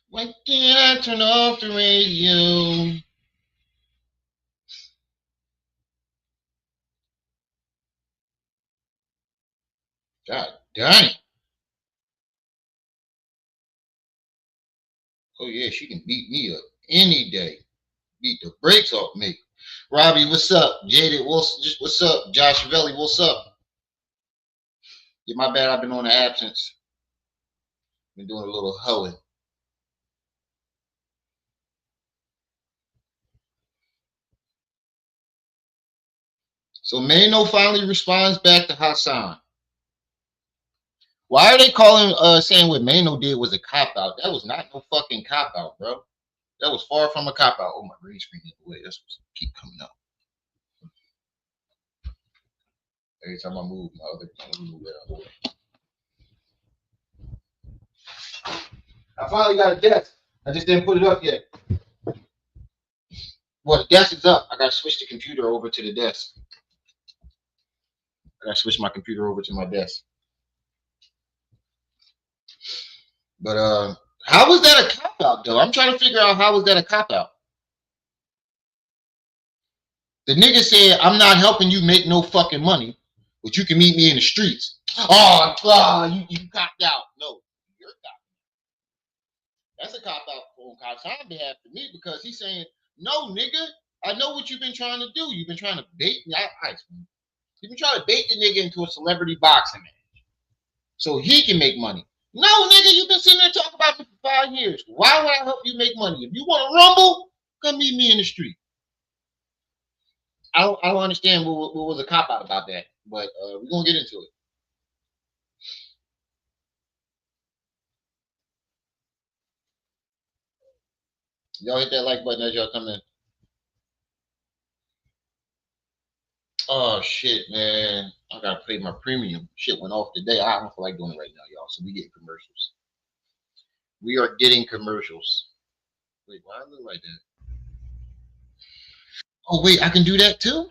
Why can't I turn off the radio? God damn. Oh yeah, she can beat me up any day. Beat the brakes off me. Robbie, what's up? Jaded, what's up? Josh Velli, what's up? Yeah, my bad. I've been on the absence. Been doing a little hoeing. So Maino finally responds back to Hassan. Why are they calling saying what Maino did was a cop out? That was not no fucking cop out, bro. That was far from a cop out. Oh, my green screen is away. That's what keep coming up. Every time I move, my other move that other way. I finally got a desk. I just didn't put it up yet. Well, the desk is up. I gotta switch the computer over to the desk. I gotta switch my computer over to my desk. But how was that a cop out though? I'm trying to figure out how was that a cop out. The nigga said, "I'm not helping you make no fucking money, but you can meet me in the streets." You copped out. No, you're copped. That's a cop out on Hassan's behalf to me because he's saying, "No, nigga, I know what you've been trying to do. You've been trying to bait me. You've been trying to bait the nigga into a celebrity boxing match so he can make money. No, nigga, you've been sitting there talking about me for 5 years. Why would I help you make money? If you want to rumble, come meet me in the street." I don't understand what was a cop out about that, but we're gonna get into it. Y'all hit that like button as y'all come in. Oh shit, man! I gotta pay my premium. Shit went off today. I don't feel like doing it right now, y'all. So we get commercials. We are getting commercials. Wait, why I look like that? Oh wait, I can do that too.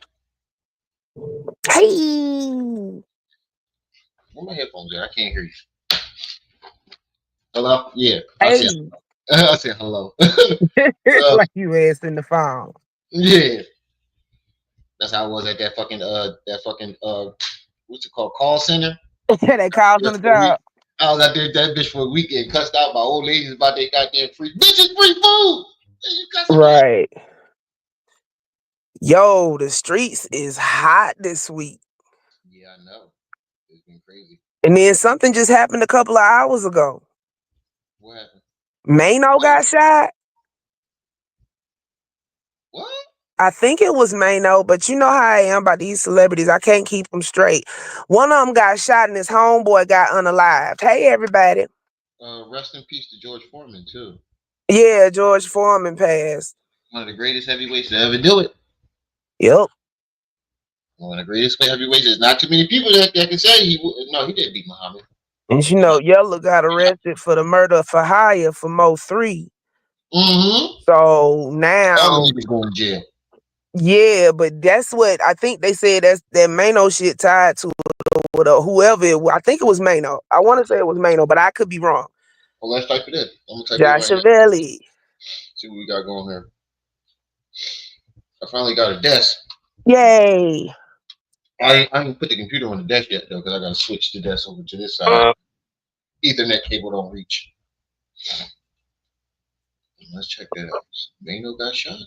Hey, Where my headphones at? I can't hear you. Hello? Yeah, I said. hey, I said hello. like you asked in the phone. Yeah, that's how I was at that fucking what's it called, call center. They called on Just the for a week. job. I was out there that bitch for a weekend, cussed out by old ladies about their goddamn free bitches free food. You cussing me out? Right. Yo, the streets is hot this week. Yeah, I know. It's been crazy. And then something just happened a couple of hours ago. What happened? Maino What? got shot. What? I think it was Maino, but you know how I am about these celebrities. I can't keep them straight. One of them got shot and his homeboy got unalived. Hey, everybody. Rest in peace to George Foreman too. Yeah, George Foreman passed. One of the greatest heavyweights to ever do it. Yep. One of the greatest heavyweights. There's not too many people that can say he didn't beat Muhammad. And you know, Yella got arrested for the murder for hire for Mo 3. Mm-hmm. So All the now, niggas going to jail. yeah, but that's what I think they said that Maino shit tied to it or whoever it was. I think it was Maino. I want to say it was Maino, but I could be wrong. Well, let's type it in. I'm gonna type it in right Josh here. Avelli. See what we got going here. I finally got a desk. Yay. I didn't put the computer on the desk yet though, because I gotta switch the desk over to this side. Ethernet cable don't reach. Let's check that out. Maino got shot.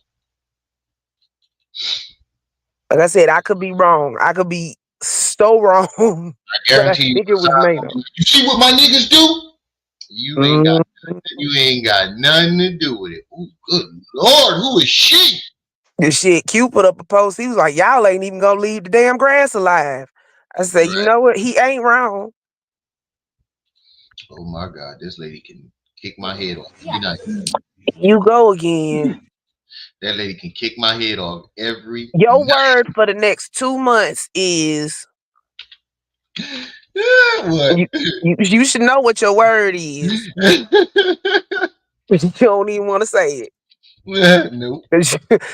Like I said, I could be wrong. I could be so wrong. I But I guarantee you. think it was Maino. You see what my niggas do? You ain't got nothing to do with it. Ooh, good Lord, who is she? The shit, Q put up a post. He was like, y'all ain't even gonna leave the damn grass alive. I said, you Right. know what? He ain't wrong. Oh my God, this lady can kick my head off every night. You go again. That lady can kick my head off every Your night. word for the next 2 months is What? you should know what your word is. But you don't even want to say it. Nope.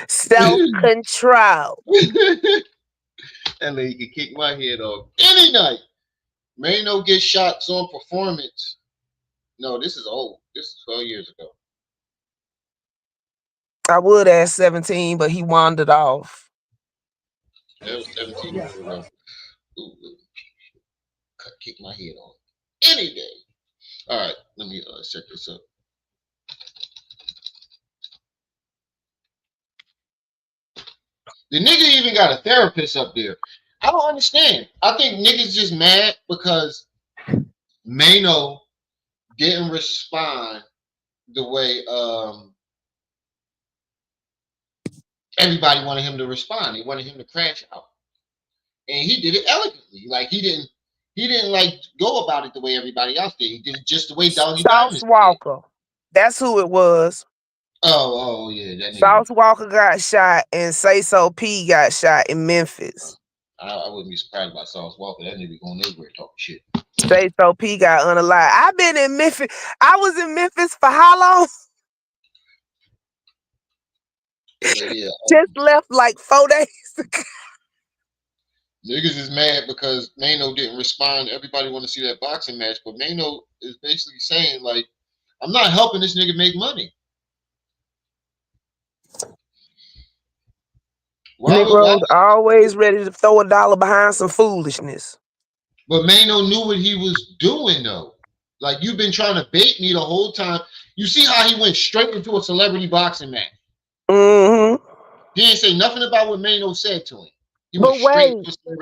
Self-control. That lady can kick my head off any night. Maino gets shots on performance. No, this is old. This is 12 years ago. I would ask 17, but he wandered off. That was 17 years ago. Ooh, kick my head off any day. All right, let me set this up. The nigga even got a therapist up there. I don't understand. I think niggas just mad because Maino didn't respond the way everybody wanted him to respond. They wanted him to crash out, and he did it elegantly. Like he didn't like go about it the way everybody else did. He did it just the way Doggy Sauce Diamonds did. Walker. That's who it was. Oh yeah, that nigga. Sauce Walker got shot and Say So P got shot in Memphis. I wouldn't be surprised by Sauce Walker. That nigga going everywhere talking shit. Say So P got unalive. I've been in Memphis. I was in Memphis for how long? Yeah. Just left like 4 days ago. Niggas is mad because Maino didn't respond. Everybody want to see that boxing match, but Maino is basically saying like, I'm not helping this nigga make money. Negroes always ready to throw $1 behind some foolishness. But Maino knew what he was doing though. Like you've been trying to bait me the whole time. You see how he went straight into a celebrity boxing match. Mm-hmm. He didn't say nothing about what Maino said to him. He but went straight wait,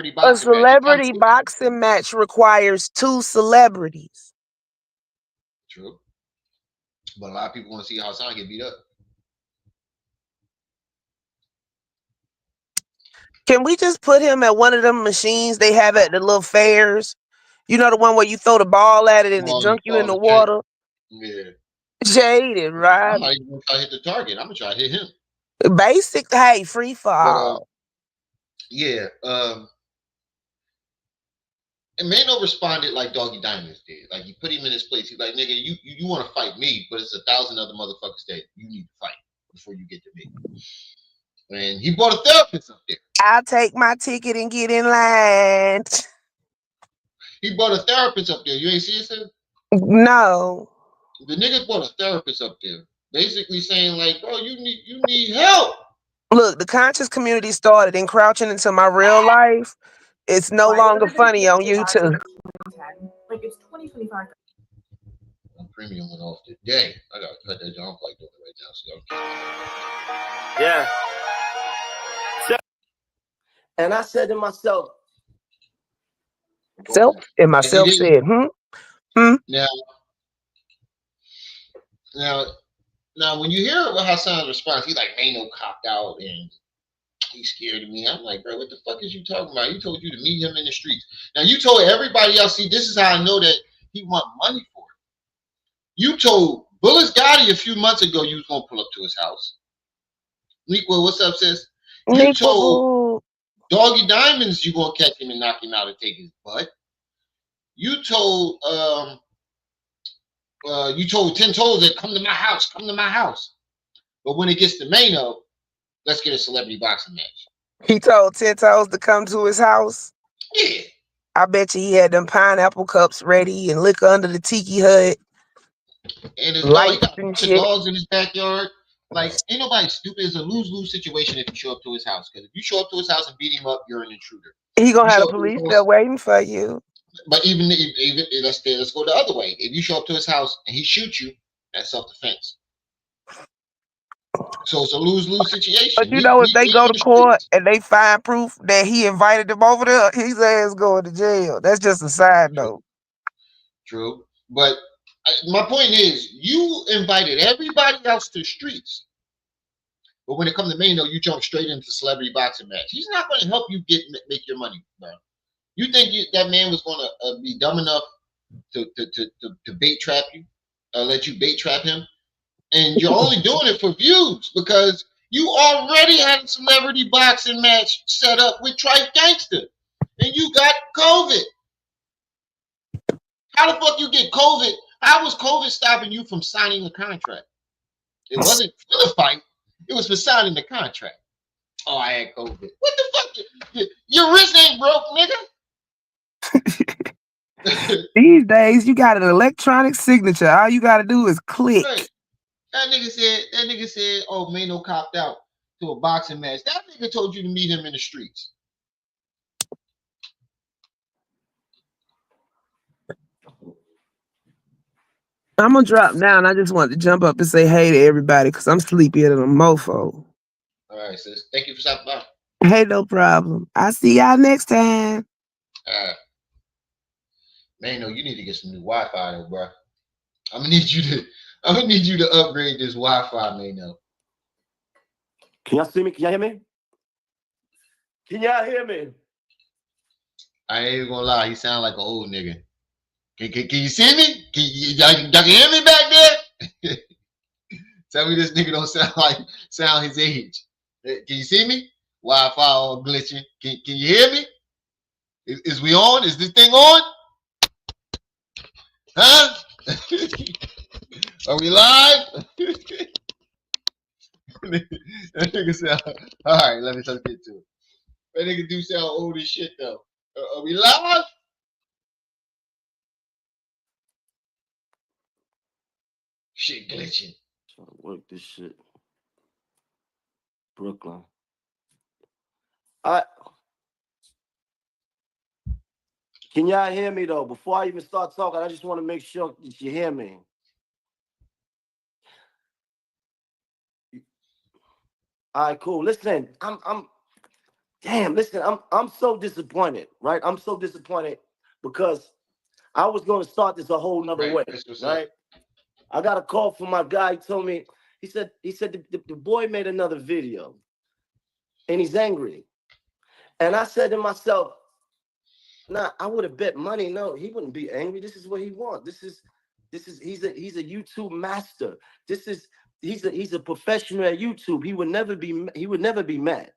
into a celebrity boxing match requires 2 celebrities. True. But a lot of people want to see Hassan get beat up. Can we just put him at one of them machines they have at the little fairs? You know, the one where you throw the ball at it and it junk you in the water? Yeah. Jaded, right? I'm not even going to try to hit the target. I'm going to try to hit him. Basic, hey, free fall. Yeah. And Maino responded like Doggy Diamonds did. Like, he put him in his place. He's like, nigga, you want to fight me, but it's 1,000 other motherfuckers that you need to fight before you get to me. And he brought a therapist up there. I'll take my ticket and get in line. He brought a therapist up there. You ain't see it, sir? No. The nigga brought a therapist up there, basically saying like, bro, you need help. Look, the conscious community started encroaching into my real life. It's no longer funny on YouTube. Like it's 2025. My premium went off today. I gotta cut that down like doing it right now. So yeah. And I said to myself, said, Now, when you hear what Hassan's response, he's like, Maino copped out and he's scared of me. I'm like, bro, what the fuck is you talking about? He told you to meet him in the streets. Now, you told everybody else, see, this is how I know that he want money for it. You told Bullis Gotti a few months ago you was going to pull up to his house. Liqua, what's up, sis? You told Doggy Diamonds you going to catch him and knock him out and take his butt. You told 10 Toes that come to my house. But when it gets to Maino, let's get a celebrity boxing match. He told 10 Toes to come to his house? Yeah. I bet you he had them pineapple cups ready and liquor under the tiki hut. And his dog, he got a bunch of dogs in his backyard. Like, ain't nobody stupid. It's a lose-lose situation if you show up to his house. Because if you show up to his house and beat him up, you're an intruder. He gonna have the police there waiting for you. But even let's go the other way. If you show up to his house and he shoots you, that's self-defense. So it's a lose-lose situation. But you know, if they go to court and they find proof that he invited them over there, his ass going to jail. That's just a side note. True. But my point is, you invited everybody else to the streets. But when it comes to Maino, you jump straight into celebrity boxing match. He's not going to help you make your money, bro. You think that man was going to be dumb enough to bait trap you, let you bait trap him? And you're only doing it for views because you already had a celebrity boxing match set up with Tripe Gangster, and you got COVID. How the fuck you get COVID? How was COVID stopping you from signing a contract? It wasn't for the fight. It was for signing the contract. Oh, I had COVID. What the fuck? Your wrist ain't broke, nigga. These days, you got an electronic signature. All you got to do is click. Right. That nigga said, oh, Maino copped out to a boxing match. That nigga told you to meet him in the streets. I'm gonna drop down. I just wanted to jump up and say hey to everybody because I'm sleepier than a mofo. All right, sis. Thank you for stopping by. Hey, no problem. I'll see y'all next time. Maino, you need to get some new Wi-Fi though, bro. I'm gonna need you to upgrade this Wi-Fi, Maino. Can y'all see me? Can y'all hear me? Can y'all hear me? I ain't even gonna lie, he sound like an old nigga. Can you see me? Y'all can hear me back there? Tell me this nigga don't sound his age. Can you see me? Wi-Fi all glitching. Can you hear me? Is we on? Is this thing on? Huh? Are we live? That nigga sound. All right, let me just get to it. That nigga do sound old as shit though. Are we live? Shit glitching. Trying to work this shit. Brooklyn. Can y'all hear me though? Before I even start talking, I just want to make sure that you hear me. All right, cool. Listen, I'm so disappointed, right? I'm so disappointed because I was going to start this a whole nother way, right? I got a call from my guy. He told me, he said the boy made another video and he's angry. And I said to myself, nah, I would have bet money. No, he wouldn't be angry. This is what he wants. He's a YouTube master. He's a professional at YouTube. He would never be mad.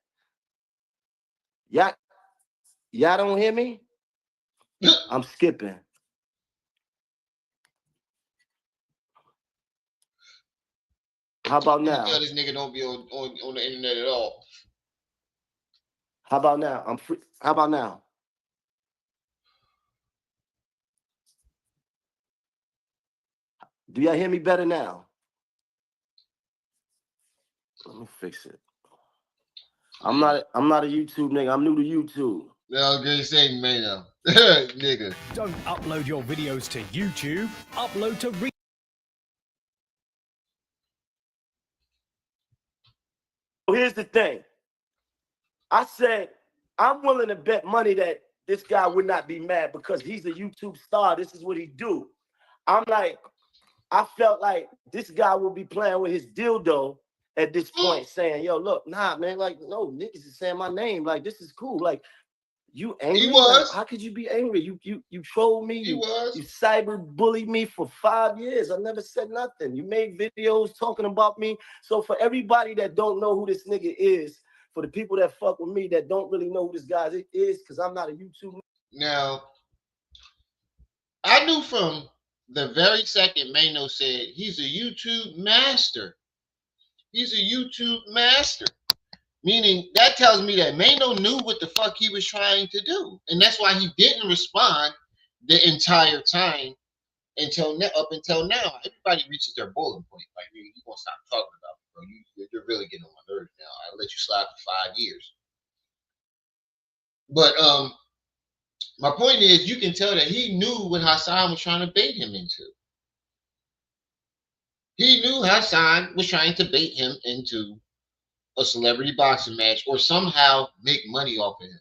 Y'all don't hear me? I'm skipping. How about now? Tell this nigga don't be on the internet at all. How about now? I'm free. How about now? Do y'all hear me better now? Let me fix it. I'm not a YouTube nigga. I'm new to YouTube. No, good saying, Maino. Nigga. Don't upload your videos to YouTube. Upload to Here's the thing. I said, I'm willing to bet money that this guy would not be mad because he's a YouTube star. This is what he do. I'm like, I felt like this guy will be playing with his dildo at this point, saying, yo, look, nah, man, like, no, niggas is saying my name. Like, this is cool. Like, you angry? He was. Like, how could you be angry? You trolled me. You was. You cyber bullied me for 5 years. I never said nothing. You made videos talking about me. So for everybody that don't know who this nigga is, for the people that fuck with me that don't really know who this guy is, because I'm not a YouTube. Now, I knew from the very second Maino said he's a YouTube master. He's a YouTube master. Meaning that tells me that Maino knew what the fuck he was trying to do. And that's why he didn't respond the entire time up until now. Everybody reaches their boiling point. Like, you gonna stop talking about it, bro. You're really getting on my nerves now. I let you slide for 5 years. But my point is, you can tell that he knew what Hassan was trying to bait him into. He knew Hassan was trying to bait him into a celebrity boxing match or somehow make money off of him.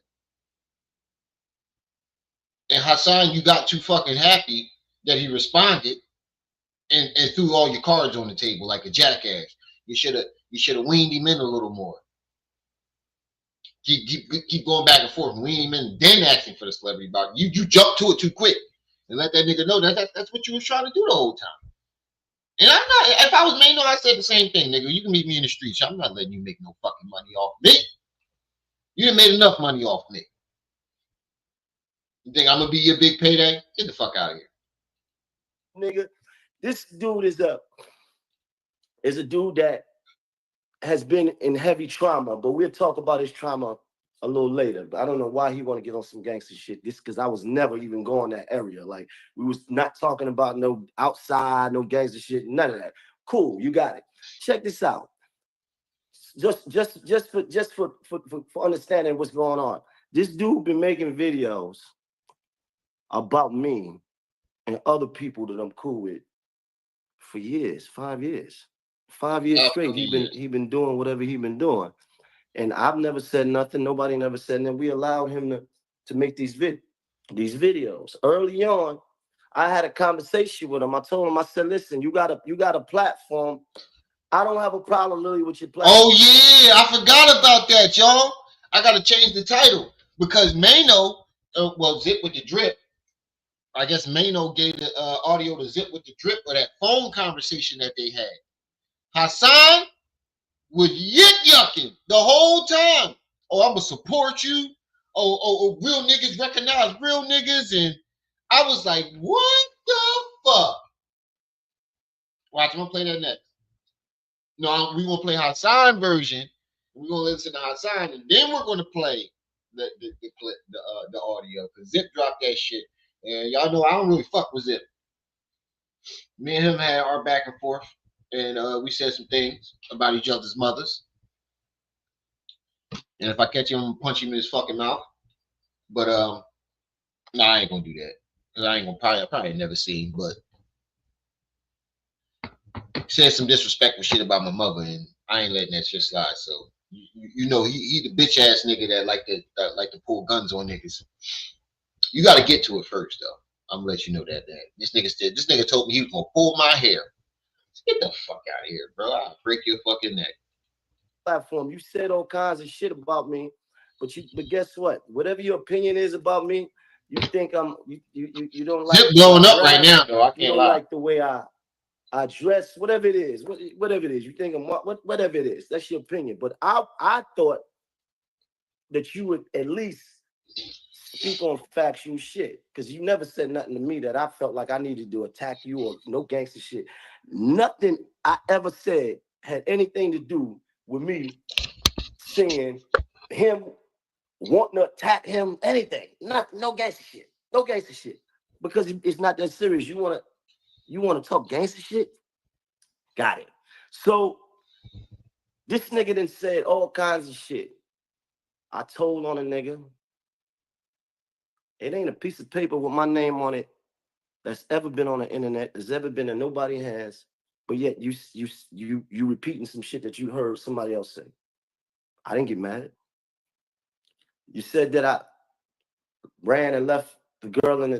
And Hassan, you got too fucking happy that he responded and threw all your cards on the table like a jackass. You should have weaned him in a little more. Keep going back and forth, wean him in, then asking for the celebrity box. You jumped to it too quick and let that nigga know that's what you was trying to do the whole time. And I'm not. If I was Maino, I said the same thing, nigga. You can meet me in the streets. I'm not letting you make no fucking money off me. You done made enough money off me. You think I'm gonna be your big payday? Get the fuck out of here, nigga. This dude is a dude that has been in heavy trauma, but we'll talk about his trauma a little later. But I don't know why he want to get on some gangster shit. This because I was never even going that area. Like, we was not talking about no outside, no gangster shit, none of that. Cool, you got it. Check this out. Just for understanding what's going on. This dude been making videos about me and other people that I'm cool with for years, 5 years. 5 years straight. He been doing whatever he been doing. And I've never said nothing. Nobody never said nothing. We allowed him to make these videos. Early on, I had a conversation with him. I told him, I said, listen, you got a platform. I don't have a problem really with your platform. Oh yeah, I forgot about that, y'all. I gotta change the title because Maino, well, Zip with the Drip. I guess Maino gave the audio to Zip with the Drip of that phone conversation that they had. Hassan was yucking the whole time. Oh, I'm gonna support you. Oh, real niggas recognize real niggas, and I was like, what the fuck? Watch, I'm gonna play that next. No, we're gonna play Hassan version. We're gonna listen to Hassan, and then we're gonna play the clip, the audio. Cause Zip dropped that shit, and y'all know I don't really fuck with Zip. Me and him had our back and forth, and we said some things about each other's mothers. And if I catch him, I'm gonna punch him in his fucking mouth. But nah, I ain't gonna do that. Cause I ain't gonna probably never see him, but said some disrespectful shit about my mother, and I ain't letting that shit slide. So you know he the bitch ass nigga that like to pull guns on niggas. You got to get to it first though. I'm gonna let you know that this nigga told me he was gonna pull my hair. Get the fuck out of here, bro! I'll break your fucking neck. Platform. You said all kinds of shit about me, but guess what? Whatever your opinion is about me, you think you don't like. Zip blowing up right now though. I can't you don't lie. like the way I dress, whatever it is, whatever it is. You think I'm whatever it is. That's your opinion. But I thought that you would at least speak on factual shit, because you never said nothing to me that I felt like I needed to attack you or no gangster shit. Nothing I ever said had anything to do with me saying him wanting to attack him, anything. No gangster shit. No gangster shit. Because it's not that serious. You wanna talk gangster shit? Got it. So this nigga done said all kinds of shit. I told on a nigga. It ain't a piece of paper with my name on it that's ever been on the internet, that's ever been that nobody has. But yet you repeating some shit that you heard somebody else say. I didn't get mad. You said that I ran and left the girl in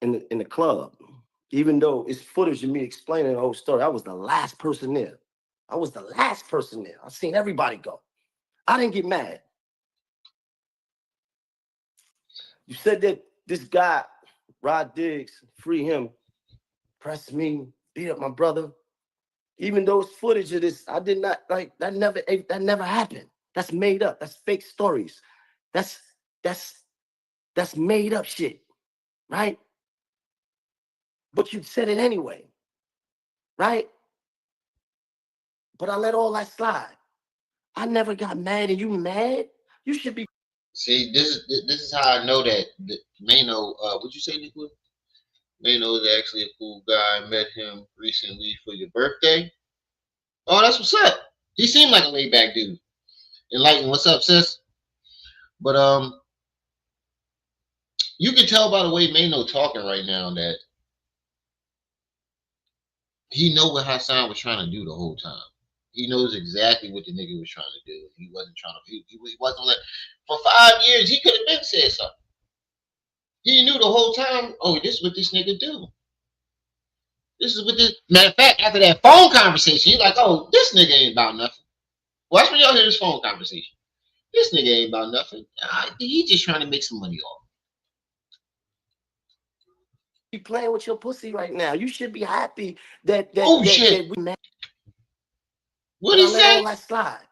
the club, even though it's footage of me explaining the whole story. I was the last person there. I seen everybody go. I didn't get mad. You said that this guy, Rod Diggs, free him, pressed me, beat up my brother. Even though it's footage of this, I did not like that. That never happened. That's made up. That's fake stories. That's made up shit, right? But you said it anyway, right? But I let all that slide. I never got mad, and you mad? You should be. See, this is how I know that Maino. What'd you say, Nicholas? Maino is actually a cool guy. I met him recently for your birthday. Oh, that's what's up. He seemed like a laid back dude. Enlighten, what's up, sis? But you can tell by the way Maino talking right now that he know what Hassan was trying to do the whole time. He knows exactly what the nigga was trying to do. He wasn't trying to. He wasn't let. For 5 years, he could have been said something. He knew the whole time. Oh, this is what this nigga do. This is what this. Matter of fact, after that phone conversation, he's like, "Oh, this nigga ain't about nothing." Watch when y'all hear this phone conversation. This nigga ain't about nothing. He just trying to make some money off. You playing with your pussy right now. You should be happy that shit. We met. What he say? All that slide.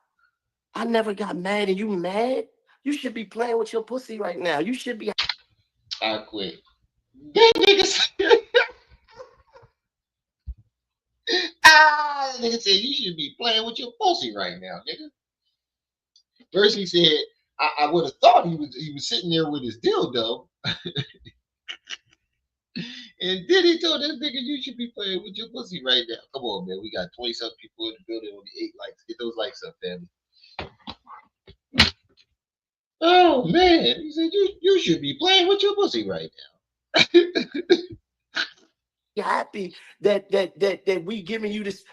I never got mad, and you mad? You should be playing with your pussy right now. You should be. I quit. That nigga. Nigga said you should be playing with your pussy right now, nigga. First he said, I would have thought he was sitting there with his dildo. And then he told that nigga, you should be playing with your pussy right now. Come on, man. We got 20-something people in the building, only 8 likes. Get those likes up, family. Oh, man. He said, you should be playing with your pussy right now. You're happy that we giving you this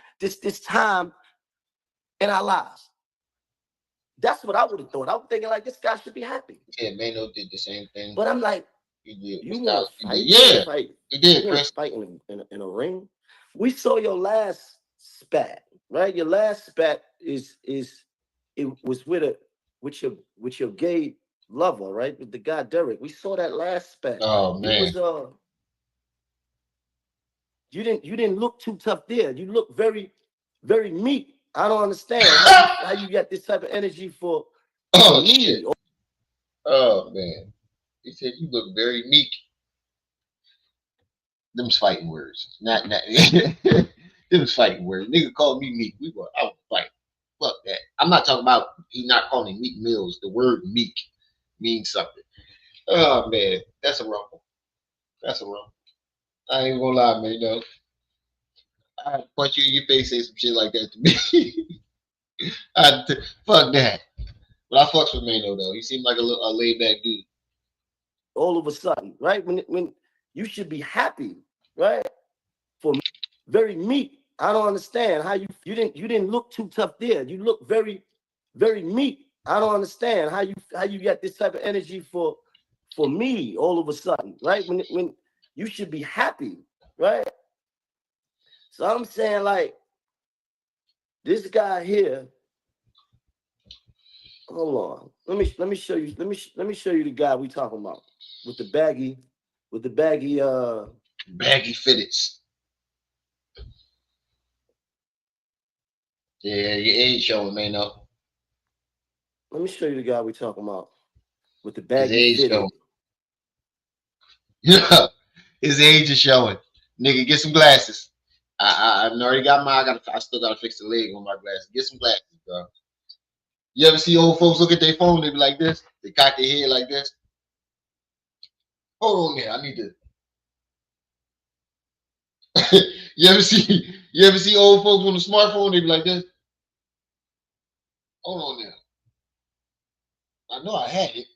time in our lives. That's what I would have thought. I was thinking like this guy should be happy. Yeah, Maino did the same thing. But I'm like, he did. You want to fight? Yeah, he did, You want to fight in a ring? We saw your last spat, right? Your last spat it was with your gay lover, right? With the guy Derek. We saw that last spat. Oh man. It was you didn't look too tough there. You look very, very meek. I don't understand how you got this type of energy for oh me. Shit. Oh man. He said you look very meek. Them's fighting words. Not them's fighting words. Nigga called me meek. I would fight. Fuck that. I'm not talking about he not calling Meek Mills. The word meek means something. Oh man, that's a rumble. That's a rumble. I ain't gonna lie, man. No. I'd punch you in your face, say some shit like that to me. Fuck that. But I fucks with Maino though. He seemed like a laid back dude. All of a sudden, right? When you should be happy, right? For me, very meek. I don't understand how you didn't look too tough there. You look very, very meek. I don't understand how you got this type of energy for me all of a sudden, right? When you should be happy, right? So I'm saying like this guy here. Hold on. Let me show you. Let me show you the guy we talking about with the baggy baggy fitteds. Yeah, your age showing, Maino. Let me show you the guy we talking about with the baggy fitted. Yeah, his age is showing. Nigga, get some glasses. I already got mine. I still gotta fix the leg on my glasses. Get some glasses, bro. You ever see old folks look at their phone? They be like this. They cock their head like this. Hold on there. I need to. You ever see old folks on the smartphone? They be like this. Hold on there. I know I had it.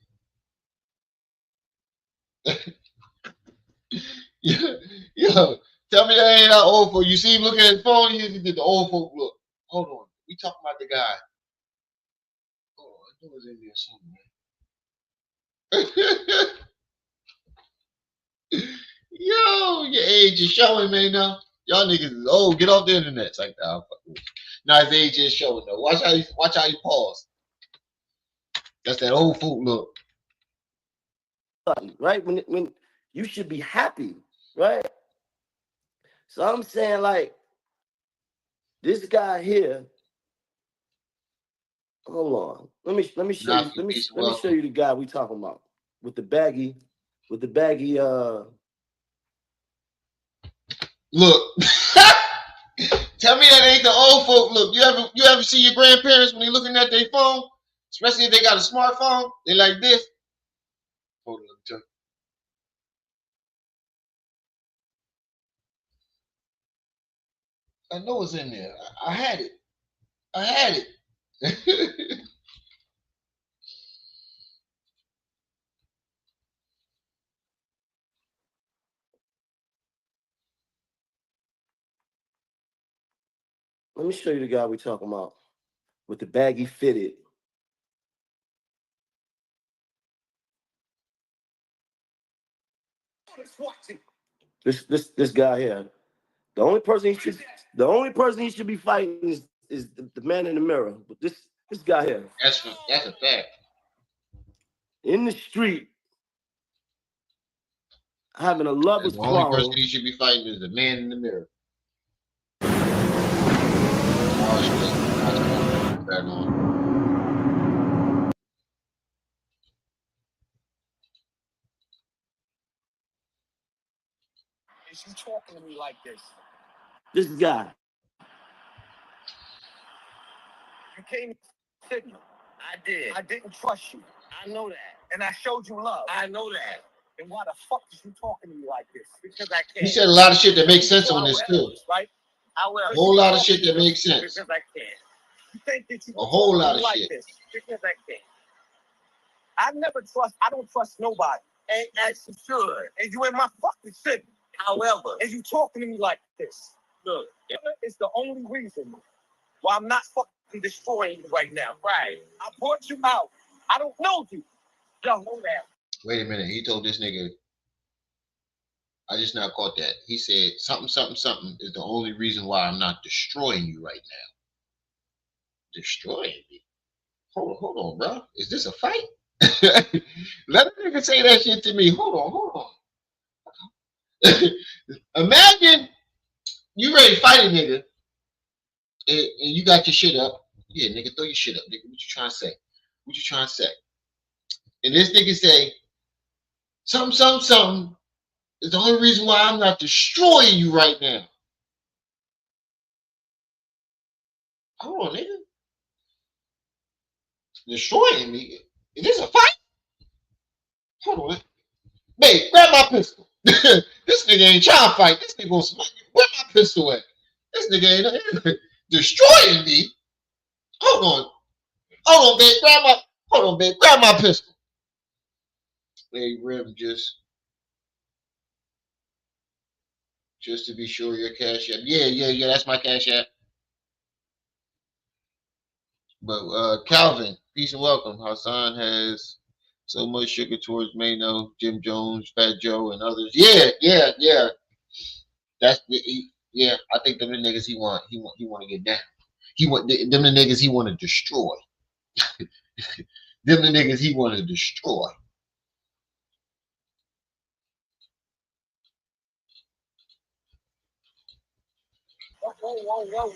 Yo, tell me that ain't that old folk. You see him looking at his phone, he did the old folk look. Hold on. We talking about the guy. Oh, I know it's in there somewhere. Yo, your age is showing, man. Now y'all niggas is old. Get off the internet. It's like that. Now his age is showing though. Watch how he pause. That's that old folk look. Right? When you should be happy, right? So I'm saying like this guy here. Hold on. Let me show you. Let me show you the guy we talking about with the baggy. Look. Tell me that ain't the old folk look. You ever see your grandparents when they looking at their phone, especially if they got a smartphone? They like this. Hold on, let me I know it's in there. I had it. Let me show you the guy we talking about with the baggy fitted. This guy here. The only person he should be fighting is the man in the mirror. But this guy here. That's a fact. In the street, having a lover's quarrel. The only person he should be fighting is the man in the mirror. Is you talking to me like this? This guy. You came to signal. I did. I didn't trust you. I know that. And I showed you love. I know that. And why the fuck is you talking to me like this? Because I can't. He said a lot of shit that makes sense on this too. Right? A whole lot of shit that makes sense. Because I can't. You think that you a whole lot of like shit. This because I can't. I don't trust nobody. And as you should. And you in my fucking city. However, and you talking to me like this. Look, it's the only reason why I'm not fucking destroying you right now. Right. I brought you out. I don't know you. Don't know that. Wait a minute. He told this nigga, I just now caught that. He said something is the only reason why I'm not destroying you right now. Destroying me? Hold on, bro. Is this a fight? Let a nigga say that shit to me. Hold on. Imagine you ready to fight a nigga and you got your shit up. Yeah, nigga, throw your shit up. Nigga, what you trying to say? What you trying to say? And this nigga say, something is the only reason why I'm not destroying you right now. Hold on, nigga. Destroying me? Is this a fight? Hold on. Babe, grab my pistol. This nigga ain't trying to fight. This nigga gonna smoke you. Where my pistol at? This nigga ain't destroying me. Hold on, babe. Grab my pistol. Hey, Rim, just to be sure your cash app. Yeah, that's my cash app. But Calvin, peace and welcome. Hassan has so much sugar towards Maino, Jim Jones, Fat Joe, and others. Yeah. That's yeah. I think them the niggas he want to get down. Them the niggas he want to destroy. Them the niggas he want to destroy. Whoa.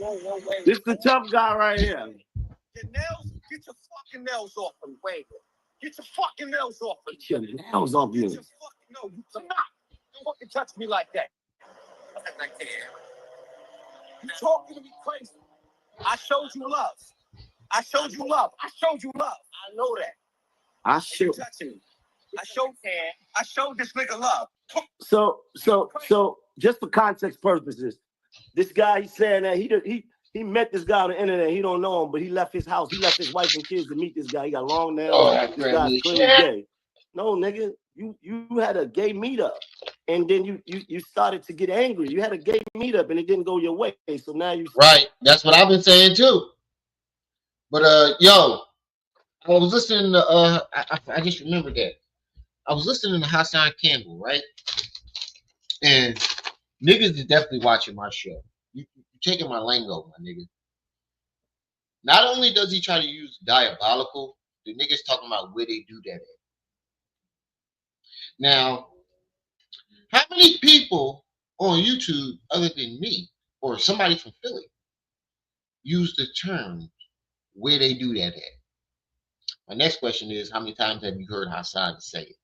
This the tough guy right here. Your nails, get your fucking nails off him. Wait. Get your fucking nails off him. Get your nails off you. No, you cannot. Don't fucking touch me like that. I can't. You talking to me crazy. I showed you love. I know that. I showed this nigga love. So just for context purposes, this guy, he's saying that he met this guy on the internet. He don't know him, but he left his house. He left his wife and kids to meet this guy. He got long nails. This guy's clearly gay. No, nigga, you had a gay meetup, and then you started to get angry. You had a gay meetup, and it didn't go your way. So now you right. That's what I've been saying too. But yo, I was listening to I just remembered that I was listening to Hassan Campbell, right? And niggas is definitely watching my show. You taking my lingo, my nigga. Not only does he try to use diabolical, the niggas talking about where they do that at. Now, how many people on YouTube, other than me or somebody from Philly, use the term where they do that at? My next question is, how many times have you heard Hassan say it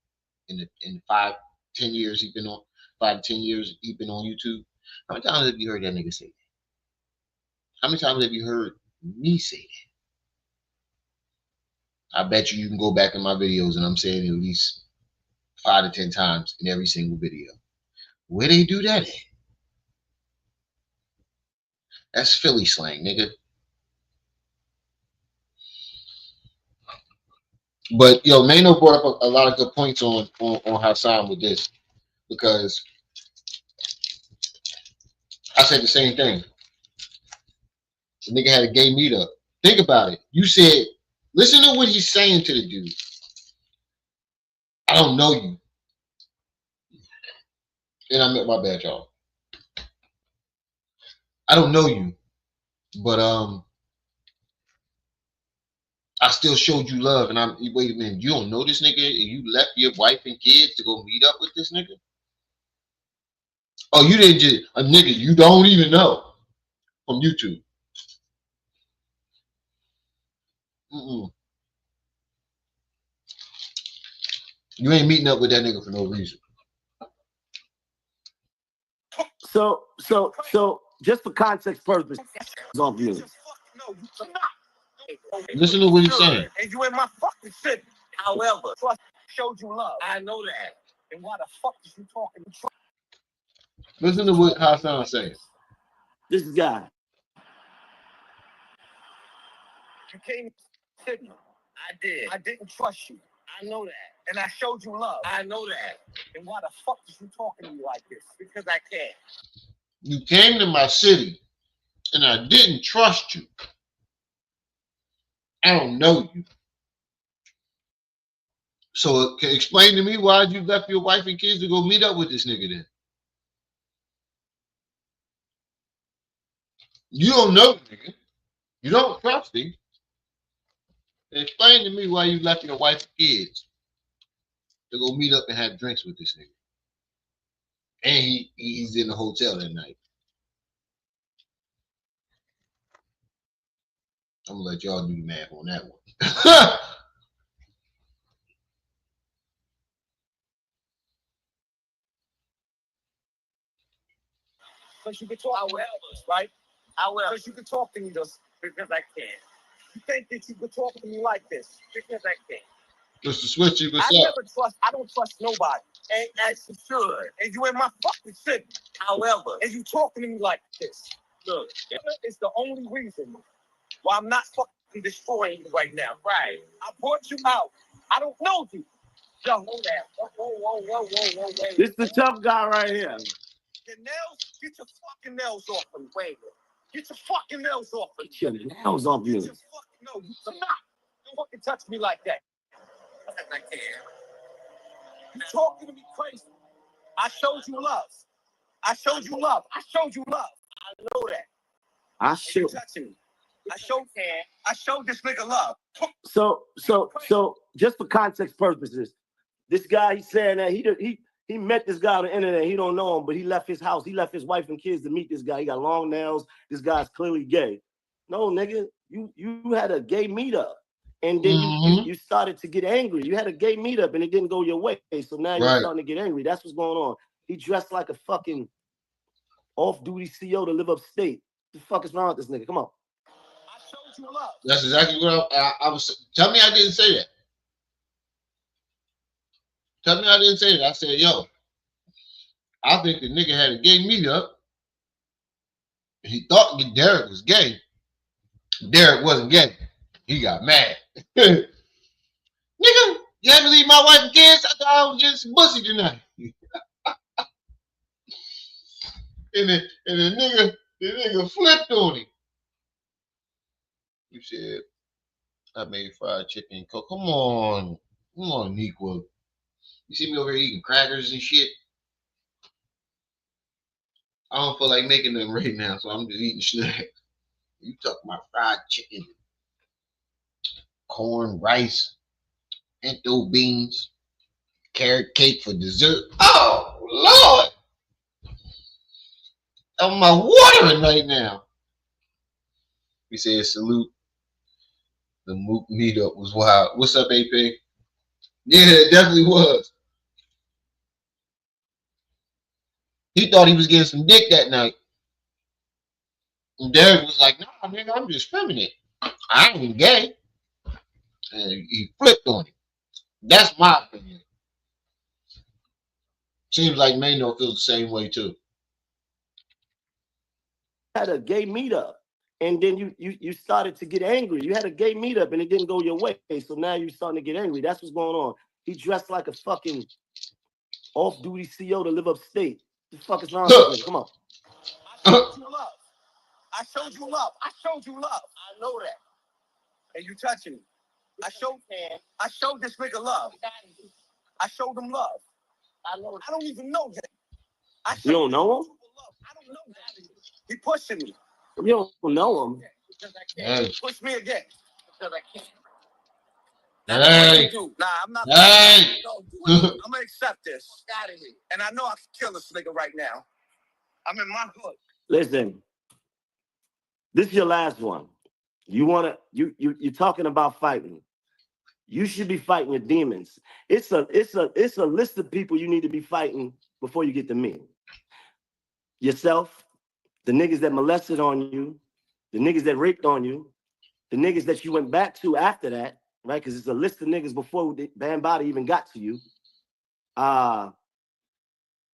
in the 5-10 years he's been on 5-10 years he's been on YouTube? How many times have you heard that nigga say that? How many times have you heard me say that? I bet you can go back in my videos and I'm saying at least 5 to 10 times in every single video. Where they do that at? That's Philly slang, nigga. But yo, Maino brought up a lot of good points on Hassan with this, because I said the same thing. The nigga had a gay meetup. Think about it. You said, listen to what he's saying to the dude. I don't know you. And I meant my bad, y'all. I don't know you, but I still showed you love, and wait a minute, you don't know this nigga, and you left your wife and kids to go meet up with this nigga? Oh, you didn't just a nigga you don't even know from YouTube. You ain't meeting up with that nigga for no reason. So just for context purposes, off you. Listen to what he's saying. And you in my fucking city. However, I showed you love. I know that. And why the fuck is you talking? Listen to what Hassan saying. This guy. You came to me. I did. I didn't trust you. I know that. And I showed you love. I know that. And why the fuck is you talking to me like this? Because I can't. You came to my city and I didn't trust you. I don't know you. So explain to me why you left your wife and kids to go meet up with this nigga then. You don't know the nigga. You don't trust him. Explain to me why you left your wife and kids to go meet up and have drinks with this nigga. And he's in the hotel that night. I'm gonna let y'all do the math on that one. Because you can talk to me, right? Because you can talk to me just because I can. You think that you can talk to me like this because I can. Mr. Switchy, what's up? I don't trust nobody. And as you should. And you in my fucking city. However, and you talking to me like this. Look, it's the only reason why I'm not fucking destroying you right now. Right. I brought you out. I don't know you. Yo, hold that. Whoa. This is the tough guy right here. Your nails, get your fucking nails off him. Wait. Get your fucking nails off him. Get your nails off you. No, you cannot. Don't fucking touch me like that. I can't. You talking to me crazy. I showed you love. I showed you love. I know that. I showed this nigga love. So just for context purposes, this guy, he's saying that he met this guy on the internet. He don't know him, but he left his house. He left his wife and kids to meet this guy. He got long nails. This guy's clearly gay. No, nigga, you had a gay meetup. And then you started to get angry. You had a gay meetup and it didn't go your way. So now you're starting to get angry. That's what's going on. He dressed like a fucking off-duty CO to live upstate. What the fuck is wrong with this nigga? Come on. I showed you love. That's exactly what I was. Tell me I didn't say that. Tell me I didn't say that. I said, yo, I think the nigga had a gay meetup. He thought Derek was gay. Derek wasn't gay. He got mad. Nigga, you had to leave my wife and kids? I thought I was getting some pussy tonight. and the nigga flipped on him. You said, I made fried chicken and coke. Come on, Nequo. You see me over here eating crackers and shit? I don't feel like making them right now, so I'm just eating snacks. You talking about fried chicken, corn, rice, pinto beans, carrot cake for dessert. Oh, Lord. I'm my watering right now. We said salute. The Mook meetup was wild. What's up, AP? Yeah, it definitely was. He thought he was getting some dick that night. And Derek was like, nah, nigga, I'm just feminine. I ain't gay. And he flipped on him. That's my opinion. Seems like Maino feels the same way too. Had a gay meetup, and then you started to get angry. You had a gay meetup, and it didn't go your way. So now you're starting to get angry. That's what's going on. He dressed like a fucking off-duty CO to live upstate. What the fuck is wrong with him? Come on. I showed you love. I showed you love. I know that. And you touching me. I showed this nigga love. I showed him love. I don't even know him. You don't know him? I don't know him. He pushing me. You don't know him. Hey. Push me again. Because I can't. Hey. Nah, I'm not. Hey. I'm going to accept this. And I know I can kill this nigga right now. I'm in my hood. Listen. This is your last one. You're talking about fighting. You should be fighting your demons. It's a list of people you need to be fighting before you get to me. Yourself, the niggas that molested on you, the niggas that raped on you, the niggas that you went back to after that, right? Because it's a list of niggas before the band body even got to you.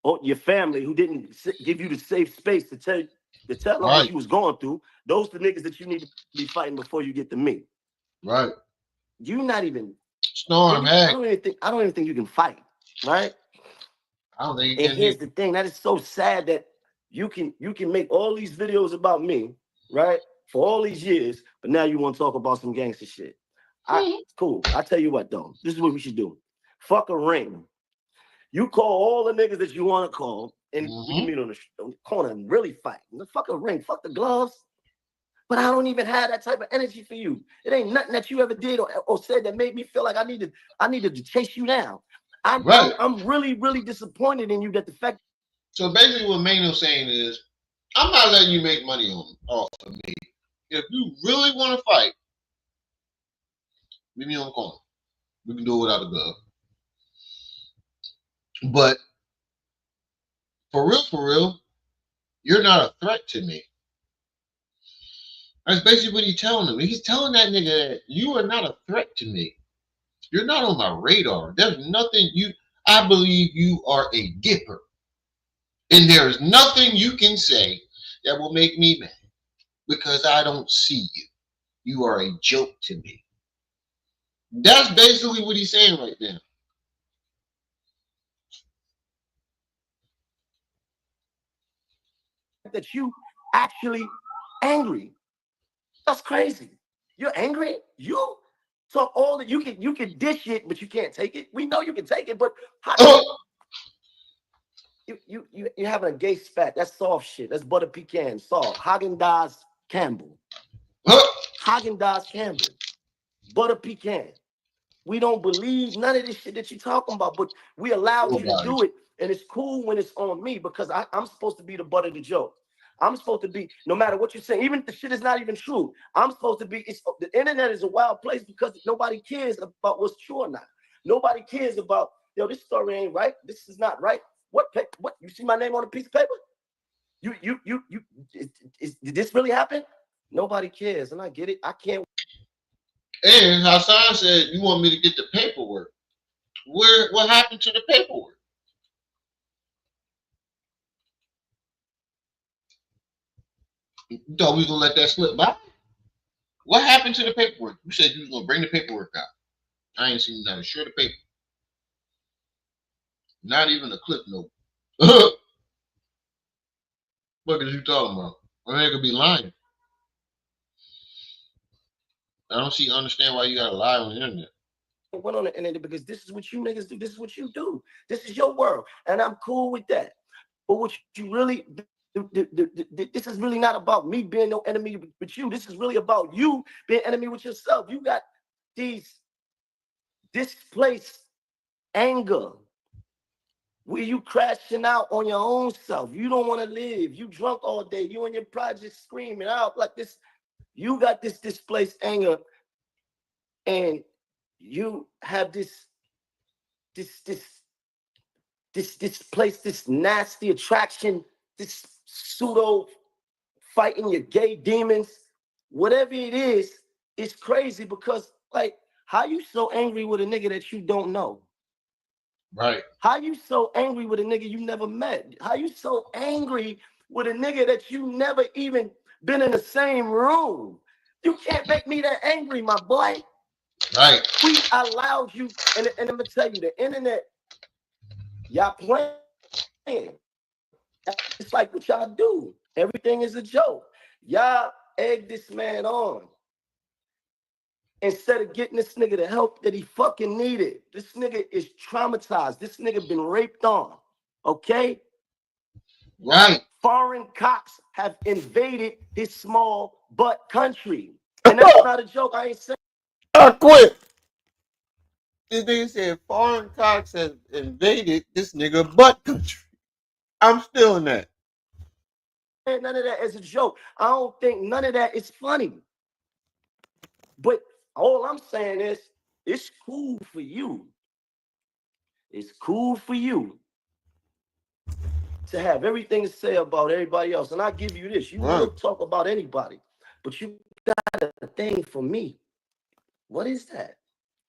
or your family who didn't give you the safe space to tell them Right. what you was going through. Those the niggas that you need to be fighting before you get to me. Right. You not even Storm. I don't even think you can fight. Right. I don't think. And here's the thing, that is so sad that you can make all these videos about me, right, for all these years, but now you want to talk about some gangster shit. Cool. I tell you what though, this is what we should do. Fuck a ring. You call all the niggas that you want to call, and we can meet on the corner and really fight. Fuck a ring. Fuck the gloves. But I don't even have that type of energy for you. It ain't nothing that you ever did or said that made me feel like I needed to chase you down. I'm really, really disappointed in you that the fact. So basically what Maino's saying is, I'm not letting you make money off of me. If you really want to fight, meet me on the corner. We can do it without a glove. But for real, you're not a threat to me. That's basically what he's telling him. He's telling that nigga that you are not a threat to me. You're not on my radar. There's nothing I believe you are a dipper. And there is nothing you can say that will make me mad because I don't see you. You are a joke to me. That's basically what he's saying right there. That you actually angry. That's crazy. You're angry? You talk all that you can dish it, but you can't take it. We know you can take it, but how you having a gay spat. That's soft shit. That's butter pecan, soft. Haagen-Dazs Campbell. Haagen-Dazs Campbell. Butter pecan. We don't believe none of this shit that you're talking about, but we allowed you to do it. And it's cool when it's on me because I'm supposed to be the butt of the joke. I'm supposed to be, no matter what you're saying, even if the shit is not even true, I'm supposed to be, the internet is a wild place because nobody cares about what's true or not. Nobody cares about, yo, this story ain't right. This is not right. What, you see my name on a piece of paper? Did this really happen? Nobody cares. And I get it. I can't. And Hassan said, you want me to get the paperwork. What happened to the paperwork? You thought we was gonna let that slip by? What happened to the paperwork? You said you was gonna bring the paperwork out. I ain't seen not a shred of paper. Not even a clip note. What is you talking about? I nigga be lying. I don't understand why you gotta lie on the internet. I went on the internet because this is what you niggas do. This is what you do. This is your world, and I'm cool with that. But what you really, this is really not about me being no enemy with you. This is really about you being enemy with yourself. You got these displaced anger where you crashing out on your own self. You don't want to live. You drunk all day. You and your project screaming out like this. You got this displaced anger, and you have this place, this nasty attraction, this pseudo fighting your gay demons, whatever it is, it's crazy because, like, how you so angry with a nigga that you don't know? Right. How you so angry with a nigga you never met? How you so angry with a nigga that you never even been in the same room? You can't make me that angry, my boy. Right. We allowed you, and I'm gonna tell you, the internet, y'all playing. It's like what y'all do. Everything is a joke. Y'all egg this man on instead of getting this nigga the help that he fucking needed. This nigga is traumatized. This nigga been raped on. Okay? Right. Foreign cops have invaded his small butt country. And that's not a joke. I ain't saying. I quit. This nigga said foreign cops have invaded this nigga butt country. I'm still in that. None of that is a joke. I don't think none of that is funny. But all I'm saying is, it's cool for you. It's cool for you to have everything to say about everybody else. And I give you this. You will talk about anybody, but you got a thing for me. What is that?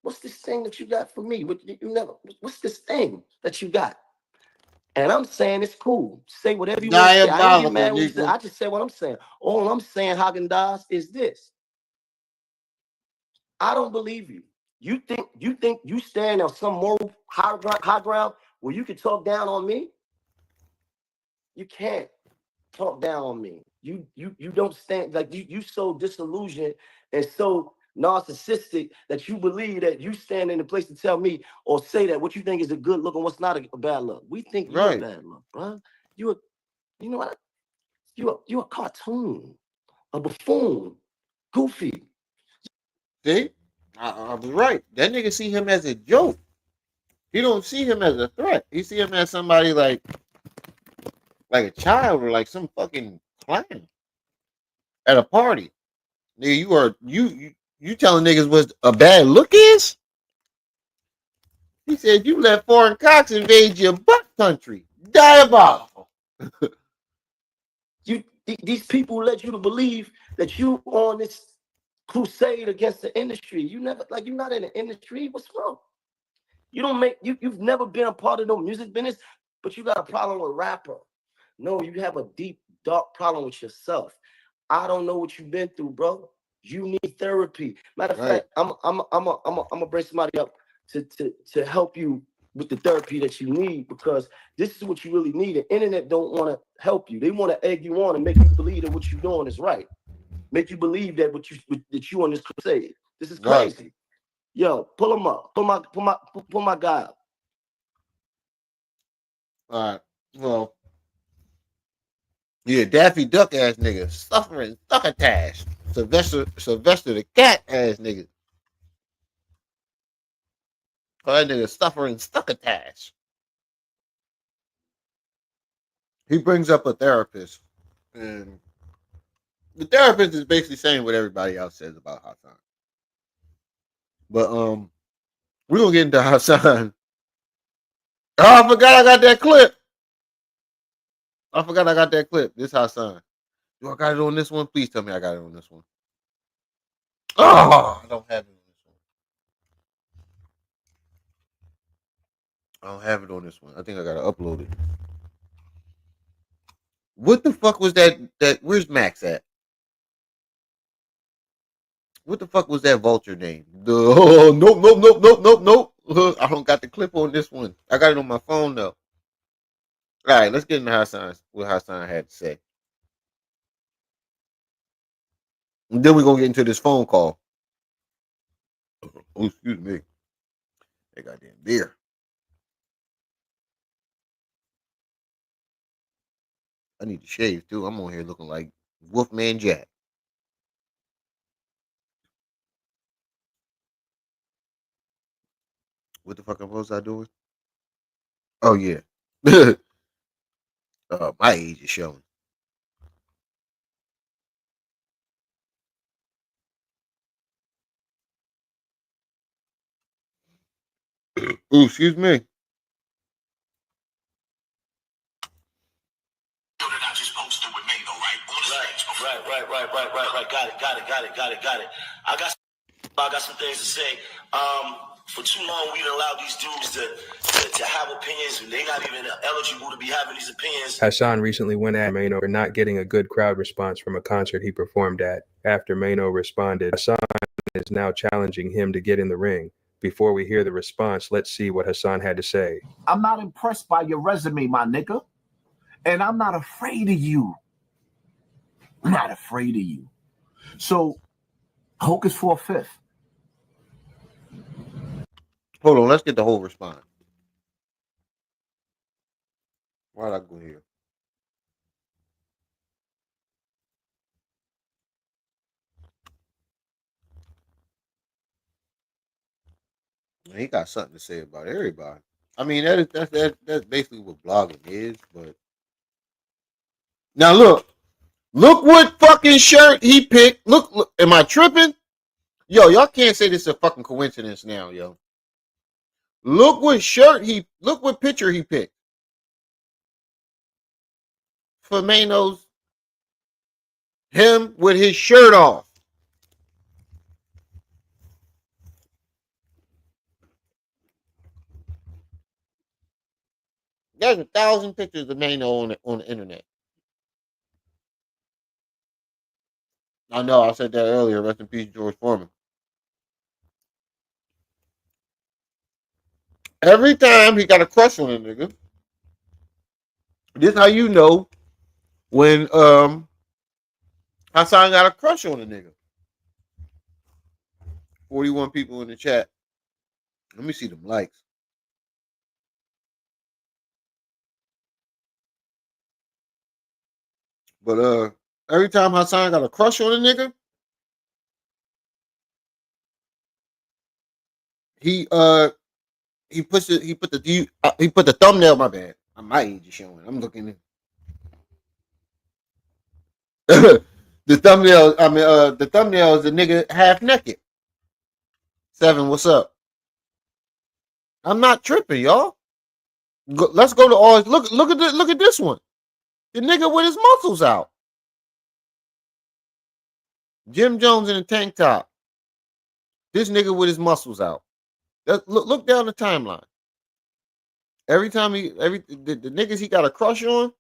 What's this thing that you got for me? What's this thing that you got? And I'm saying it's cool. Say whatever you want to say. I ain't get mad when you say. I just say what I'm saying. All I'm saying, Haagen-Dazs, is this. I don't believe you. You think you stand on some moral high ground where you can talk down on me? You can't talk down on me. You don't stand, like you so disillusioned and so narcissistic that you believe that you stand in the place to tell me or say that what you think is a good look and what's not a bad look. We think you're a bad look, bro. You know what? You a cartoon, a buffoon, goofy. See, I was right. That nigga see him as a joke. He don't see him as a threat. He see him as somebody like a child or like some fucking clown at a party. Nigga, you telling niggas what a bad look is? He said you let foreign cocks invade your butt country. Diabolical. These people led you to believe that you on this crusade against the industry. You never, like, you're not in the industry. What's wrong? You don't make you've never been a part of no music business, but you got a problem with rapper. No, you have a deep, dark problem with yourself. I don't know what you've been through, bro. You need therapy. Matter of fact, I'm gonna bring somebody up to help you with the therapy that you need, because this is what you really need. The internet don't want to help you. They want to egg you on and make you believe that what you're doing is right. Make you believe that that you on this crusade. This is crazy. Right. Yo, pull him up. Pull my guy up. All right. Well, yeah, Daffy Duck ass nigga, suffering succotash. Sylvester the cat ass nigga. Oh, that nigga suffering succotash. He brings up a therapist, and the therapist is basically saying what everybody else says about Hassan. But we're gonna get into Hassan. Oh, I forgot I got that clip. This Hassan. Do I got it on this one? Please tell me I got it on this one. Oh, I don't have it on this one. I don't have it on this one. I think I gotta upload it. What the fuck was that? Where's Max at? What the fuck was that vulture name? Nope. I don't got the clip on this one. I got it on my phone though. All right, let's get into what Hassan had to say. And then we're gonna get into this phone call. Oh, excuse me. That goddamn beer. I need to shave too. I'm on here looking like Wolfman Jack. What the fuck was I doing? Oh yeah. My age is showing. Ooh, excuse me. I just posted with Maino, right? Got it. I got some things to say. For too long, we done allowed these dudes to have opinions, and they're not even eligible to be having these opinions. Hassan recently went at Maino for not getting a good crowd response from a concert he performed at. After Maino responded, Hassan is now challenging him to get in the ring. Before we hear the response, let's see what Hassan had to say. I'm not impressed by your resume, my nigga. And I'm not afraid of you. I'm not afraid of you. So, Hocus for a fifth. Hold on, let's get the whole response. Why'd I go here? He got something to say about everybody. I mean, that's basically what blogging is. But now look what fucking shirt he picked. Look, am I tripping? Yo, y'all can't say this is a fucking coincidence now, yo. Look what picture he picked for Maino's. Him with his shirt off. There's 1,000 pictures of Maino on the internet. I know, I said that earlier. Rest in peace, George Foreman. Every time he got a crush on a nigga, this how you know when Hassan got a crush on a nigga. 41 people in the chat. Let me see them likes. But every time Hassan got a crush on a nigga, he put the thumbnail. My bad. My age is showing. I'm looking at the thumbnail. The thumbnail is a nigga half naked. 7, what's up? I'm not tripping, y'all. Let's go to all. Look at this one. The nigga with his muscles out. Jim Jones in a tank top. This nigga with his muscles out. Look down the timeline. Every time the niggas he got a crush on,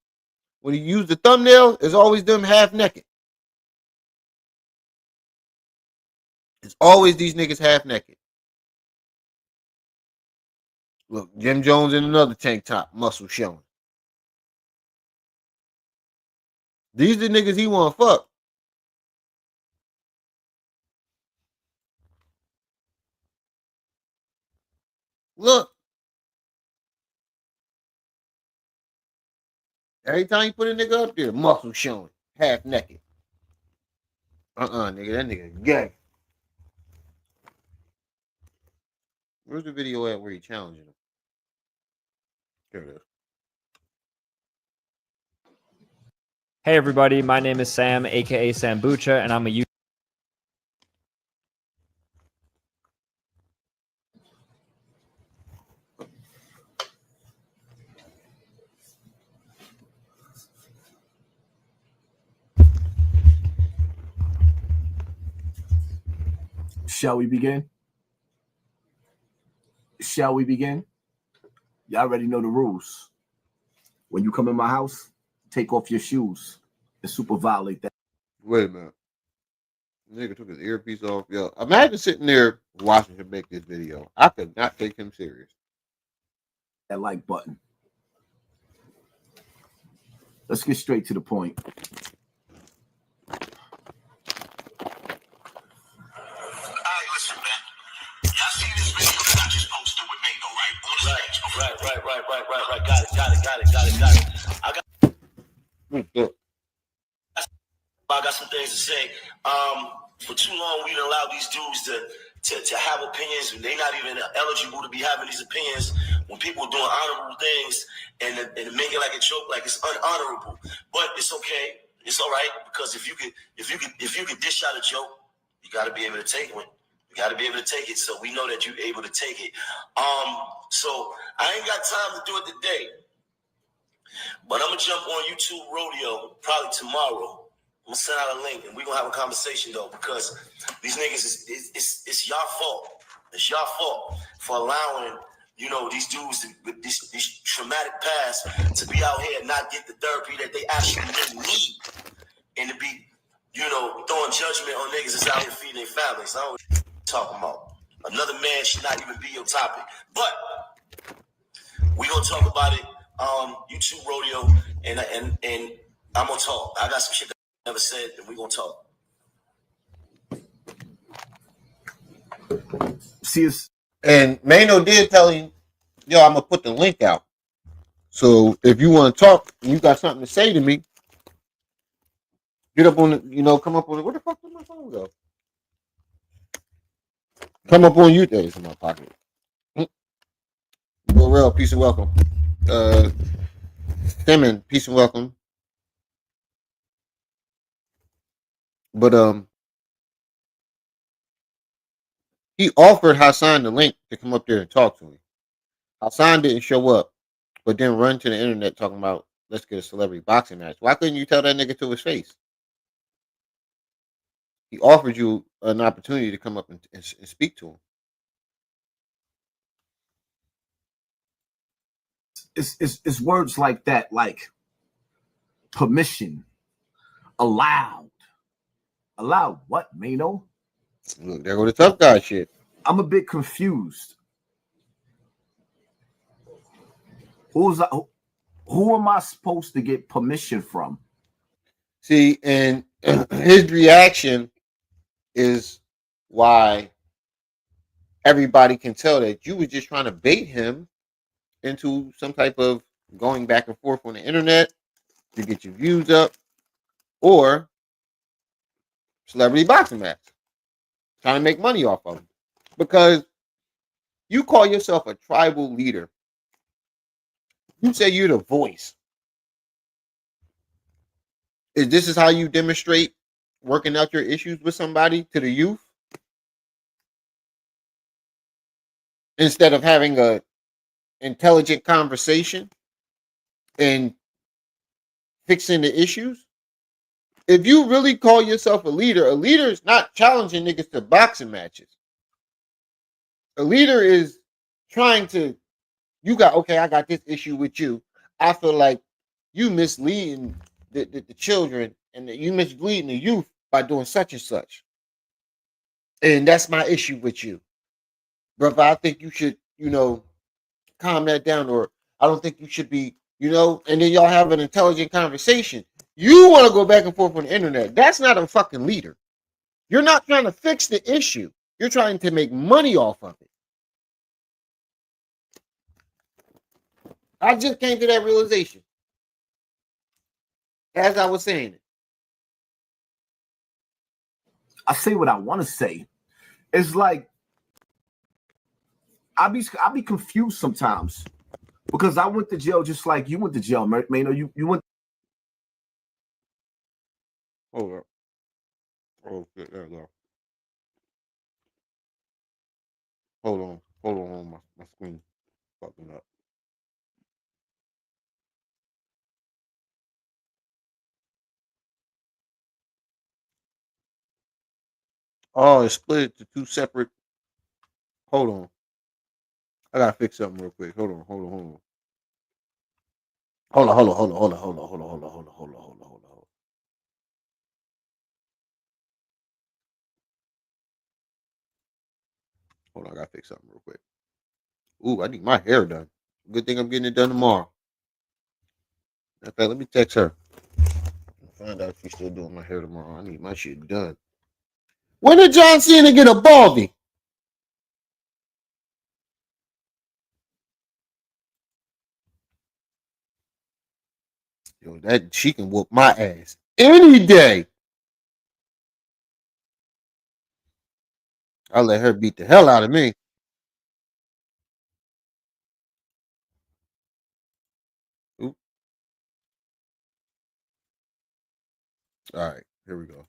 when he used the thumbnail, it's always them half naked. It's always these niggas half naked. Look, Jim Jones in another tank top, muscle showing. These the niggas he want to fuck. Look. Every time you put a nigga up there, muscle showing, half naked. Nigga, that nigga gay. Where's the video at where he challenging him? Here it is. Hey everybody, my name is Sam, aka Sambucha, and I'm a Shall we begin? Shall we begin? Y'all already know the rules. When you come in my house, take off your shoes and super violate that. Wait a minute. Nigga took his earpiece off. Yo, imagine sitting there watching him make this video. I could not take him serious. That like button. Let's get straight to the point. Right. Got it. I got some things to say. For too long, we allowed these dudes to have opinions, and they're not even eligible to be having these opinions. When people are doing honorable things and make it like a joke, like it's unhonorable, but it's okay. It's all right, because if you could dish out a joke, you got to be able to take one. You got to be able to take it. So we know that you're able to take it. So I ain't got time to do it today, but I'm gonna jump on YouTube Rodeo probably tomorrow. I'm gonna send out a link and we're gonna have a conversation though, because these niggas it's your fault. It's your fault for allowing, these dudes with these traumatic past to be out here and not get the therapy that they actually need, and to be, throwing judgment on niggas that's out here feeding their families. I don't know what you're talking about. Another man should not even be your topic. But we're gonna talk about it. YouTube Rodeo, and I'm gonna talk. I got some shit that I never said, and we're gonna talk. See us. And Maino did tell him, yo, I'm gonna put the link out. So if you want to talk and you got something to say to me, get up on the, come up on it. Where the fuck did my phone go? Come up on YouTube. It's in my pocket. Real, peace and welcome. Simon, peace and welcome. But he offered Hassan the link to come up there and talk to him. Hassan didn't show up, but then run to the internet talking about, let's get a celebrity boxing match. Why couldn't you tell that nigga to his face? He offered you an opportunity to come up and speak to him. it's words like that, like permission, allowed. Allowed what, Maino? Look, there go the tough guy shit. I'm a bit confused. Who am I supposed to get permission from? See, and his reaction is why everybody can tell that you were just trying to bait him into some type of going back and forth on the internet to get your views up, or celebrity boxing match, trying to make money off of them. Because you call yourself a tribal leader. You say you're the voice. This is how you demonstrate working out your issues with somebody to the youth? Instead of having a intelligent conversation and fixing the issues? If you really call yourself a leader is not challenging niggas to boxing matches. A leader is trying to, I got this issue with you. I feel like you misleading the children and that you misleading the youth by doing such and such. And that's my issue with you. Brother, I think you should, calm that down, or I don't think you should be, and then y'all have an intelligent conversation. You want to go back and forth on the internet. That's not a fucking leader. You're not trying to fix the issue. You're trying to make money off of it. I just came to that realization as I was saying it. I say what I want to say. It's like I be confused sometimes because I went to jail just like you went to jail, Maino. You went. Hold up. Oh shit, there we go. Hold on, my screen fucking up. Oh, it's split to two separate. Hold on. I gotta fix something real quick. Hold on. Hold on, I gotta fix something real quick. Ooh, I need my hair done. Good thing I'm getting it done tomorrow. In fact, let me text her. Find out if she's still doing my hair tomorrow. I need my shit done. When did John Cena get a baldy? Yo, that she can whoop my ass any day. I'll let her beat the hell out of me. Oop. All right, here we go.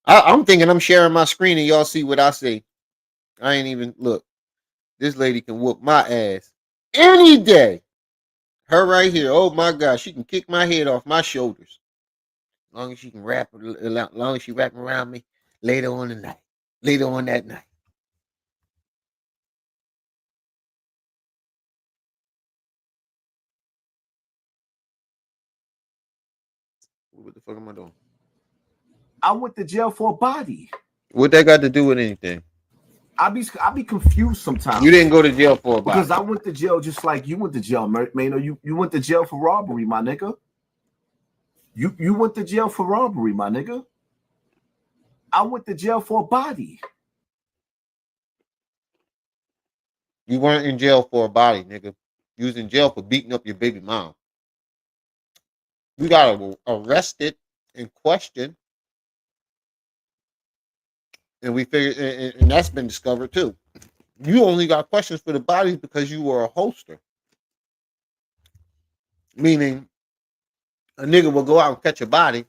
I'm thinking I'm sharing my screen and y'all see what I see. I ain't even look. This lady can whoop my ass any day. Her right here. Oh my God, she can kick my head off my shoulders. As long as she can wrap, as long as she wrapping around me later on the night. Later on that night. What the fuck am I doing? I went to jail for a body. What that got to do with anything? I be confused sometimes. You didn't go to jail for a body. Because I went to jail just like you went to jail, Maino. You went to jail for robbery, my nigga. You went to jail for robbery, my nigga. I went to jail for a body. You weren't in jail for a body, nigga. You was in jail for beating up your baby mom. You got arrested and questioned. And we figured, and that's been discovered too. You only got questions for the bodies because you were a holster. Meaning, a nigga will go out and catch a body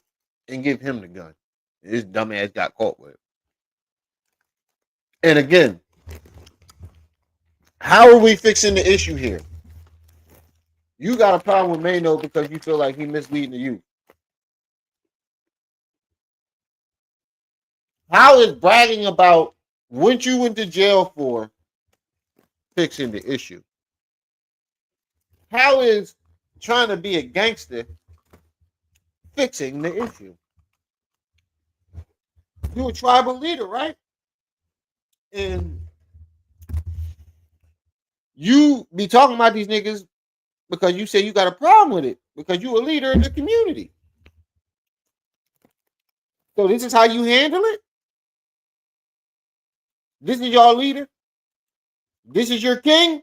and give him the gun. This dumbass got caught with it. And again, how are we fixing the issue here? You got a problem with Maino because you feel like he misleading the youth. How is bragging about what you went to jail for fixing the issue? How is trying to be a gangster fixing the issue? You're a tribal leader, right? And you be talking about these niggas because you say you got a problem with it because you a leader in the community. So this is how you handle it? This is your leader? This is your king?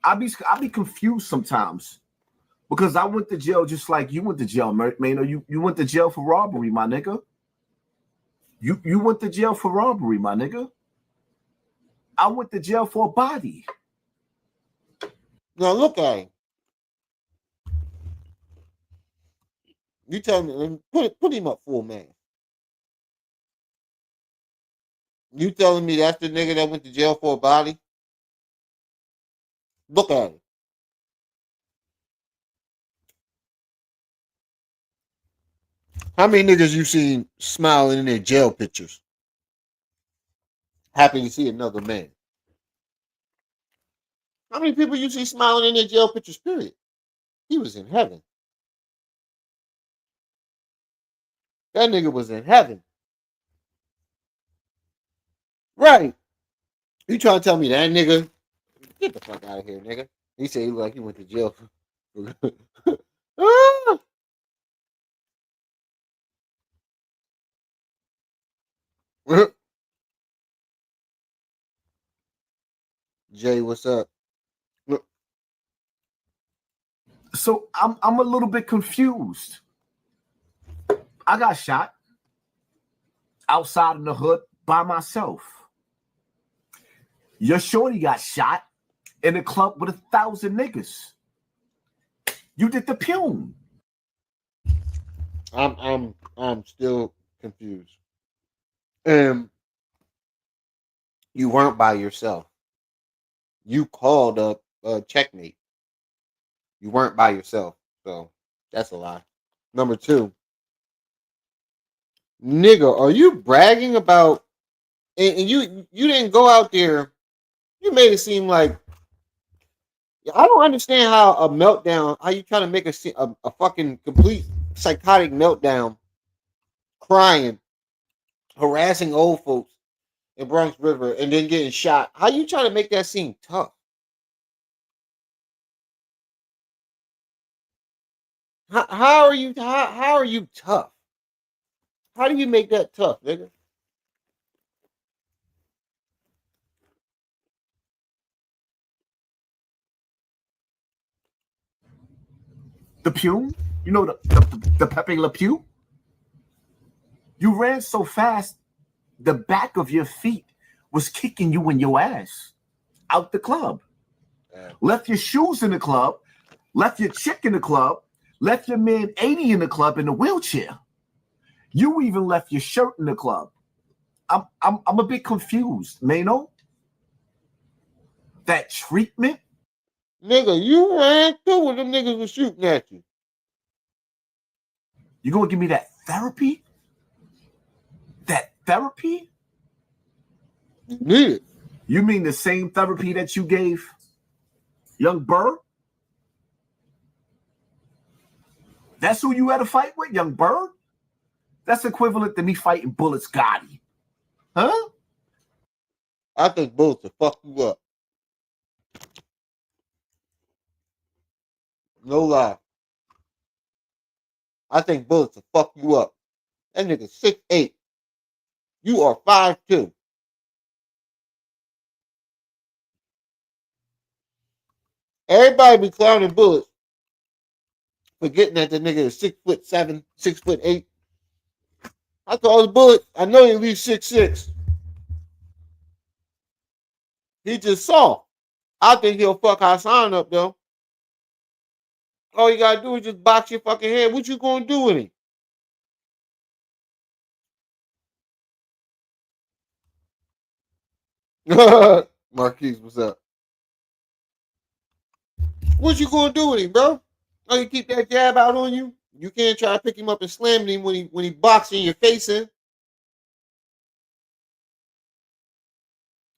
I be confused sometimes because I went to jail just like you went to jail, Maino. You went to jail for robbery, my nigga. You went to jail for robbery, my nigga. I went to jail for a body. Now look at him. You tell me, put him up full man. You telling me that's the nigga that went to jail for a body? Look at him. How many niggas you seen smiling in their jail pictures? Happy to see another man. How many people you see smiling in their jail pictures, period? He was in heaven. That nigga was in heaven. Right. You trying to tell me that nigga? Get the fuck out of here, nigga. He said he looked like he went to jail for ah! Jay, what's up? So I'm a little bit confused. I got shot outside in the hood by myself. Your shorty got shot in a club with 1,000 niggas. You did the Pimp. I'm still confused. You weren't by yourself. You called up checkmate. You weren't by yourself, so that's a lie. Number two, nigga, are you bragging about? And you didn't go out there. You made it seem like I don't understand how a meltdown. How you trying to make a fucking complete psychotic meltdown, crying, harassing old folks in Bronx River, and then getting shot? How you trying to make that seem tough? How are you? How are you tough? How do you make that tough, nigga? The Pimp, you know the Pepe Le Pew. You ran so fast, the back of your feet was kicking you in your ass out the club. Left your shoes in the club, left your chick in the club, left your man 80 in the club in a wheelchair. You even left your shirt in the club. I'm a bit confused, Maino. That treatment? Nigga, you ran too when them niggas was shooting at you. You gonna give me that therapy? That therapy? You need it. You mean the same therapy that you gave young Bird? That's who you had to fight with, young Bird? That's equivalent to me fighting Bullets Gotti. Huh? I think Bullets will fuck you up. No lie. I think Bullets will fuck you up. That nigga 6'8". You are 5'2". Everybody be clowning Bullets, forgetting that the nigga is 6'7", 6'8". I call the Bullet. I know he at least 6'6". He just soft. I think he'll fuck Hassan up though. All you gotta do is just box your fucking head. What you gonna do with him? Marquise, what's up? What you gonna do with him, bro? Oh, you keep that jab out on you? You can't try to pick him up and slam him when he boxing your face in.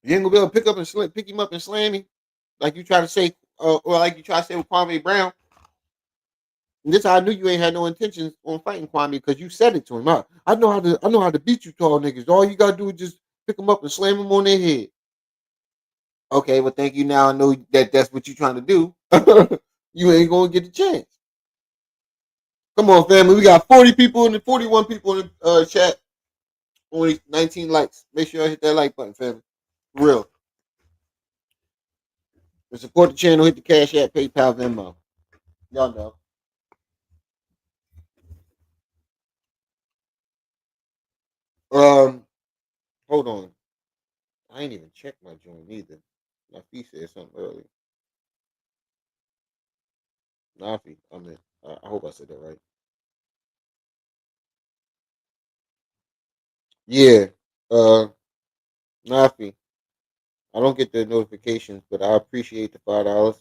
You ain't gonna be able to pick him up and slam him like you try to say, or like you try to say with Kwame Brown. And this, I knew you ain't had no intentions on fighting Kwame because you said it to him. I know how to beat you tall niggas. All you gotta do is just pick them up and slam them on their head. Okay, well, thank you. Now I know that that's what you're trying to do. You ain't gonna get the chance. Come on, family. We got 41 people in the chat. Only 19 likes. Make sure I hit that like button, family. For real. To support the channel, hit the Cash App, PayPal, Venmo. Y'all know. Hold on. I ain't even checked my joint either. Nafi said something earlier. Nafi, I'm in. I hope I said that right. Yeah. Nafi. I don't get the notifications, but I appreciate the $5. If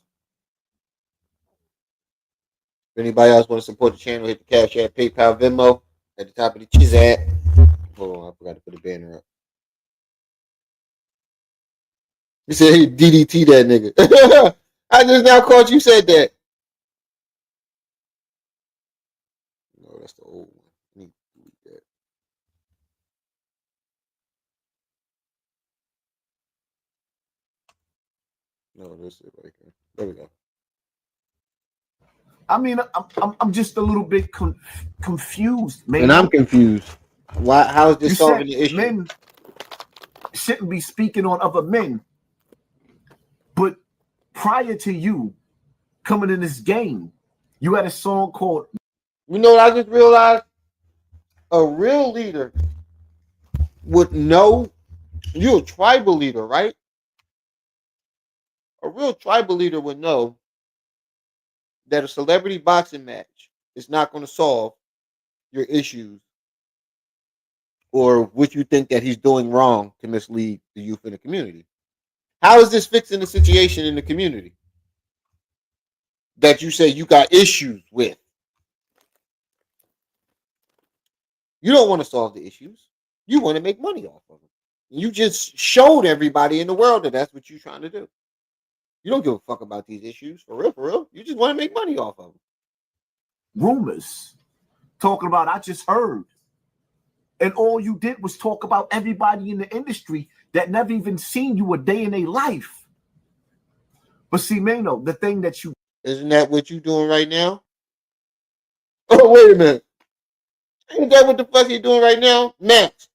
anybody else want to support the channel, hit the Cash App, PayPal, Venmo at the top of the chat. Hold on, I forgot to put the banner up. You said he DDT that nigga. I just now caught you said that. No, that's the old one. I need to delete that. No, this is right here. There we go. I mean, I'm just a little bit confused, man. And I'm confused. Why? How is this solving the issue? Men shouldn't be speaking on other men, but prior to you coming in this game, you had a song called. You know what I just realized? A real leader would know. You're a tribal leader, right? A real tribal leader would know that a celebrity boxing match is not going to solve your issues or what you think that he's doing wrong to mislead the youth in the community. How is this fixing the situation in the community that you say you got issues with? You don't want to solve the issues. You want to make money off of them. You just showed everybody in the world that that's what you're trying to do. You don't give a fuck about these issues. For real, for real. You just want to make money off of them. Rumors. Talking about, I just heard. And all you did was talk about everybody in the industry that never even seen you a day in their life. But see, Maino, the thing that you... Isn't that what you doing right now? Oh, wait a minute. Ain't that what the fuck you doing right now? Max.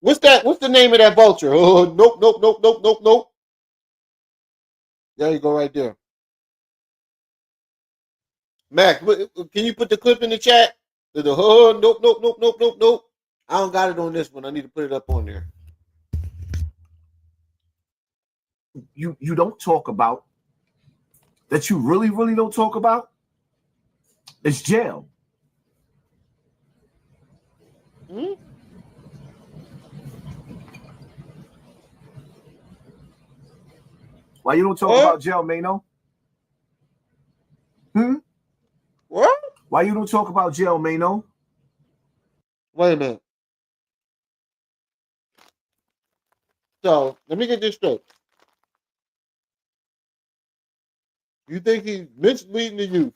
What's that? What's the name of that vulture? Oh, nope. There you go right there. Max, can you put the clip in the chat? Nope. I don't got it on this one. I need to put it up on there. You don't talk about, that you really don't talk about, is jail. Hmm? Why you don't talk about jail, Maino? What? Why you don't talk about jail, Maino? Wait a minute. So, let me get this straight. You think he's misleading the youth?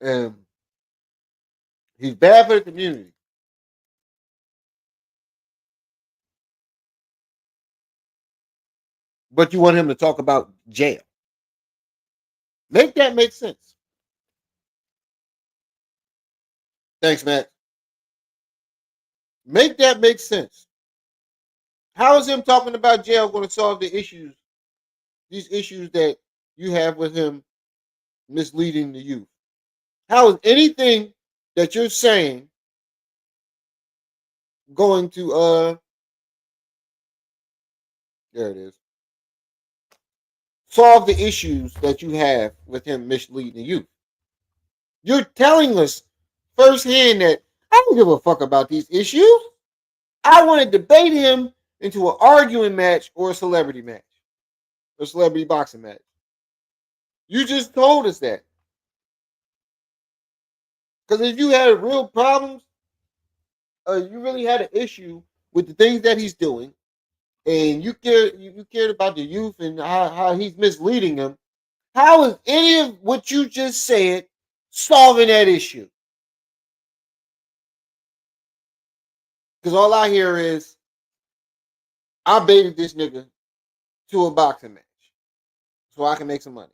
And he's bad for the community. But you want him to talk about jail. Make that make sense. Thanks, Matt. Make that make sense. How is him talking about jail going to solve the issues, these issues that you have with him misleading the youth? How is anything that you're saying going to there it is, solve the issues that you have with him misleading the youth? You're telling us firsthand that I don't give a fuck about these issues. I want to debate him into an arguing match or a celebrity match, a celebrity boxing match. You just told us that. Because if you had real problems, you really had an issue with the things that he's doing, and you cared about the youth and how he's misleading them, how is any of what you just said solving that issue? Because all I hear is, I baited this nigga to a boxing match so I can make some money.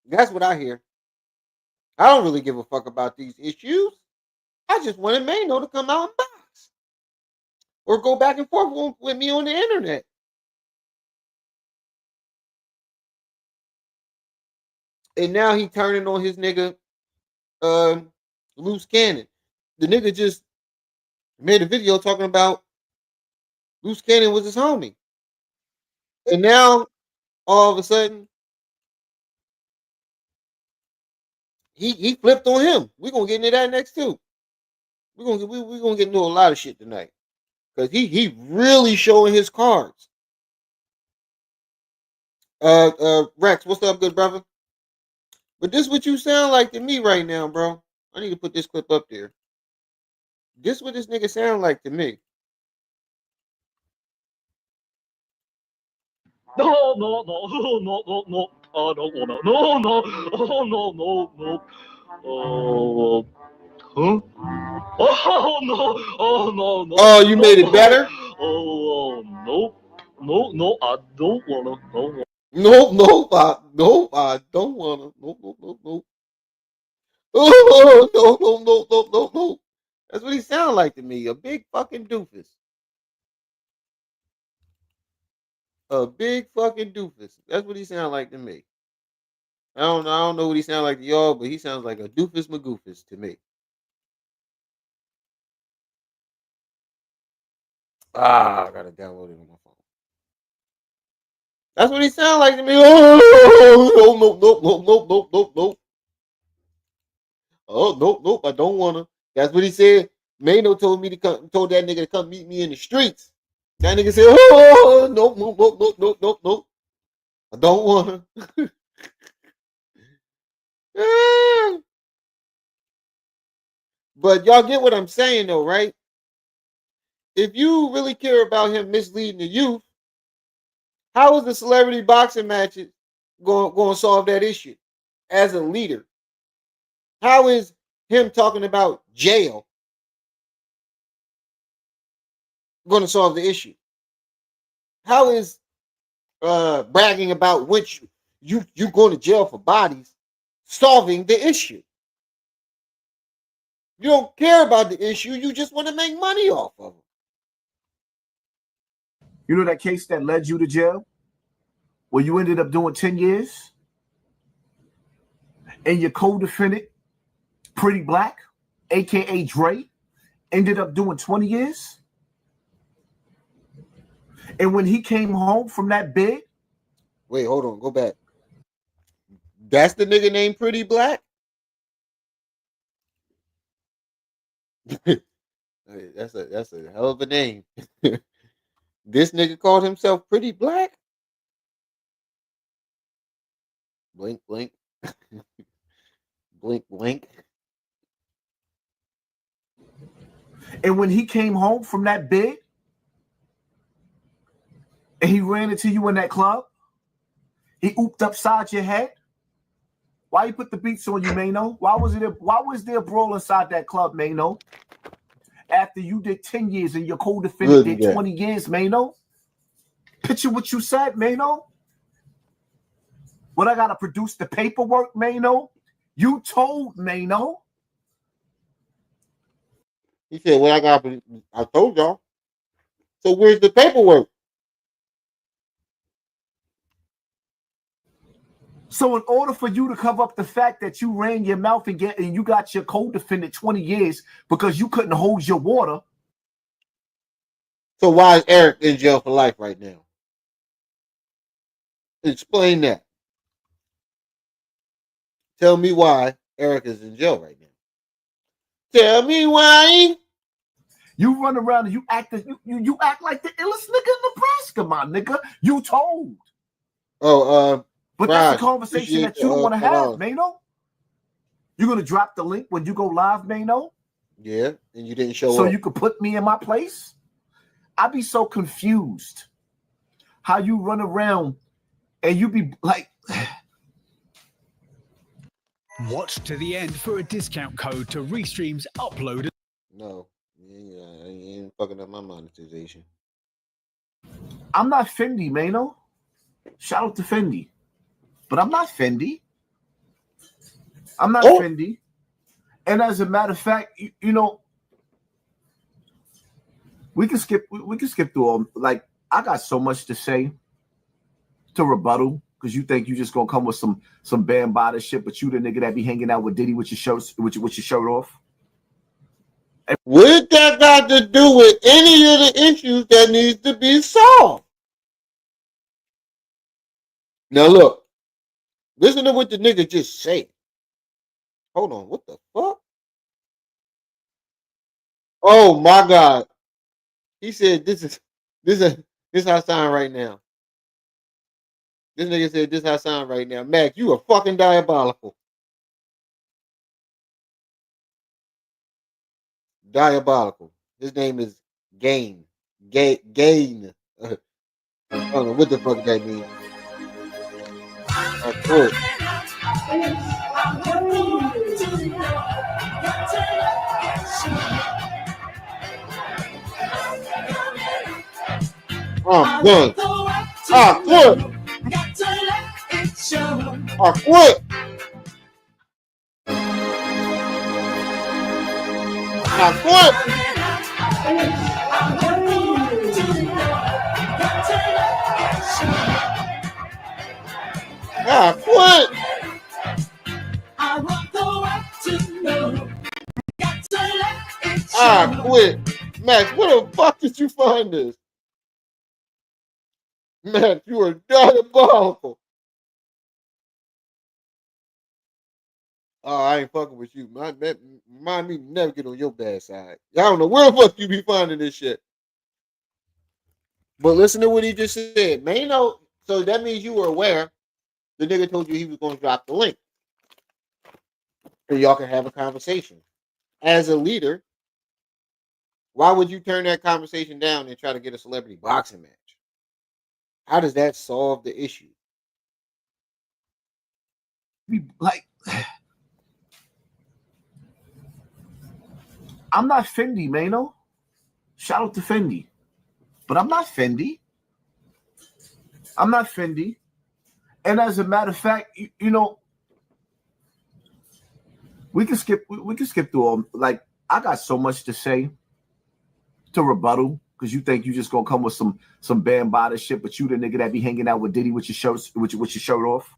That's what I hear. I don't really give a fuck about these issues. I just wanted Maino to come out and box or go back and forth with me on the internet. And now he turning on his nigga, Loose Cannon. The nigga just made a video talking about Loose Cannon was his homie. And now, all of a sudden, he flipped on him. We're going to get into that next, too. We're gonna get into a lot of shit tonight. Because he really showing his cards. Rex, what's up, good brother? But this what you sound like to me right now, bro. I need to put this clip up there. This what this nigga sound like to me. No, no, no, no, no, no. Oh, no, no, no, no, no. Oh, no, no, no. Oh, huh? Oh, no. Oh, no, no. Oh, you made it better? Oh, no. No, no, I don't wanna. No. Nope, I don't wanna. Nope. Oh, no. That's what he sound like to me. A big fucking doofus. A big fucking doofus. That's what he sound like to me. I don't know what he sound like to y'all, but he sounds like a doofus magoofus to me. I gotta download it on my phone. That's what he sound like to me. Oh, nope. Oh, nope, I don't wanna. That's what he said. Maino told that nigga to come meet me in the streets. That nigga said, oh, nope. I don't wanna. But y'all get what I'm saying though, right? If you really care about him misleading the youth, how is the celebrity boxing matches going to solve that issue as a leader? How is him talking about jail going to solve the issue? How is bragging about which you going to jail for bodies solving the issue? You don't care about the issue. You just want to make money off of it. You know that case that led you to jail? Where you ended up doing 10 years? And your co-defendant, Pretty Black, a.k.a. Dre, ended up doing 20 years? And when he came home from that bed... Wait, hold on. Go back. That's the nigga named Pretty Black? That's a hell of a name. This nigga called himself Pretty Black? Blink. Blink. And when he came home from that bed and he ran into you in that club, he ooped upside your head. Why you put the beats on you, Maino? Why was there a brawl inside that club, Maino? After you did 10 years and your co-defendant did 20 years, Maino? Picture what you said, Maino. What I gotta produce the paperwork, Maino? You told Maino. He said, "What I got? I told y'all." So where's the paperwork? So in order for you to cover up the fact that you ran your mouth and you got your co-defendant 20 years because you couldn't hold your water. So why is Eric in jail for life right now? Explain that. Tell me why Eric is in jail right now. Tell me why. You run around and you act like the illest nigga in Nebraska, my nigga. You told. Oh, but that's a conversation that you don't want to have, Maino. You're gonna drop the link when you go live, Maino? Yeah, and you didn't show so up. You could put me in my place? I'd be so confused how you run around and you be like... Watch to the end for a discount code to Restream's upload. No, you ain't fucking up my monetization. I'm not Fendi, Maino. Shout out to Fendi. But I'm not Fendi. I'm not Fendi. And as a matter of fact, you know, we can skip through all. Like, I got so much to say to rebuttal because you think you just gonna come with some bambada shit, but you the nigga that be hanging out with Diddy with your shirt off. What that got to do with any of the issues that needs to be solved? Now look, listen to what the nigga just said. Hold on, what the fuck? Oh my God. He said this is how I sound right now. This nigga said this is how I sound right now. Mac, you are fucking diabolical. Diabolical. His name is Gain. Gain. I don't know what the fuck that means. I quit. I'm done. I quit. I quit. I quit. I quit. I quit. Max, where the fuck did you find this? Max, you are diabolical. Oh, I ain't fucking with you. Mind me never get on your bad side. I don't know where the fuck you be finding this shit. But listen to what he just said. Maino, so that means you were aware the nigga told you he was going to drop the link. So y'all can have a conversation. As a leader, why would you turn that conversation down and try to get a celebrity boxing match? How does that solve the issue? Like, I'm not Fendi, Maino. Shout out to Fendi. But I'm not Fendi. I'm not Fendi. And as a matter of fact, you know, we can skip through all. Like, I got so much to say to rebuttal because you think you just gonna come with some bambada shit, but you the nigga that be hanging out with Diddy with your shirt off.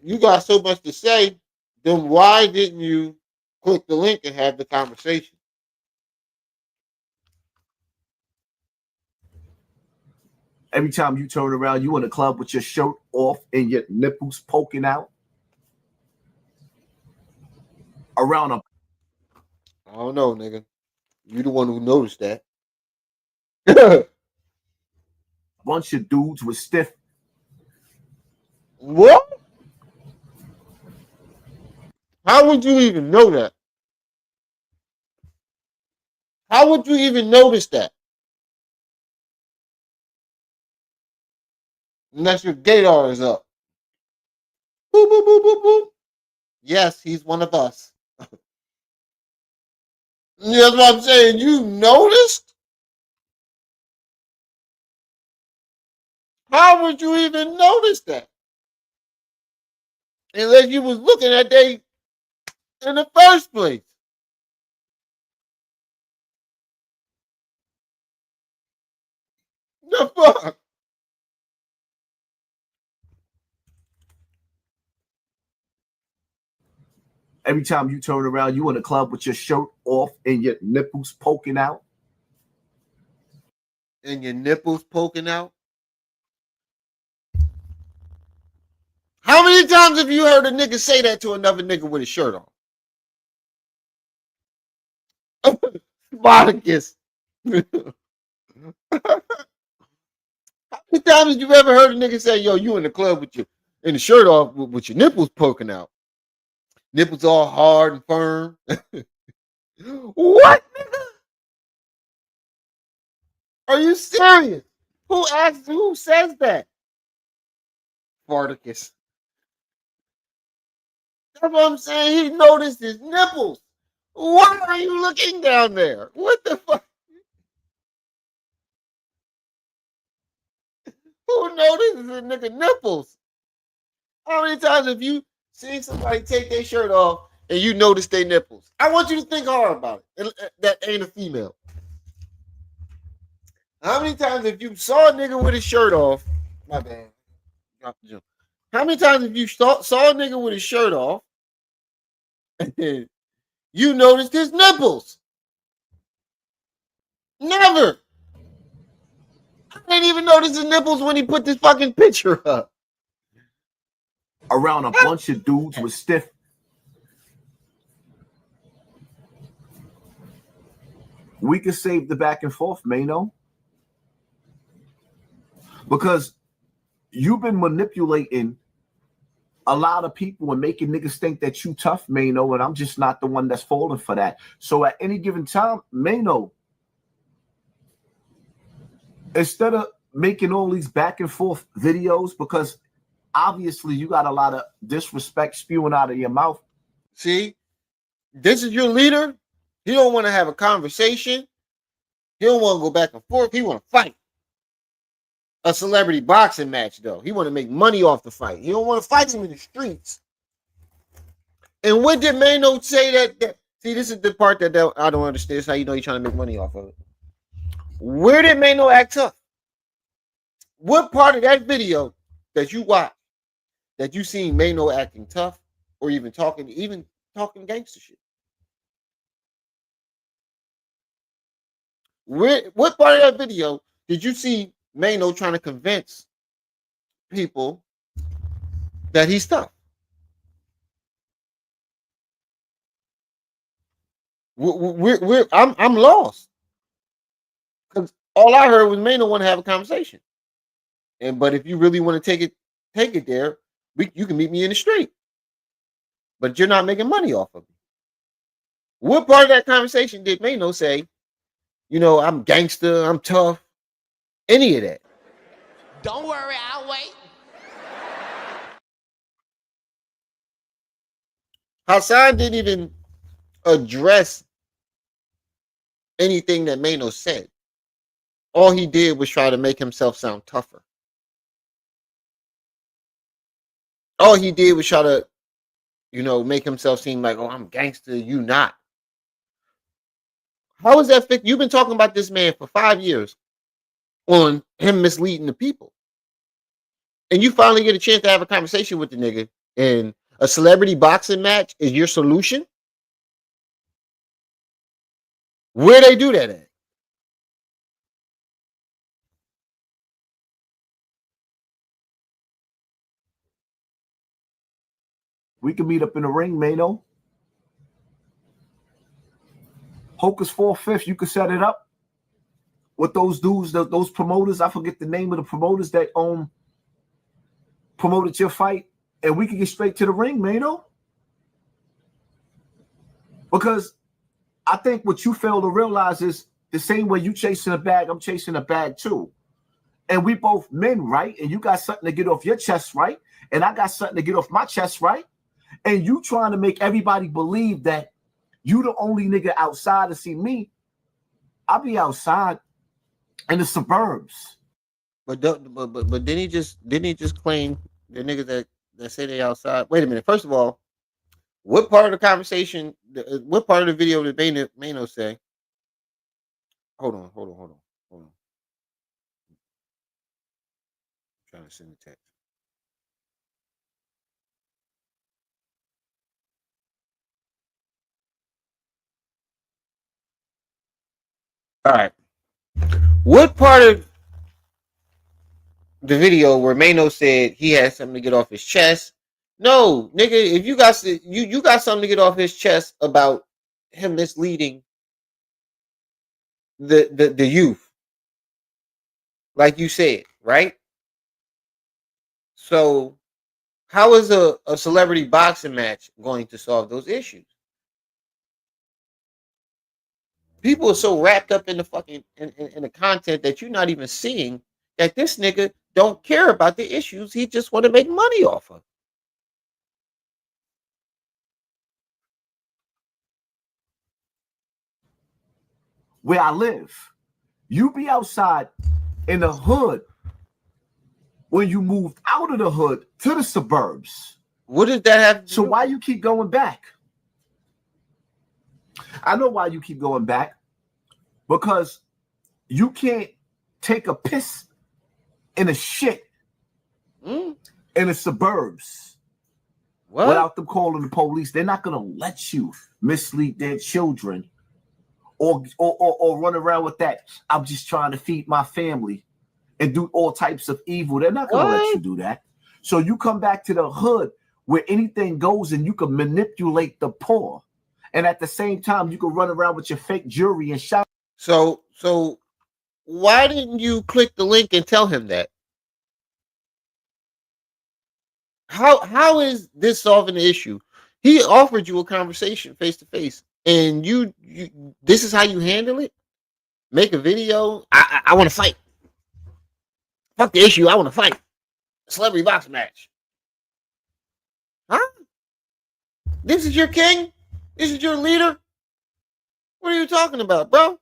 You got so much to say, then why didn't you click the link and have the conversation? Every time you turn around, you in the club with your shirt off and your nipples poking out. Around a... I don't know, nigga. You the one who noticed that. Bunch of dudes with stiff... What? How would you even know that? How would you even notice that? Unless your gaydar is up. Boop, boop, boop, boop, boop. Yes, he's one of us. That's what I'm saying. You noticed? How would you even notice that? Unless you was looking at they in the first place. The fuck? Every time you turn around, you in the club with your shirt off and your nipples poking out. And your nipples poking out? How many times have you heard a nigga say that to another nigga with his shirt on? Spartacus. How many times have you ever heard a nigga say, yo, you in the club with your in the shirt off with your nipples poking out? Nipples all hard and firm. What, nigga? Are you serious? Who says that? Spartacus. That's what I'm saying. He noticed his nipples. Why are you looking down there? What the fuck? Who notices a nigga nipples? How many times have you seen somebody take their shirt off and you notice their nipples? I want you to think hard about it. That ain't a female. How many times have you saw a nigga with his shirt off? My bad. How many times have you saw a nigga with his shirt off and you noticed his nipples? Never. I didn't even notice his nipples when he put this fucking picture up. Around a bunch of dudes with stiff. We could save the back and forth, Maino. Because you've been manipulating a lot of people and making niggas think that you tough, Maino, and I'm just not the one that's falling for that. So at any given time, Maino, instead of making all these back and forth videos, because obviously you got a lot of disrespect spewing out of your mouth. See, this is your leader. He don't want to have a conversation. He don't want to go back and forth. He want to fight. A celebrity boxing match, though. He want to make money off the fight. He don't want to fight him in the streets. And when did Maino say that? See, this is the part that I don't understand. This is how you know he's trying to make money off of it. Where did Maino act tough? What part of that video that you watched that you seen Maino acting tough or even talking gangster shit? What part of that video did you see Maino trying to convince people that he's tough? I'm lost. Because all I heard was Maino want to have a conversation. But if you really want to take it there, you can meet me in the street. But you're not making money off of me. What part of that conversation did Maino say, you know, I'm gangster, I'm tough? Any of that? Don't worry, I'll wait. Hassan didn't even address anything that Maino said. All he did was try to make himself sound tougher. All he did was try to, make himself seem like, oh, I'm gangster, you not. How is that fit? You've been talking about this man for 5 years on him misleading the people. And you finally get a chance to have a conversation with the nigga, and a celebrity boxing match is your solution? Where they do that at? We can meet up in the ring, Maino. Hocus 4/5, you could set it up with those dudes, those promoters. I forget the name of the promoters that promoted your fight, and we could get straight to the ring, Maino. Because I think what you fail to realize is the same way you chasing a bag, I'm chasing a bag too. And we both men, right? And you got something to get off your chest, right? And I got something to get off my chest, right? And you trying to make everybody believe that you the only nigga outside to see me. I'll be outside in the suburbs. But didn't he just claim the niggas that say they outside? Wait a minute. First of all, what part of the conversation, what part of the video did Maino say? Hold on. I'm trying to send the text. All right. What part of the video where Maino said he had something to get off his chest? No, nigga, if you got you got something to get off his chest about him misleading the youth, like you said, right? So How is a celebrity boxing match going to solve those issues? People are so wrapped up in the fucking in the content that you're not even seeing that this nigga don't care about the issues. He just want to make money off of. Where I live, you be outside in the hood when you moved out of the hood to the suburbs. What does that have to do? So why you keep going back? I know why you keep going back. Because you can't take a piss in a shit in the suburbs without them calling the police. They're not gonna let you mislead their children or run around with that. I'm just trying to feed my family and do all types of evil. They're not gonna let you do that. So you come back to the hood where anything goes and you can manipulate the poor, and at the same time you can run around with your fake jewelry and shop. So why didn't you click the link and tell him that? How is this solving the issue? He offered you a conversation face to face, and you this is how you handle it? Make a video. I want to fight. Fuck the issue. I want to fight. Celebrity boxing match. Huh? This is your king? This is your leader? What are you talking about, bro?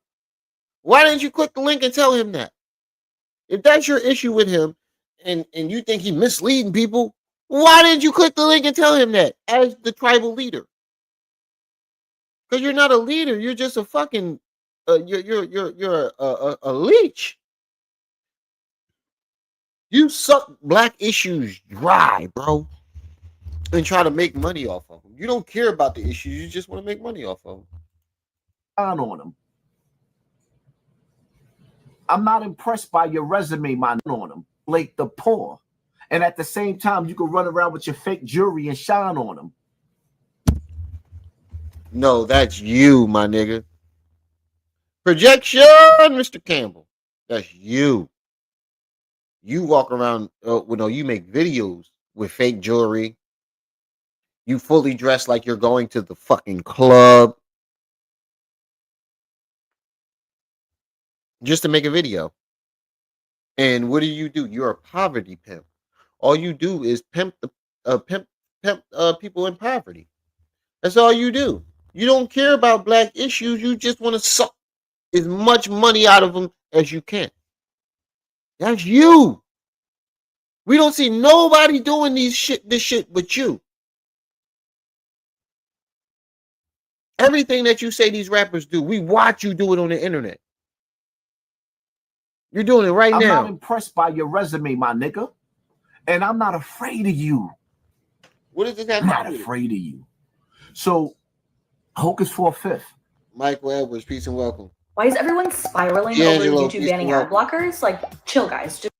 Why didn't you click the link and tell him that? If that's your issue with him and you think he's misleading people, why didn't you click the link and tell him that as the tribal leader? Because you're not a leader. You're just a fucking you're a leech. You suck black issues dry, bro, and try to make money off of them. You don't care about the issues. You just want to make money off of them. On them. I'm not impressed by your resume, man, on them. Like the poor. And at the same time, you can run around with your fake jewelry and shine on them. No, that's you, my nigga. Projection, Mr. Campbell. That's you. You walk around, you make videos with fake jewelry. You fully dress like you're going to the fucking club. Just to make a video. And what do? You're a poverty pimp. All you do is pimp people in poverty. That's all you do. You don't care about black issues. You just want to suck as much money out of them as you can. That's you. We don't see nobody doing this shit but you. Everything that you say these rappers do, we watch you do it on the internet. You're doing it right now. I'm not impressed by your resume, my nigga. And I'm not afraid of you. What does this have I'm to not do? afraid of you. So, Hocus for a fifth. Michael Edwards, peace and welcome. Why is everyone spiraling over YouTube banning ad blockers? Like, chill, guys. Just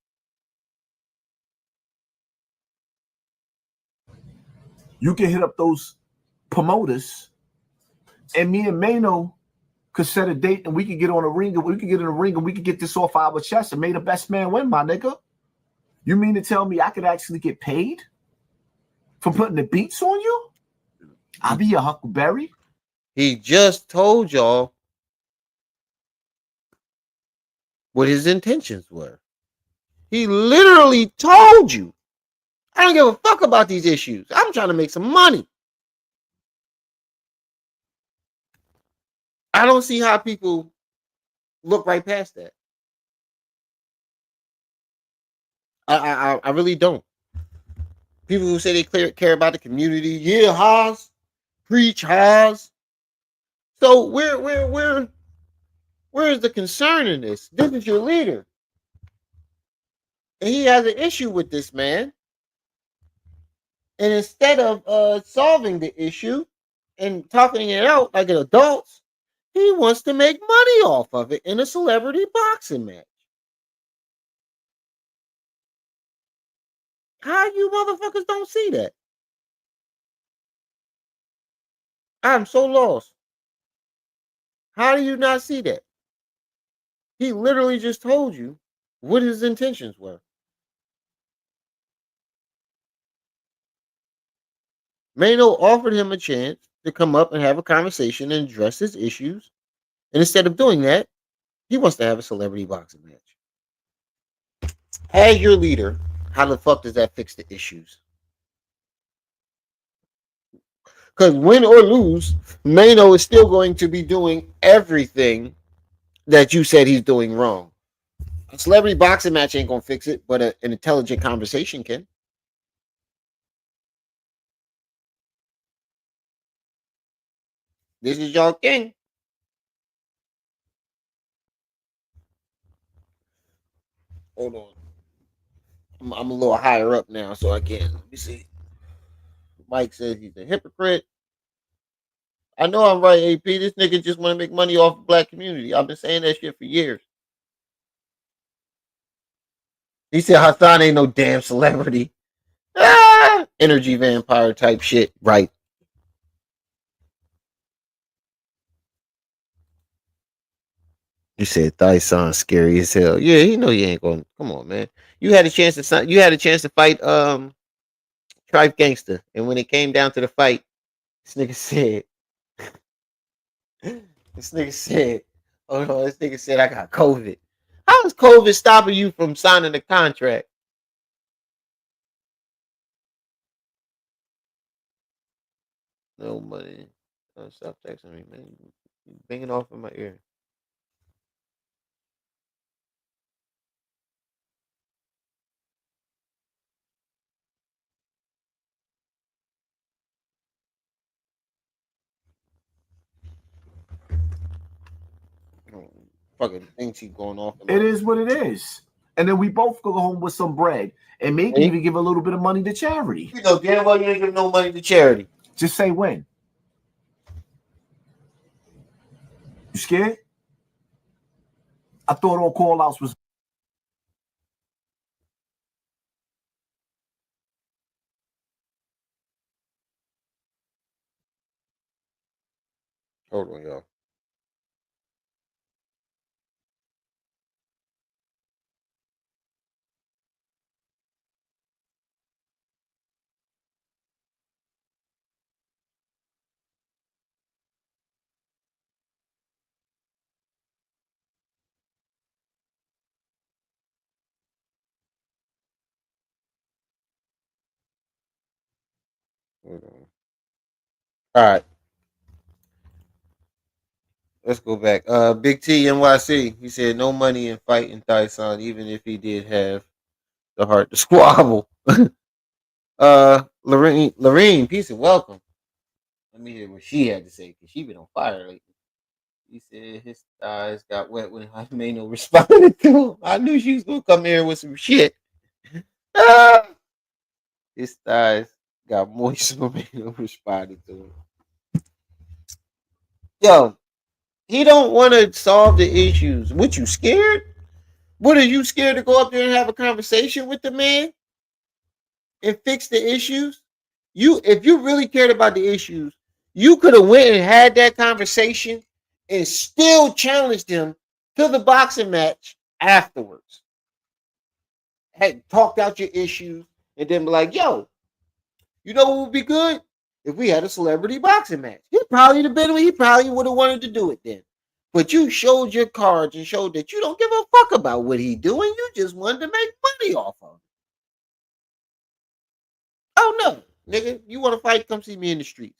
you can hit up those promoters, and me and Maino could set a date, and we could get on a ring, and we could get in a ring, and we could get this off our chest, and may the best man win, my nigga. You mean to tell me I could actually get paid for putting the beats on you? I'll be your Huckleberry. He just told y'all what his intentions were. He literally told you, I don't give a fuck about these issues. I'm trying to make some money. I don't see how people look right past that. I really don't. People who say they care about the community, yeah, Haas, preach Haas. So where is the concern in this? This is your leader, and he has an issue with this man. And instead of solving the issue and talking it out like adults, he wants to make money off of it in a celebrity boxing match. How you motherfuckers don't see that? I'm so lost. How do you not see that? He literally just told you what his intentions were. Maino offered him a chance to come up and have a conversation and address his issues. And instead of doing that, he wants to have a celebrity boxing match. As your leader, how the fuck does that fix the issues? Because win or lose, Maino is still going to be doing everything that you said he's doing wrong. A celebrity boxing match ain't gonna fix it, but an intelligent conversation can. This is y'all king. Hold on. I'm a little higher up now, so I can. Let me see. Mike says he's a hypocrite. I know I'm right, AP. This nigga just want to make money off the black community. I've been saying that shit for years. He said Hassan ain't no damn celebrity. Ah, energy vampire type shit. Right. You said Thyson scary as hell. Yeah, he know you ain't going. Come on, man. You had a chance to fight Tribe Gangster, and when it came down to the fight, this nigga said, oh no, this nigga said I got COVID. How is COVID stopping you from signing the contract? No money. Stop texting me, man. You're banging off in my ear. Fucking things keep going off. It is what it is. And then we both go home with some bread and maybe even give a little bit of money to charity. You know damn well you ain't give no money to charity. Just say when. You scared? I thought all call outs was. Hold on, y'all. Hold on. All right. Let's go back. Big T NYC. He said no money in fighting Tyson, even if he did have the heart to squabble. Lorene, peace and welcome. Let me hear what she had to say because she been on fire lately. He said his thighs got wet when Maino responded to him. I knew she was gonna come here with some shit. His thighs got moist when Maino responded to him. Yo, he don't want to solve the issues. What, you scared? What, are you scared to go up there and have a conversation with the man and fix the issues? If you really cared about the issues, you could have went and had that conversation and still challenged him to the boxing match afterwards. Had talked out your issues and then be like, yo, you know what would be good? If we had a celebrity boxing match. He probably would have wanted to do it then. But you showed your cards and showed that you don't give a fuck about what he doing. You just wanted to make money off of him. Oh no, nigga, you want to fight? Come see me in the streets.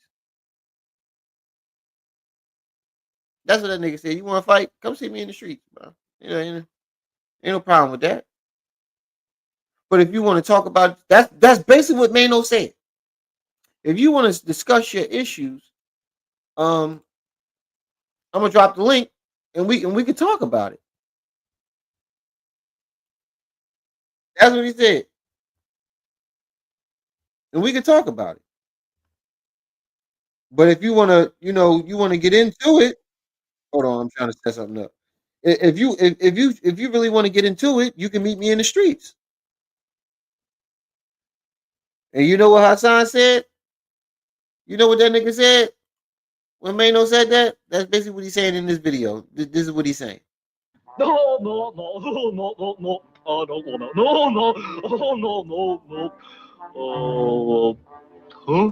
That's what that nigga said. You want to fight? Come see me in the streets, bro. Ain't no problem with that. But if you want to talk about that's basically what Maino said. If you want to discuss your issues, I'm gonna drop the link and we can talk about it. That's what he said. And we can talk about it. But if you want to, you want to get into it. Hold on, I'm trying to set something up. If you really want to get into it, you can meet me in the streets. And you know what Hassan said? You know what that nigga said? When Maino said that? That's basically what he's saying in this video. This is what he's saying. No, no, no, no, no, no, no, no, no, no, no, no, no, no. Huh?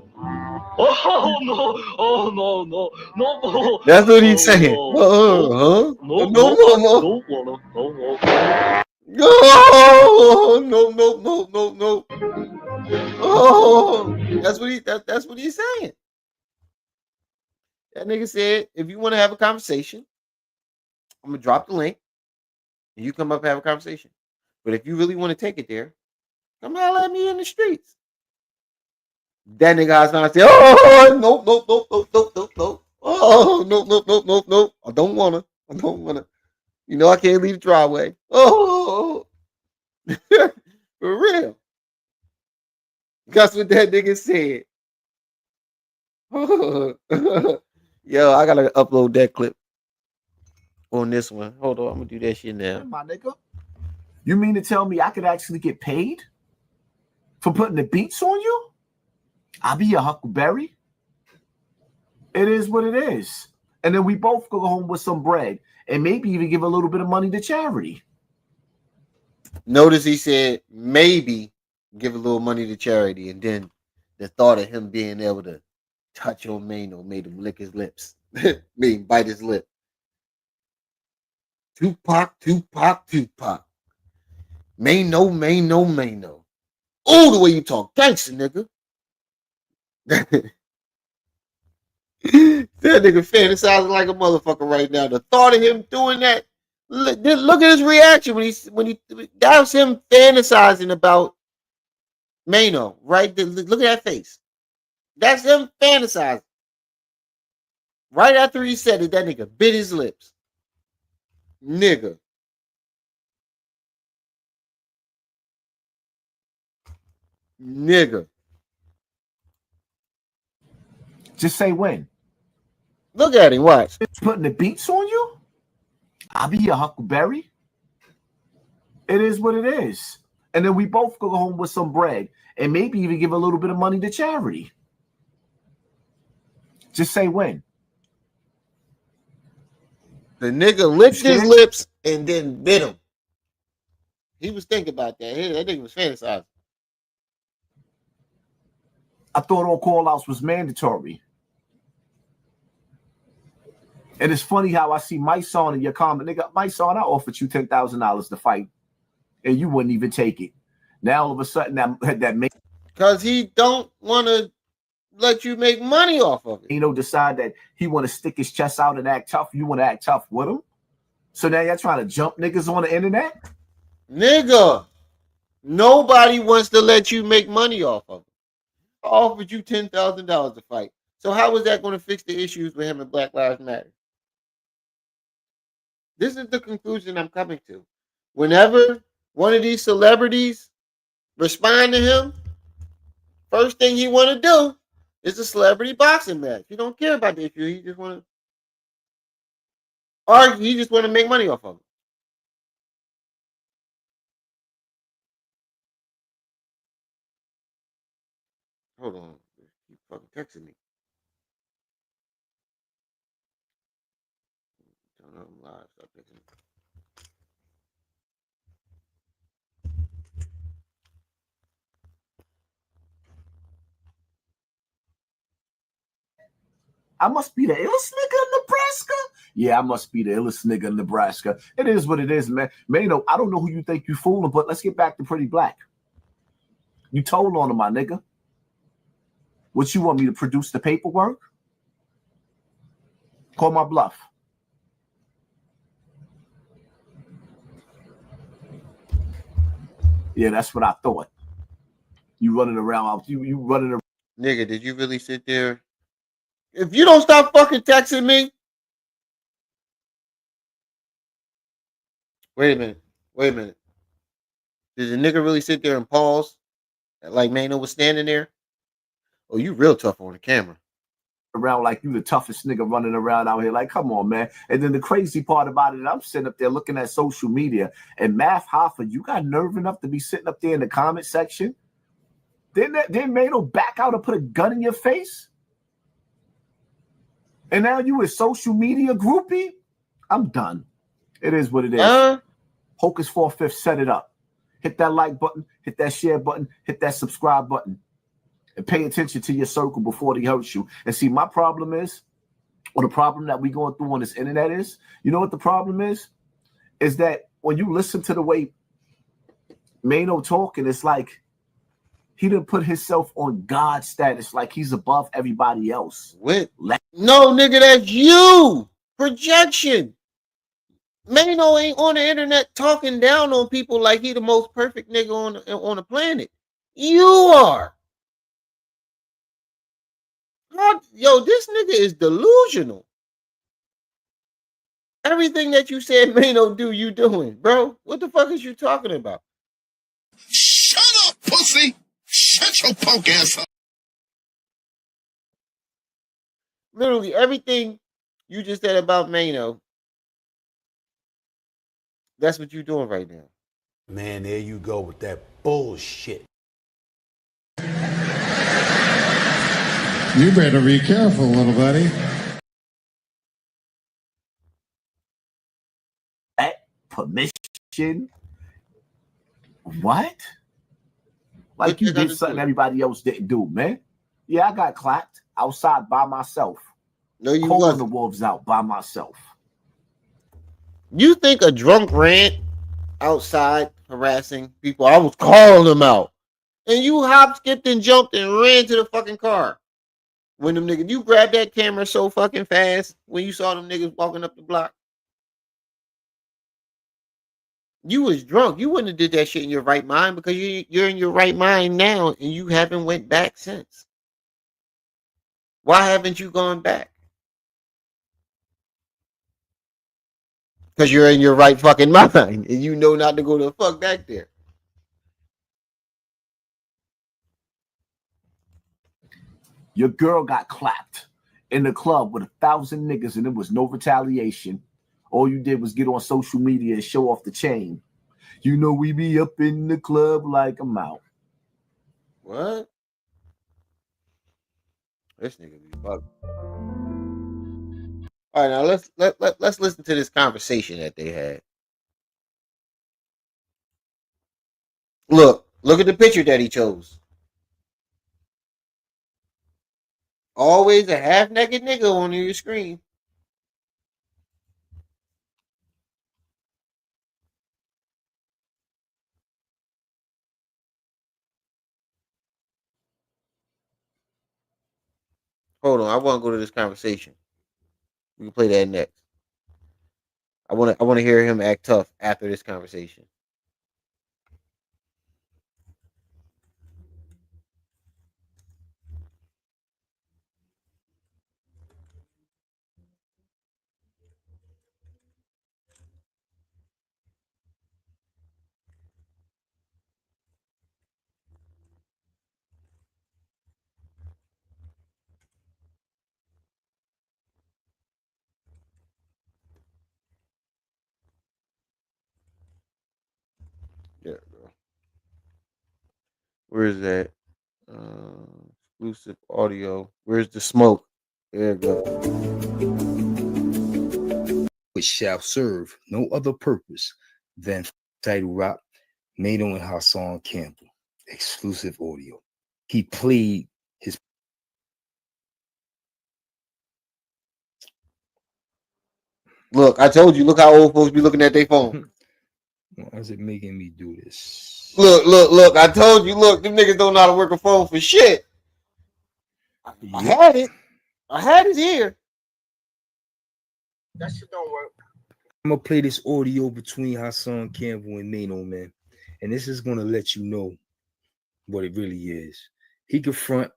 Oh no! Oh no! No! No! No! That's what he's saying. No! Huh? No! No, No! no, No! No! No! no. Oh, that's what he's saying. That nigga said, if you want to have a conversation, I'm gonna drop the link, and you come up and have a conversation. But if you really want to take it there, come holler at me in the streets. That nigga Hassan said, oh, no. Oh, no. I don't wanna. You know I can't leave the driveway. Oh, for real. That's what that nigga said. Yo, I gotta upload that clip on this one. Hold on, I'm gonna do that shit now. My nigga, you mean to tell me I could actually get paid for putting the beats on you? I'll be your Huckleberry. It is what it is. And then we both go home with some bread and maybe even give a little bit of money to charity. Notice he said maybe give a little money to charity, and then the thought of him being able to touch on Maino made him lick his lips. Made him bite his lip. Tupac. Maino. Oh, the way you talk, gangster nigga. That nigga fantasizing like a motherfucker right now. The thought of him doing that. Look at his reaction when he that was him fantasizing about Maino, right? Look at that face. That's him fantasizing. Right after he said it, that nigga bit his lips. Nigga. Just say when. Look at him, watch. Putting the beats on you? I'll be your Huckleberry. It is what it is. And then we both go home with some bread and maybe even give a little bit of money to charity. Just say when. The nigga licked his lips and then bit him. He was thinking about that. That nigga was fantasizing. I thought all call-outs was mandatory. And it's funny how I see Maison in your comment. Nigga, Maison, I offered you $10,000 to fight, and you wouldn't even take it. Now all of a sudden that makes, because he don't want to let you make money off of it. You know, decide that he want to stick his chest out and act tough. You want to act tough with him. So now you're trying to jump niggas on the internet? Nigga, nobody wants to let you make money off of it. I offered you $10,000 to fight. So how is that going to fix the issues with him and Black Lives Matter? This is the conclusion I'm coming to. Whenever one of these celebrities respond to him, first thing he want to do is a celebrity boxing match. He don't care about the issue. He just want to argue. He just want to make money off of it. Hold on. He fucking texting me. Turn on live. Stop texting me. I must be the illest nigga in Nebraska. Yeah, I must be the illest nigga in Nebraska. It is what it is, man. Maino, I don't know who you think you fooling, but let's get back to Pretty Black. You told on him, my nigga. What, you want me to produce the paperwork? Call my bluff. Yeah, that's what I thought. You running around. You running around. Nigga, did you really sit there? If you don't stop fucking texting me. Wait a minute. Did the nigga really sit there and pause? Like Maino was standing there? Oh, you real tough on the camera. Around like you the toughest nigga running around out here. Like, come on, man. And then the crazy part about it, I'm sitting up there looking at social media, and Math Hoffa, you got nerve enough to be sitting up there in the comment section? Then Maino back out and put a gun in your face? And now you a social media groupie? I'm done. It is what it is. Hocus 4/5 set it up. Hit that like button, hit that share button, hit that subscribe button. and pay attention to your circle before they hurt you. And see, my problem is, or the problem that we going through on this internet is, you know what the problem is that when you listen to the way Maino talking, it's like he didn't put himself on God status, like he's above everybody else. No, nigga, that's you. Projection. Maino ain't on the internet talking down on people like he the most perfect nigga on the planet. You are. Yo, this nigga is delusional. Everything that you said Maino do, you doing, bro. What the fuck is you talking about? Shut up, pussy. Shut your punk ass up. Literally everything you just said about Maino, that's what you're doing right now. Man, there you go with that bullshit. You better be careful, little buddy. Permission? What? Like you did something everybody else didn't do, man. Yeah, I got clapped outside by myself. No, you calling wasn't. The wolves out by myself. You think a drunk rant outside harassing people? I was calling them out. And you hop, skipped, and jumped and ran to the fucking car. When them niggas, you grabbed that camera so fucking fast when you saw them niggas walking up the block. You was drunk. You wouldn't have did that shit in your right mind because you're in your right mind now and you haven't went back since. Why haven't you gone back? Because you're in your right fucking mind and you know not to go the fuck back there. Your girl got clapped in the club with 1,000 niggas and there was no retaliation. All you did was get on social media and show off the chain. You know we be up in the club like I'm out. What? This nigga be bugging. All right, now let's listen to this conversation that they had. Look at the picture that he chose. Always a half-naked nigga on your screen. Hold on, I want to go to this conversation. We can play that next. I want to hear him act tough after this conversation. There we go. Where is that? Exclusive audio. Where's the smoke? There we go. Which shall serve no other purpose than title rock, Maino and Hassan Campbell. Exclusive audio. He played his. Look, I told you. Look how old folks be looking at their phone. Why is it making me do this? Look. I told you. Look, them niggas don't know how to work a phone for shit. I had it. I had it here. That shit don't work. I'm gonna play this audio between Hassan Campbell and Maino, man. And this is gonna let you know what it really is. He could front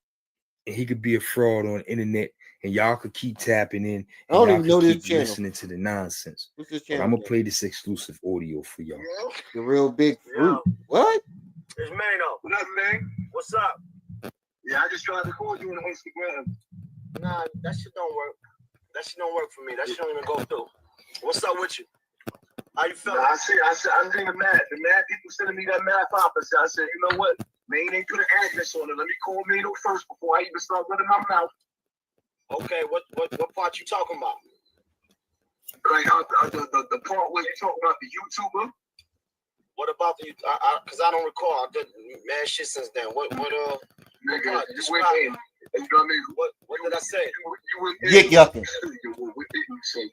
and he could be a fraud on the internet, and y'all could keep tapping in. I don't even know this keep channel. Listening to the nonsense. What's this But channel? I'm gonna play this exclusive audio for y'all. The real big fruit. What? It's Maino. What up, man? What's up? Yeah, I just tried to call you on Instagram. Nah, that shit don't work. That shit don't work for me. That shit don't even go through. What's up with you? How you feeling? Nah, I said, I'm getting mad. The mad people sending me that math opposite. I said, you know what? Maine ain't put an address on it. Let me call Maino first before I even start running my mouth. Okay, what part you talking about? Like the part where you talking about the YouTuber. What about the? Because I don't recall. I did mad shit since then. What? Nigga, you went in. You know what I mean? What did I say? You went in. Dick yucking. What did you say?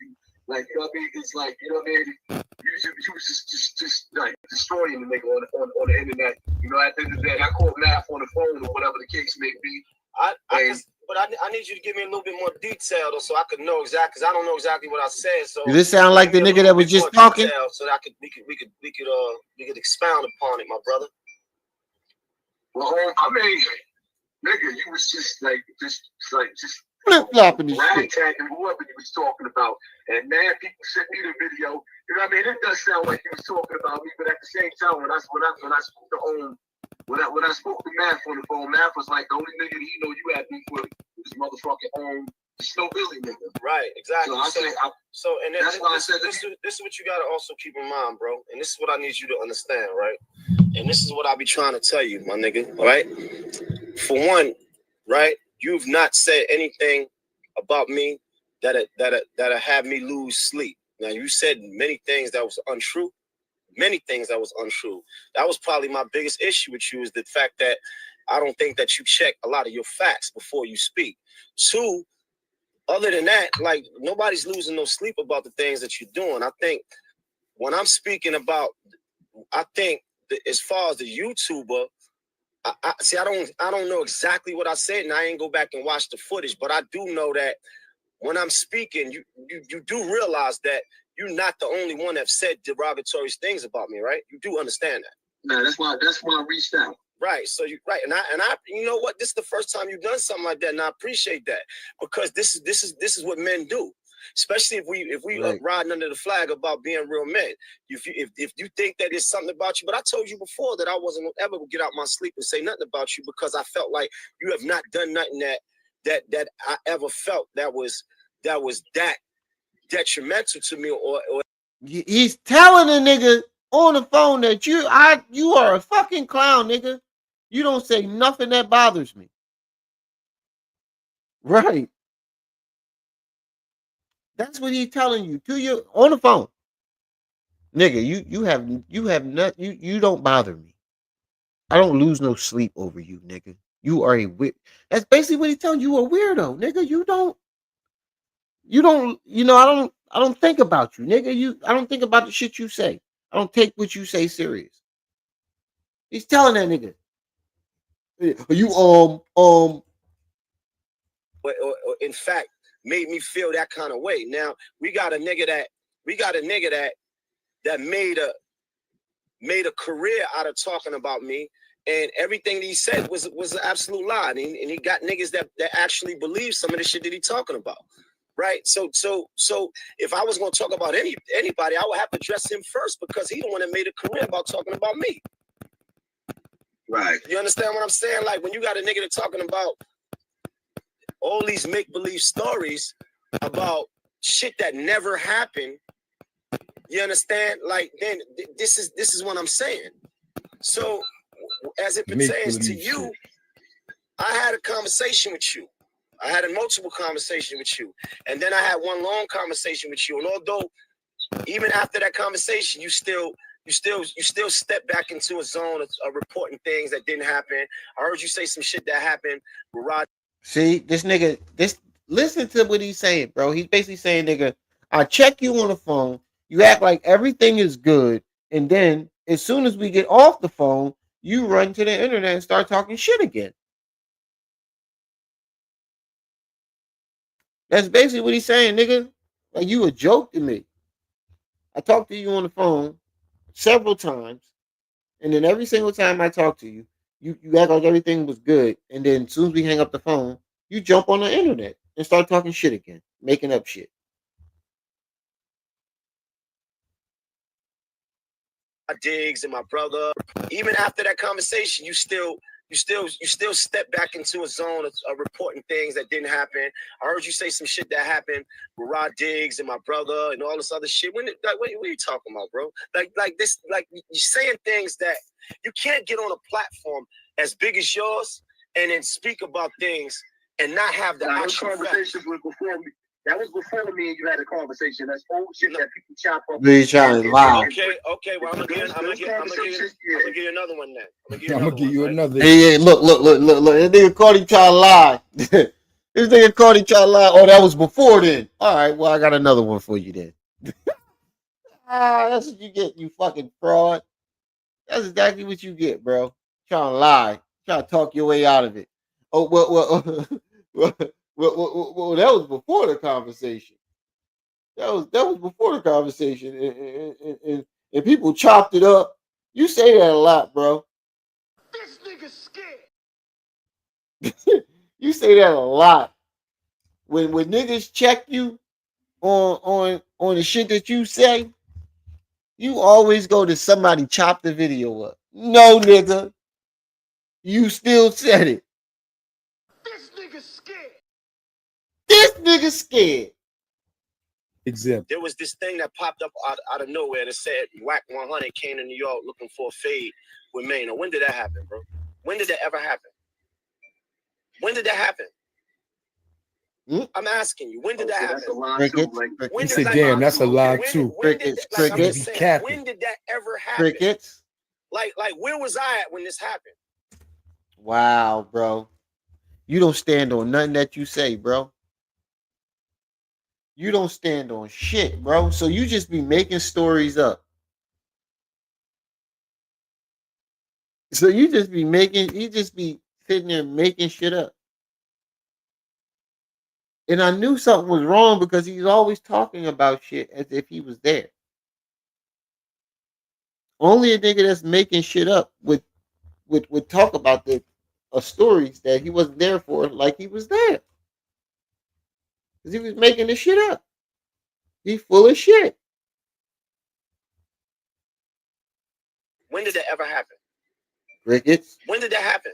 Like, you know what I mean? It's like, you know what I mean? You was just like destroying the nigga on the internet. You know, at the end of the day, I called Math on the phone or whatever the case may be. But I need you to give me a little bit more detail though, so I could know exactly. Because I don't know exactly what I said. So does this sound like the nigga that was just talking? So that we could expound upon it, my brother. Well, I mean, nigga, you was just flip flopping this shit. Ragtagging whoever you was talking about, and man, people sent me the video. You know what I mean? It does sound like he was talking about me, but at the same time, when I spoke to when I spoke to Math on the phone, Math was like, the only nigga that he know you had beef with was motherfucking Snowbilly nigga. Right, exactly. So that's why I said this is what you gotta also keep in mind, bro. And this is what I need you to understand, right? And this is what I be trying to tell you, my nigga. Right? For one, right? You've not said anything about me that have me lose sleep. Now you said many things that was untrue. Many things that was untrue. That was probably my biggest issue with you, is the fact that I don't think that you check a lot of your facts before you speak. Two, other than that, like, nobody's losing no sleep about the things that you're doing. I think when I'm speaking about, I think as far as the YouTuber, I don't know exactly what I said, and I ain't go back and watch the footage, but I do know that when I'm speaking, you do realize that you're not the only one that said derogatory things about me, right? You do understand that. No, that's why I reached out. Right. So you right, and I you know what? This is the first time you've done something like that, and I appreciate that, because this is what men do. Especially if we right. riding under the flag about being real men. If you think that there's something about you, but I told you before that I wasn't ever gonna get out my sleep and say nothing about you, because I felt like you have not done nothing that I ever felt that was that detrimental to me, or he's telling a nigga on the phone that you are a fucking clown, nigga. You don't say nothing that bothers me. Right. That's what he's telling you to you on the phone. Nigga, you don't bother me. I don't lose no sleep over you, nigga. You are that's basically what he's telling you. You a weirdo, nigga. I don't think about you, nigga. I don't think about the shit you say. I don't take what you say serious. He's telling that nigga. You or in fact made me feel that kind of way. Now we got a nigga that made a career out of talking about me, and everything that he said was an absolute lie. And he got niggas that actually believe some of the shit that he talking about. Right. So if I was going to talk about anybody, I would have to address him first, because he the one that made a career about talking about me. Right. You understand what I'm saying? Like, when you got a nigga that talking about all these make-believe stories about shit that never happened, you understand? Like, then this is what I'm saying. So as it pertains to you, I had a conversation with you. I had a multiple conversation with you, and then I had one long conversation with you. And although even after that conversation, you still step back into a zone of reporting things that didn't happen. I heard you say some shit that happened with Rod. See, this nigga, listen to what he's saying, bro. He's basically saying, nigga, I check you on the phone, you act like everything is good, and then as soon as we get off the phone, you run to the internet and start talking shit again. That's basically what he's saying, nigga. Like, you a joke to me. I talked to you on the phone several times, and then every single time I talk to you, you act like everything was good, and then as soon as we hang up the phone, you jump on the internet and start talking shit again, making up shit. Diggs and my brother. Even after that conversation, you still step back into a zone of reporting things that didn't happen. I heard you say some shit that happened with Rod Diggs and my brother and all this other shit. What are you talking about, bro? Like this, like, you're saying things that you can't get on a platform as big as yours and then speak about things and not have the actual conversations was before me. That was before me and you had a conversation. That's old shit that people chop up. They trying to lie. Okay. Well, I'm gonna give you another one then. I'm gonna give you another. Hey, look. That nigga Cardi trying to lie. This nigga Cardi trying to lie. Oh, that was before then. All right, well, I got another one for you then. That's what you get, you fucking fraud. That's exactly what you get, bro. Trying to lie. Trying to talk your way out of it. Oh, well, that was before the conversation. That was before the conversation, and people chopped it up. You say that a lot, bro. This nigga's scared. You say that a lot. When niggas check you on the shit that you say, you always go to somebody chop the video up. No, nigga. You still said it. This nigga's scared. This nigga's scared. Example. There was this thing that popped up out of nowhere that said Whack 100 came to New York looking for a fade with Maino. When did that happen, bro? When did that ever happen? When did that happen? I'm asking you. When did that happen? He said, damn, that's a lie too. Crickets. When did that ever happen? Crickets. Like, where was I at when this happened? Wow, bro. You don't stand on nothing that you say, bro. You don't stand on shit, bro. So you just be making stories up. So you just be sitting there making shit up. And I knew something was wrong because he's always talking about shit as if he was there. Only a nigga that's making shit up would talk about the stories that he wasn't there for like he was there. Because he was making this shit up. He full of shit. When did that ever happen? Crickets. When did that happen?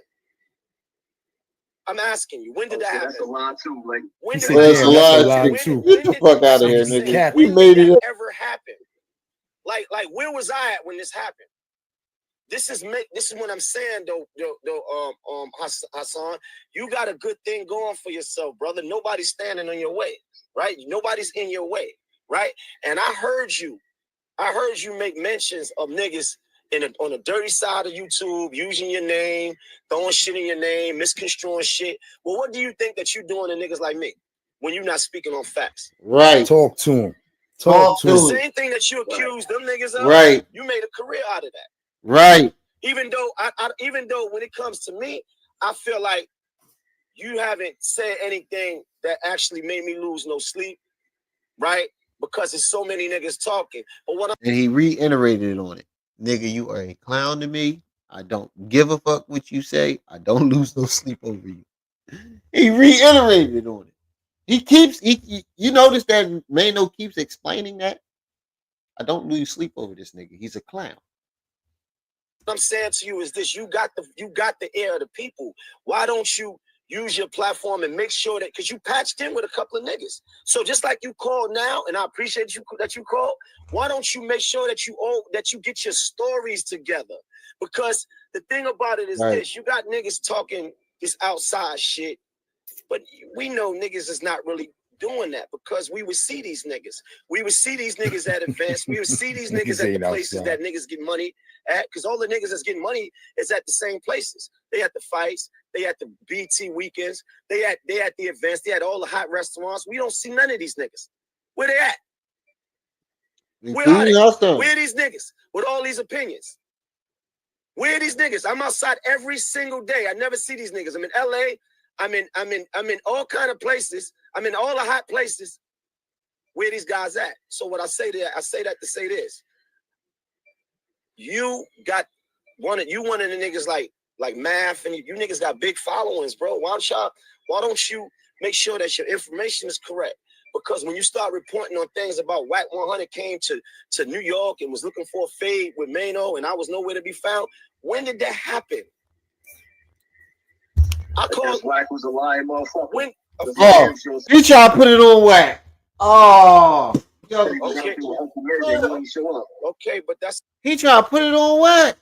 I'm asking you. When did that happen? That's a lie too. Like when did that's a lie too. Get the fuck out of here, nigga. We made it up. Ever happen? Like where was I at when this happened? This is what I'm saying though, Hassan. You got a good thing going for yourself, brother. Nobody's standing on your way, right? Nobody's in your way, right? And I heard you make mentions of niggas on the dirty side of YouTube, using your name, throwing shit in your name, misconstruing shit. Well, what do you think that you're doing to niggas like me when you're not speaking on facts? Right. Talk to him. Talk to the him. Same thing that you accused them niggas of. Right. You made a career out of that. Right. Even though when it comes to me, I feel like you haven't said anything that actually made me lose no sleep, right? Because there's so many niggas talking. But and he reiterated on it. Nigga, you are a clown to me. I don't give a fuck what you say. I don't lose no sleep over you. He reiterated on it. You notice that Maino keeps explaining that? I don't lose sleep over this nigga. He's a clown. What I'm saying to you is this: you got the ear of the people. Why don't you use your platform and make sure that, because you patched in with a couple of niggas. So just like you called now, and I appreciate you that you called. Why don't you make sure that you get your stories together? Because the thing about it is this: you got niggas talking this outside shit, but we know niggas is not really doing that because we would see these niggas. We would see these niggas at events. We would see these niggas at the places that niggas get money at, because all the niggas that's getting money is at the same places. They at the fights, they at the BT weekends, they at the events, they at all the hot restaurants. We don't see none of these niggas. Where they at? Where are they? Where are these niggas with all these opinions? Where are these niggas? I'm outside every single day. I never see these niggas. I'm in LA. I'm in all kind of places. I'm in all the hot places. Where these guys at? So what I say that to say this. You got one of the niggas like Math, and you niggas got big followings, bro. Why don't you make sure that your information is correct? Because when you start reporting on things about Whack 100 came to New York and was looking for a fade with Maino and I was nowhere to be found, when did that happen? I called Whack was a lying motherfucker. When you try to put it on Whack. Oh. Okay, but that's he try to put it on Whack.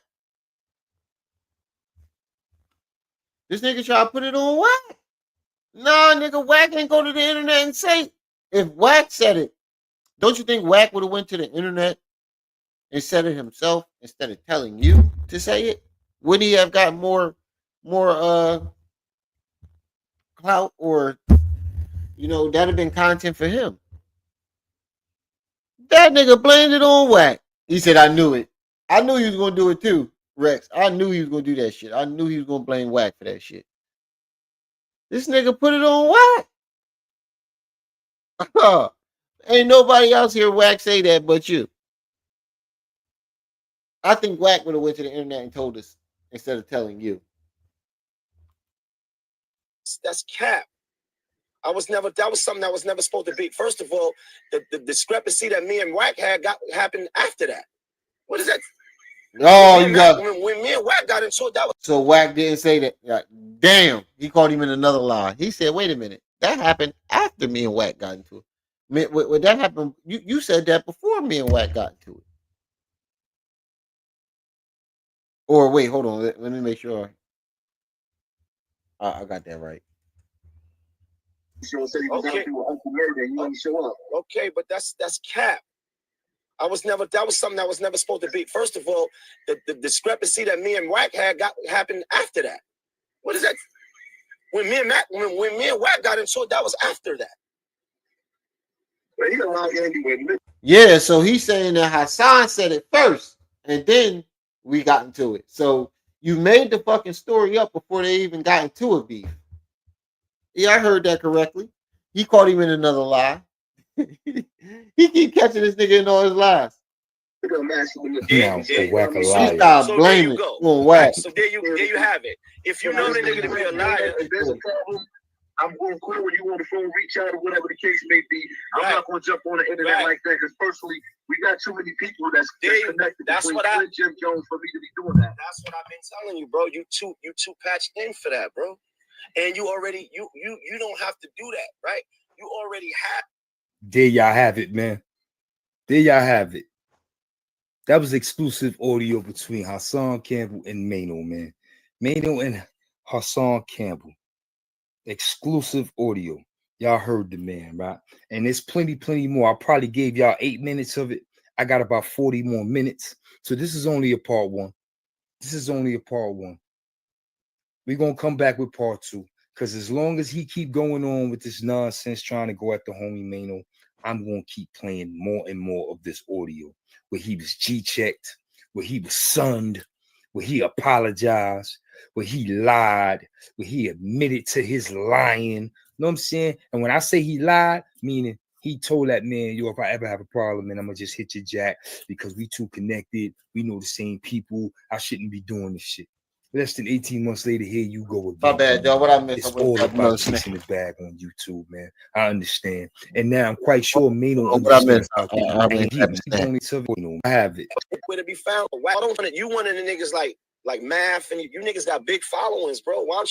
This nigga try to put it on Whack. Nah, nigga, Wack didn't go to the internet and say. If Wack said it, don't you think Wack would have went to the internet and said it himself instead of telling you to say it? Wouldn't he have got more clout, or that'd have been content for him? That nigga blamed it on Wack. He said, I knew it. I knew he was gonna do it too, Rex. I knew he was gonna do that shit. I knew he was gonna blame Wack for that shit. This nigga put it on Wack. Ain't nobody else here Wack say that but you. I think Wack would have went to the internet and told us instead of telling you. That's cap. That was something that was never supposed to be. First of all, the discrepancy that me and Wack had happened after that. What is that? Oh, you got when me and Wack got into it, that was so Wack didn't say that. Damn, he caught him in another lie. He said, "Wait a minute, that happened after me and Wack got into it. When that happened, you said that before me and Wack got into it." Or wait, hold on. Let me make sure I got that right. Okay, but that's cap. That was something that was never supposed to be. First of all, the discrepancy that me and Wack had happened after that. What is that? When me and Wack got into it, that was after that. Yeah, so he's saying that Hassan said it first, and then we got into it. So you made the fucking story up before they even got into a beef. Yeah, I heard that correctly. He caught him in another lie. He keep catching this nigga in all his lies. Stop blaming on Wack. So there you have it. If you know the nigga to be a liar, if there's a problem, I'm going to call you on the phone, reach out, or whatever the case may be. I'm not going to jump on the internet like that, because personally, we got too many people that's connected. That's what Jim Jones for me to be doing that. That's what I've been telling you, bro. You too patched in for that, bro. And you already you don't have to do that, right? You already have. There y'all have it, man. There y'all have it. That was exclusive audio between Hassan Campbell and Maino, man. Maino and Hassan Campbell. Exclusive audio. Y'all heard the man, right? And there's plenty more. I probably gave y'all 8 minutes of it. I got about 40 more minutes. So this is only a part one. We're going to come back with part two. Because as long as he keep going on with this nonsense trying to go at the homie Maino, I'm going to keep playing more and more of this audio where he was G-checked, where he was sunned, where he apologized, where he lied, where he admitted to his lying. You know what I'm saying? And when I say he lied, meaning he told that man, yo, if I ever have a problem, man, I'm going to just hit your jack because we too connected. We know the same people. I shouldn't be doing this shit. Less than 18 months later, here you go again. My bad, y'all. What I missed? It's all about chasing the bag on YouTube, man. I understand. And now I'm quite sure Maino understands. I have it. Where to be found? Why don't you one of the niggas like Math, and you niggas got big followings, bro? Why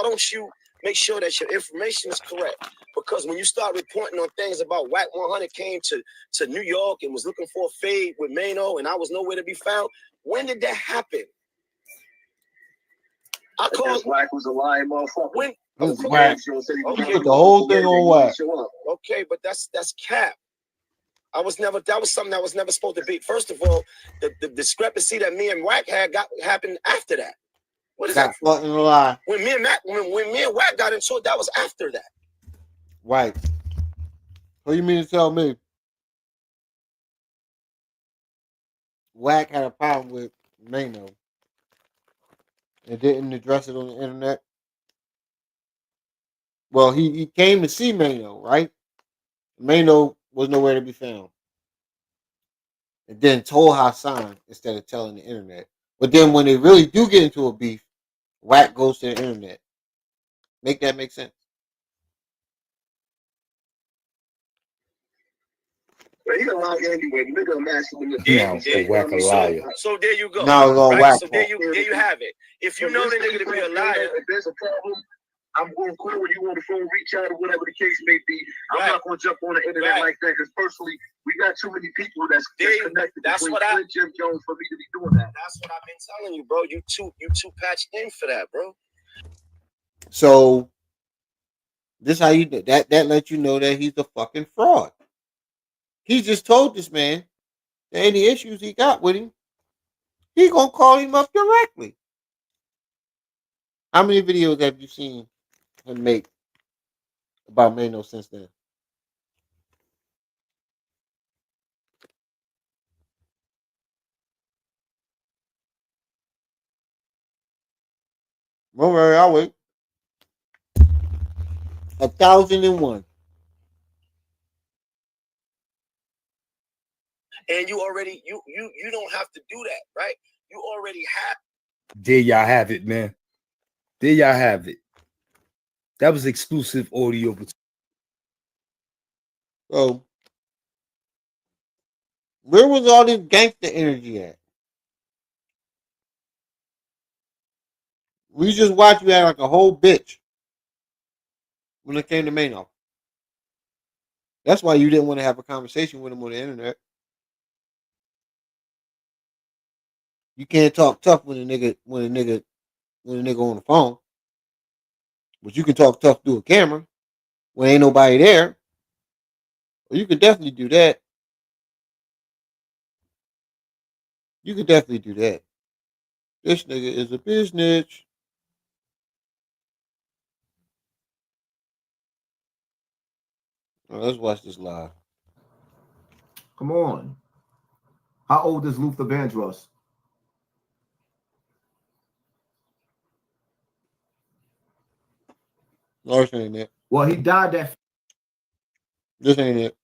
don't you make sure that your information is correct? Because when you start reporting on things about Wack 100 came to New York and was looking for a fade with Maino and I was nowhere to be found, when did that happen? I called Wack was a lying motherfucker. When Wack. Okay. Put the whole thing on Wack. Okay, but that's cap. That was something that was never supposed to be. First of all, the discrepancy that me and Wack had happened after that. What is that? Fucking lie. When me and Wack got into it, that was after that. Right. What do you mean to tell me? Wack had a problem with Maino and didn't address it on the internet. Well, he came to see Maino, right? Maino was nowhere to be found. And then told Hassan instead of telling the internet. But then when they really do get into a beef, Wack goes to the internet. Make that make sense? But he don't lie anyway. Nigga, master. Wack a liar. So there you go. Now it's on Wack. So there you have it. If you know the nigga to be a liar, if there's a problem, I'm going to call you on the phone, reach out, or whatever the case may be. I'm not going to jump on the internet like that, because personally, we got too many people that's connected. That's what Jim Jones for me to be doing that. That's what I've been telling you, bro. You too patched in for that, bro. So This how you do that. That lets you know that he's a fucking fraud. He just told this man that any issues he got with him, he gonna call him up directly. How many videos have you seen him make about Maino since then? Don't worry, I'll wait. 1,001. And you already you don't have to do that, right? You already have. There y'all have it, man. There y'all have it. That was exclusive audio. So, where was all this gangster energy at? We just watched you act like a whole bitch when it came to Maino. That's why you didn't want to have a conversation with him on the internet. You can't talk tough with a nigga on the phone, but you can talk tough through a camera when ain't nobody there. Well, you can definitely do that. You can definitely do that. This nigga is a business. Right, let's watch this live. Come on. How old is Luther Vandross? No, this ain't it. Well, he died that. This ain't it.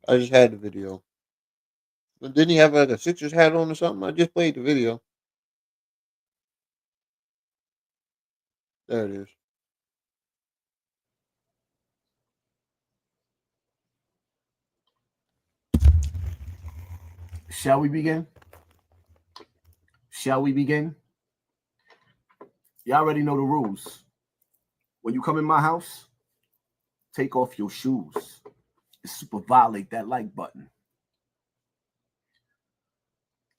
I just had the video. But didn't he have like a Sixers hat on or something? I just played the video. There it is. Shall we begin? Shall we begin? Y'all already know the rules. When you come in my house, take off your shoes. And super violate that like button.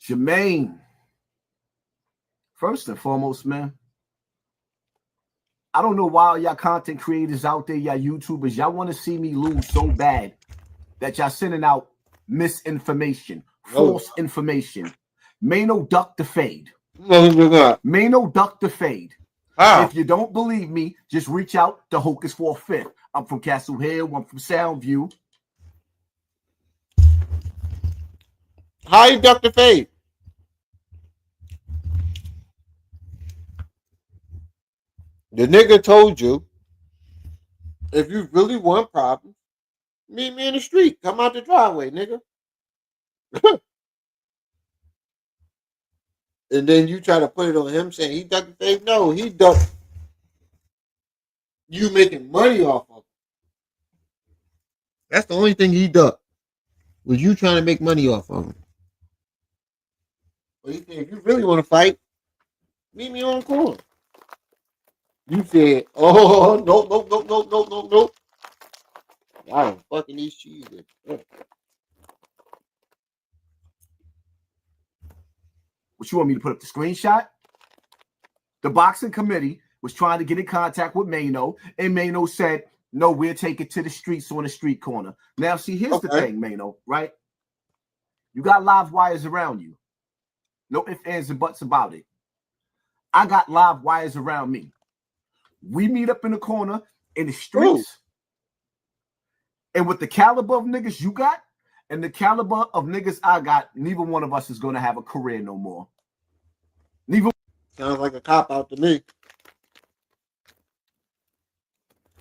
Jermaine. First and foremost, man, I don't know why y'all content creators out there, y'all YouTubers, y'all want to see me lose so bad that y'all sending out misinformation, false information. Maino ducked the fade. Maino ducked the fade. How? If you don't believe me, just reach out to Hocus for a Fifth. I'm from Castle Hill. I'm from Soundview. How you duck the fade? The nigga told you, if you really want problems, meet me in the street. Come out the driveway, nigga. And then you try to put it on him saying he ducked the fade. No, he ducked you making money off of him. That's the only thing he ducked. Was you trying to make money off of him. But he said, if you really want to fight, meet me on the corner. You said, oh, no. I am fucking these cheeses. What you want me to put up the screenshot? The boxing committee was trying to get in contact with Maino, and Maino said, no, we'll take it to the streets on the street corner. Now, see, here's the thing, Maino, right? You got live wires around you. No ifs, ands, and buts about it. I got live wires around me. We meet up in the corner in the streets. Ooh. And with the caliber of niggas you got and the caliber of niggas I got, neither one of us is going to have a career no more. Neither. Sounds like a cop-out to me.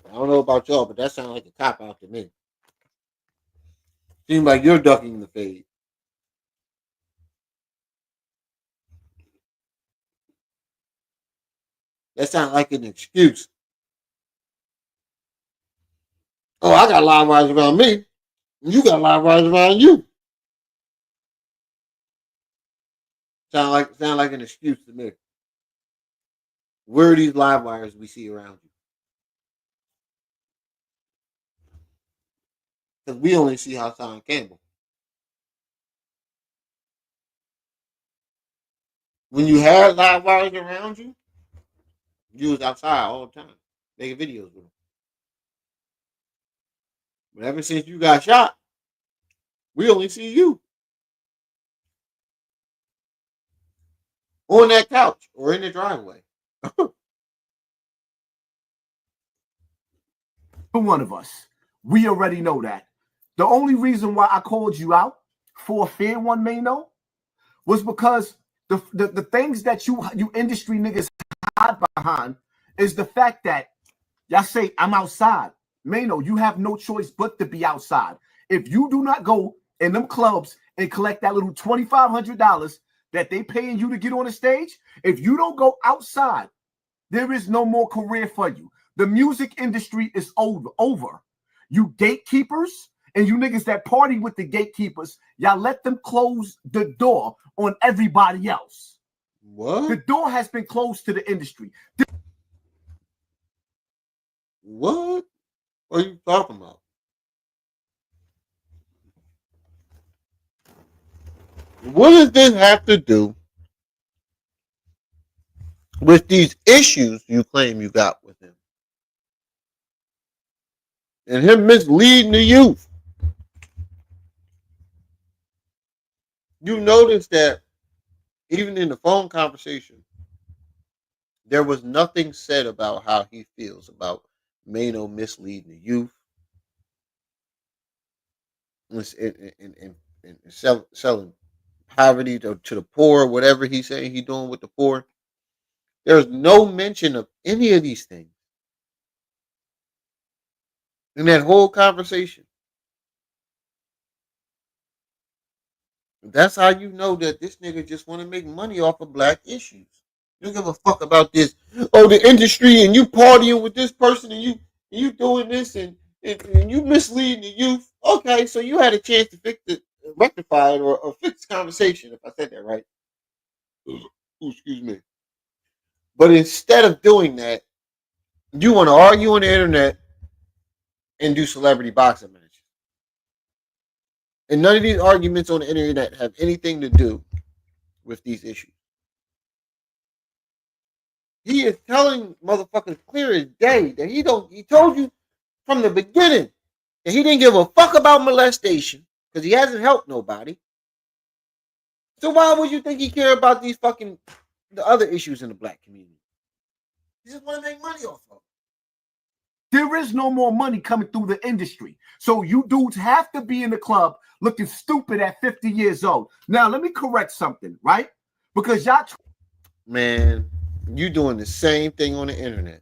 I don't know about y'all, but that sounds like a cop-out to me. Seems like you're ducking the fade. That sounds like an excuse. Oh, I got live wires around me. You got live wires around you. Sound like an excuse to me. Where are these live wires we see around you? Because we only see Hassan Campbell. When you had live wires around you, you was outside all the time. making videos with him. But ever since you got shot, we only see you on that couch or in the driveway. One of us. We already know that. The only reason why I called you out for a fair one, Maino, was because the things that you industry niggas hide behind is the fact that y'all say, I'm outside. Maino, you have no choice but to be outside. If you do not go in them clubs and collect that little $2,500 that they paying you to get on the stage, if you don't go outside, there is no more career for you. The music industry is over. You gatekeepers and you niggas that party with the gatekeepers, y'all let them close the door on everybody else. What? The door has been closed to the industry. What are you talking about? What does this have to do with these issues you claim you got with him? And him misleading the youth? You notice that even in the phone conversation, there was nothing said about how he feels about Maino misleading the youth and selling poverty to the poor, whatever he's saying he's doing with the poor. There's no mention of any of these things in that whole conversation. That's how you know that this nigga just want to make money off of black issues. You don't give a fuck about this. Oh, the industry and you partying with this person and you doing this and you misleading the youth. Okay, so you had a chance to rectify it or fix the conversation, if I said that right. Ooh, excuse me. But instead of doing that, you want to argue on the internet and do celebrity boxing matches. And none of these arguments on the internet have anything to do with these issues. He is telling motherfuckers clear as day that he told you from the beginning that he didn't give a fuck about molestation because he hasn't helped nobody. So why would you think he care about the other issues in the black community? He just want to make money off of it. There is no more money coming through the industry. So you dudes have to be in the club looking stupid at 50 years old. Now, let me correct something, right? Because y'all... Man, you doing the same thing on the internet.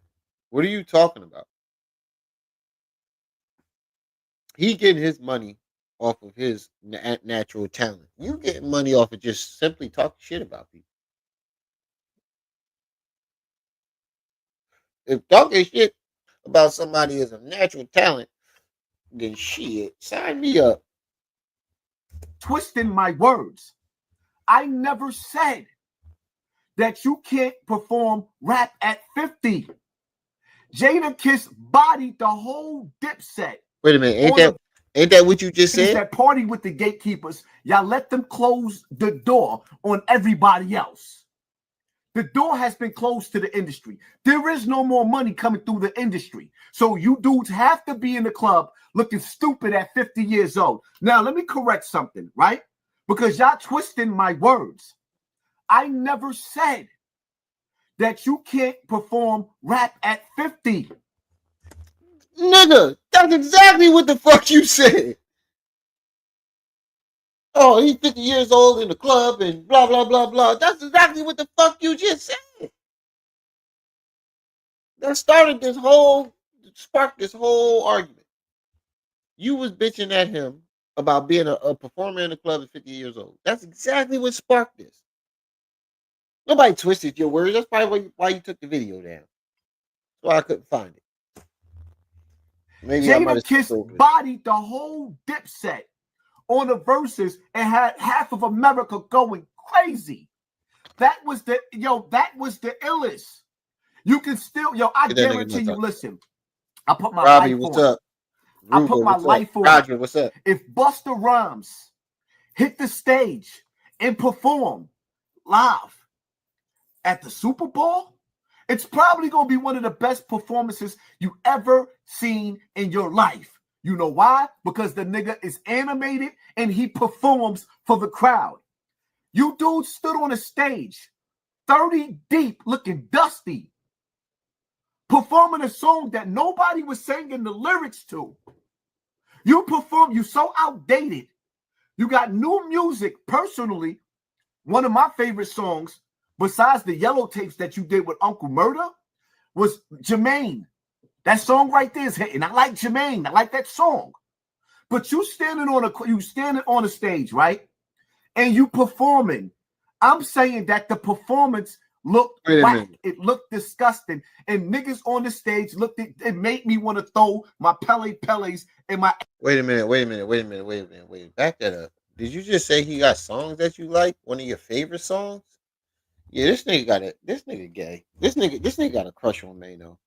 What are you talking about? He getting his money off of his natural talent. You getting money off of just simply talking shit about people. If talking shit about somebody is a natural talent, then shit, sign me up. Twisting my words. I never said that you can't perform rap at 50. Jadakiss bodied the whole Dipset. Wait a minute, ain't that what you just said? That party with the gatekeepers, y'all let them close the door on everybody else. The door has been closed to the industry. There is no more money coming through the industry. So you dudes have to be in the club looking stupid at 50 years old. Now, let me correct something, right? Because y'all twisting my words. I never said that you can't perform rap at 50. Nigga, that's exactly what the fuck you said. Oh, he's 50 years old in the club and blah, blah, blah, blah. That's exactly what the fuck you just said. That sparked this whole argument. You was bitching at him about being a performer in the club at 50 years old. That's exactly what sparked this. Nobody twisted your words. That's probably why you took the video down. That's why I couldn't find it. Maybe Jadakiss bodied the whole Dipset on the verses and had half of America going crazy. That was the illest. You can still, I guarantee you, listen, I put my Robbie, life what's on up? it. I put my life on Roger, it. what's up? If Busta Rhymes hit the stage and perform live at the Super Bowl, It's probably going to be one of the best performances you ever seen in your life. You know why? Because the nigga is animated and he performs for the crowd. You dudes stood on a stage, 30 deep, looking dusty, performing a song that nobody was singing the lyrics to. You so outdated. You got new music. Personally, one of my favorite songs, besides the yellow tapes that you did with Uncle Murder, was Jermaine. That song right there is hitting. I like Jermaine. I like that song. But you standing on a stage, right? And you performing. I'm saying that the performance looked whack. It looked disgusting. And niggas on the stage it made me want to throw my Pele's and my. Wait a minute. Back that up. Did you just say he got songs that you like? One of your favorite songs? Yeah, this nigga gay. This nigga got a crush on Maino.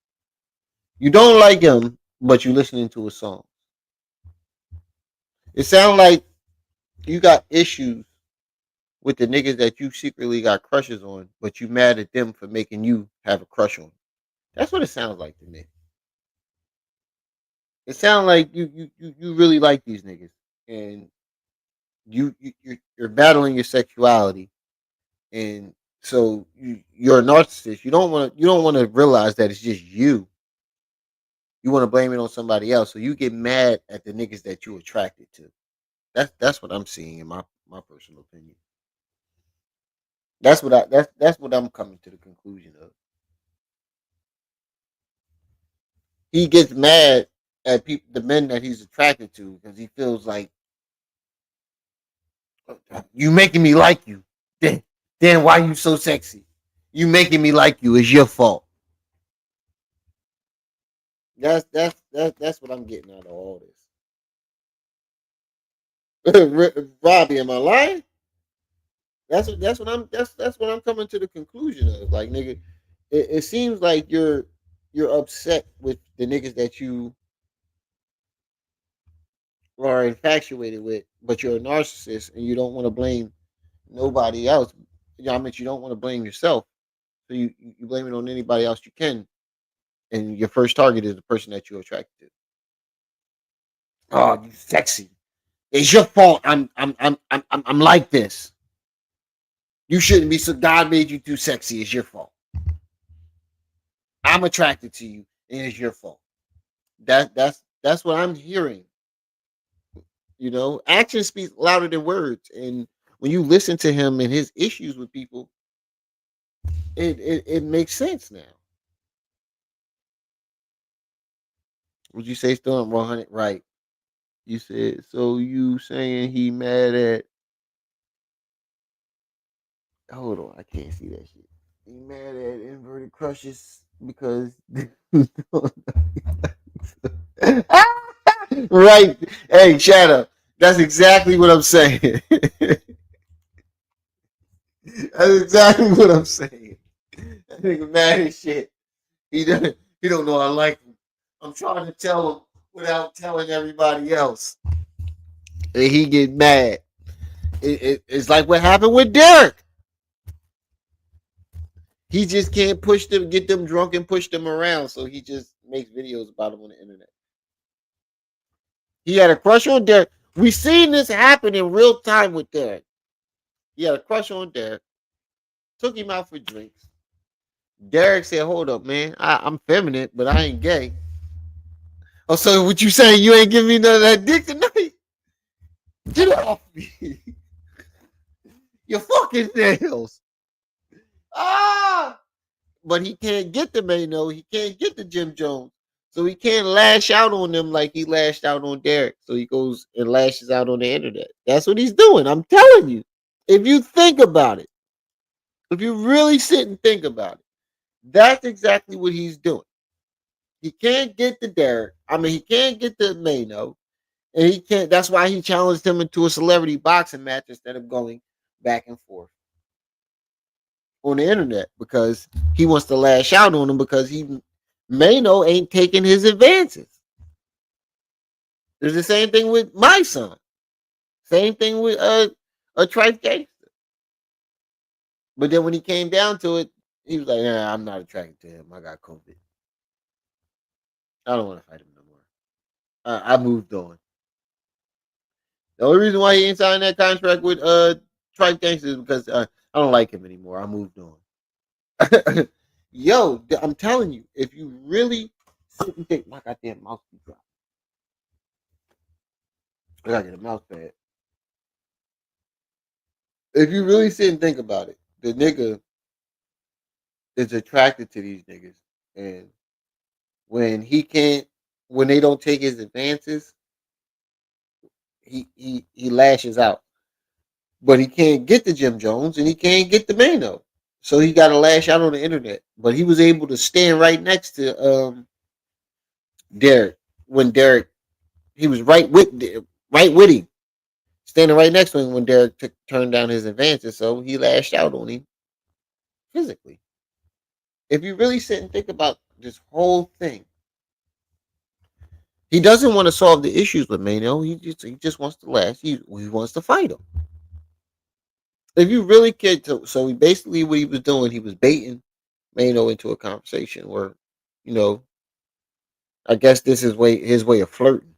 You don't like him, but you listening to a song. It sounds like you got issues with the niggas that you secretly got crushes on, but you mad at them for making you have a crush on. That's what it sounds like to me. It sounds like you really like these niggas, and you're battling your sexuality, and so you're a narcissist. You don't want to realize that it's just you. You want to blame it on somebody else, so you get mad at the niggas that you're attracted to. That's what I'm seeing in my personal opinion. That's what I'm coming to the conclusion of. He gets mad at people, the men that he's attracted to, because he feels like you making me like you. Then why you so sexy? You making me like you is your fault. That's what I'm getting out of all this. Robbie, am I lying? That's what I'm coming to the conclusion of. Like, nigga, it seems like you're upset with the niggas that you are infatuated with, but you're a narcissist and you don't want to blame nobody else. You know, I mean, you don't want to blame yourself, so you blame it on anybody else you can, and your first target is the person that you're attracted to. Oh, you sexy! It's your fault. I'm like this. You shouldn't be. So God made you too sexy. It's your fault. I'm attracted to you, and it's your fault. That's what I'm hearing. You know, action speaks louder than words, and when you listen to him and his issues with people, it makes sense now. Would you say Storm 100? Right. You said, so you saying he mad at, hold on, I can't see that shit. He mad at inverted crushes because right. Hey, Shadow, that's exactly what I'm saying. That's exactly what I'm saying. That nigga mad as shit. He don't know I like him. I'm trying to tell him without telling everybody else. And he get mad. It's like what happened with Derek. He just can't push them, get them drunk and push them around. So he just makes videos about them on the internet. He had a crush on Derek. We seen this happen in real time with Derek. He had a crush on Derek. Took him out for drinks. Derek said, hold up, man. I'm feminine, but I ain't gay. Oh, so what you saying? You ain't giving me none of that dick tonight? Get off me. Your fucking nails. But he can't get the Maino. He can't get the Jim Jones. So he can't lash out on them like he lashed out on Derek. So he goes and lashes out on the internet. That's what he's doing. I'm telling you. If you think about it, if you really sit and think about it, that's exactly what he's doing. He can't get the Derek. I mean, he can't get the Maino. And he can't. That's why he challenged him into a celebrity boxing match instead of going back and forth on the internet, because he wants to lash out on him because Maino ain't taking his advances. There's the same thing with my son. Same thing with a Trife Gangster. But then when he came down to it, He was like, nah, I'm not attracted to him. I got COVID. I don't want to fight him no more. I moved on. The only reason why he ain't signed that contract with Tribe Gangsta is because I don't like him anymore. I moved on. Yo, I'm telling you, if you really sit and think, my goddamn mouse be dropping. I gotta get a mouse pad. If you really sit and think about it, the nigga is attracted to these niggas, and when they don't take his advances, he lashes out. But he can't get the Jim Jones and he can't get the Maino. So he got to lash out on the internet. But he was able to stand right next to Derek when Derek, he was right with him, standing right next to him when Derek turned down his advances. So he lashed out on him physically. If you really sit and think about this whole thing, he doesn't want to solve the issues with Maino. He just wants to lash. He wants to fight him. If you really care to, so he basically what he was doing, he was baiting Maino into a conversation where, I guess this is his way of flirting.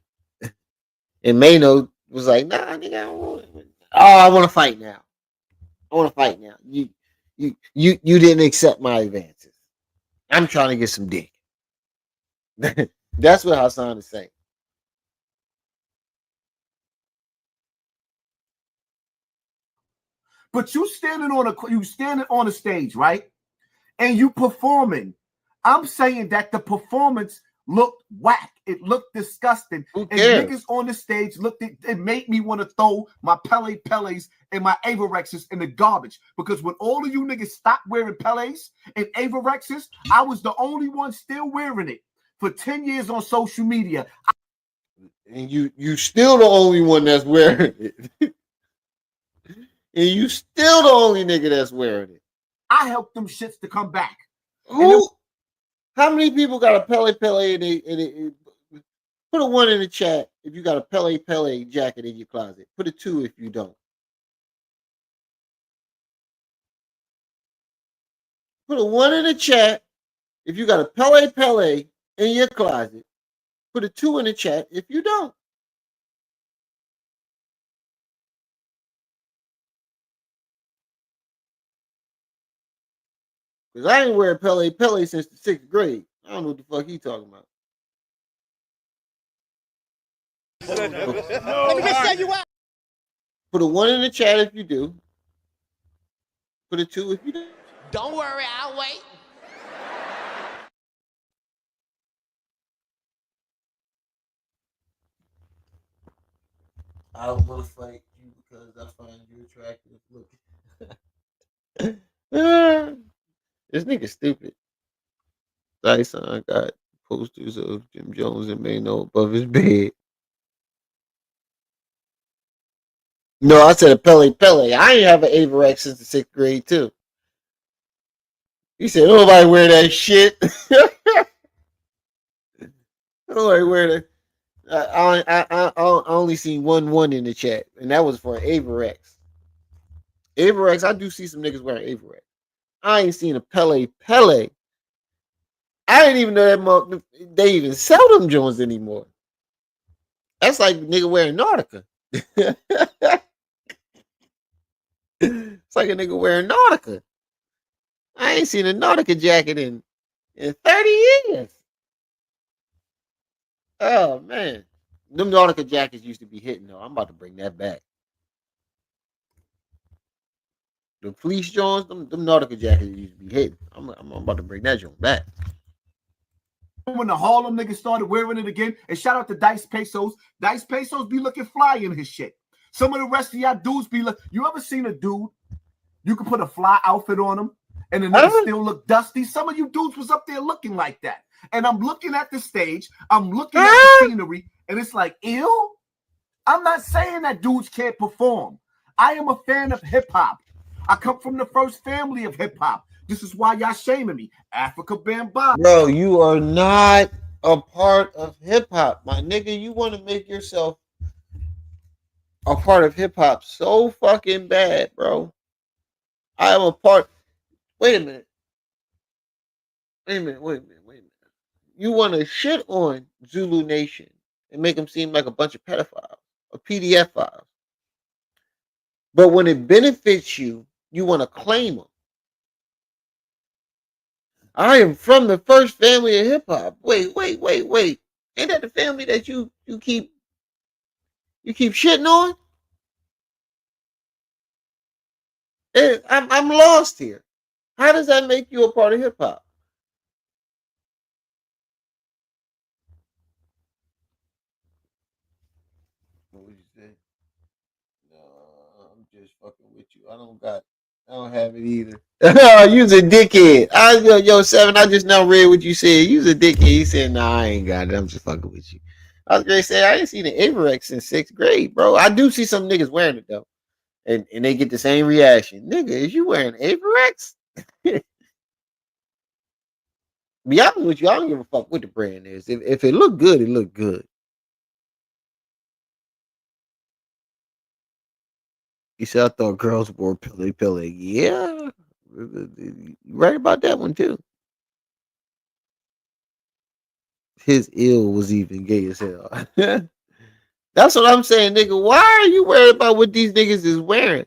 And Maino was like, nah, nigga, I don't want it. Oh, I want to fight now. You didn't accept my advances. I'm trying to get some dick. That's what Hassan is saying. But you standing on a stage, right? And you performing. I'm saying that the performance looked whack. It looked disgusting. And niggas on the stage it made me want to throw my Peles and my Avorexes in the garbage. Because when all of you niggas stopped wearing Peles and Avorexes, I was the only one still wearing it for 10 years on social media. And you still the only one that's wearing it. And you still the only nigga that's wearing it. I helped them shits to come back. Who? How many people got a Pele and put a 1 in the chat if you got a Pele jacket in your closet. Put a 2 if you don't. Put a 1 in the chat if you got a Pele in your closet. Put a 2 in the chat if you don't. Because I ain't wearing Pele since the 6th grade. I don't know what the fuck he talking about. Let me just tell you what. Put a 1 in the chat if you do. Put a 2 if you don't. Don't worry, I'll wait. I don't want to fight you because I find you attractive looking. This nigga stupid. Dyson got posters of Jim Jones and Maino above his bed. No, I said a Pele. I ain't have an Averex since the 6th grade too. He said nobody wear that shit. Nobody wear that. I only seen one in the chat, and that was for Averex. Averex, I do see some niggas wearing Averex. I ain't seen a Pele. I didn't even know that they even sell them Jones anymore. That's like nigga wearing Nautica. It's like a nigga wearing Nautica. I ain't seen a Nautica jacket in 30 years. Oh man. Them Nautica jackets used to be hitting though. I'm about to bring that back. The fleece Jones, them Nautica jackets used to be hitting. I'm about to bring that joint back. When the Harlem niggas started wearing it again, and shout out to Dice Pesos. Dice Pesos be looking fly in his shit. Some of the rest of y'all dudes be like, you ever seen a dude, you can put a fly outfit on him, and the nigga still look dusty? Some of you dudes was up there looking like that. And I'm looking at the stage, I'm looking at the scenery, and it's like, ew? I'm not saying that dudes can't perform. I am a fan of hip-hop. I come from the first family of hip-hop. This is why y'all shaming me. Africa Bambaataa. Bro, you are not a part of hip-hop. My nigga, you want to make yourself a part of hip-hop so fucking bad, bro. I am a part. Wait a minute. Wait a minute. You want to shit on Zulu Nation and make them seem like a bunch of pedophiles or PDF files. But when it benefits you, you want to claim them. I am from the first family of hip hop. Wait. Ain't that the family that you keep shitting on? I'm lost here. How does that make you a part of hip hop? What would you say? No, I'm just fucking with you. I don't have it either. You's a dickhead. Yo, Seven, I just now read what you said. You's a dickhead. He said, nah, I ain't got it. I'm just fucking with you. I was gonna say I ain't seen an Averex since 6th grade, bro. I do see some niggas wearing it though. And they get the same reaction. Nigga, is you wearing Averex? Be honest with you, I don't give a fuck what the brand is. If it look good, it look good. He said, I thought girls wore pilly. Yeah. You're right about that one too. His ill was even gay as hell. That's what I'm saying, nigga. Why are you worried about what these niggas is wearing?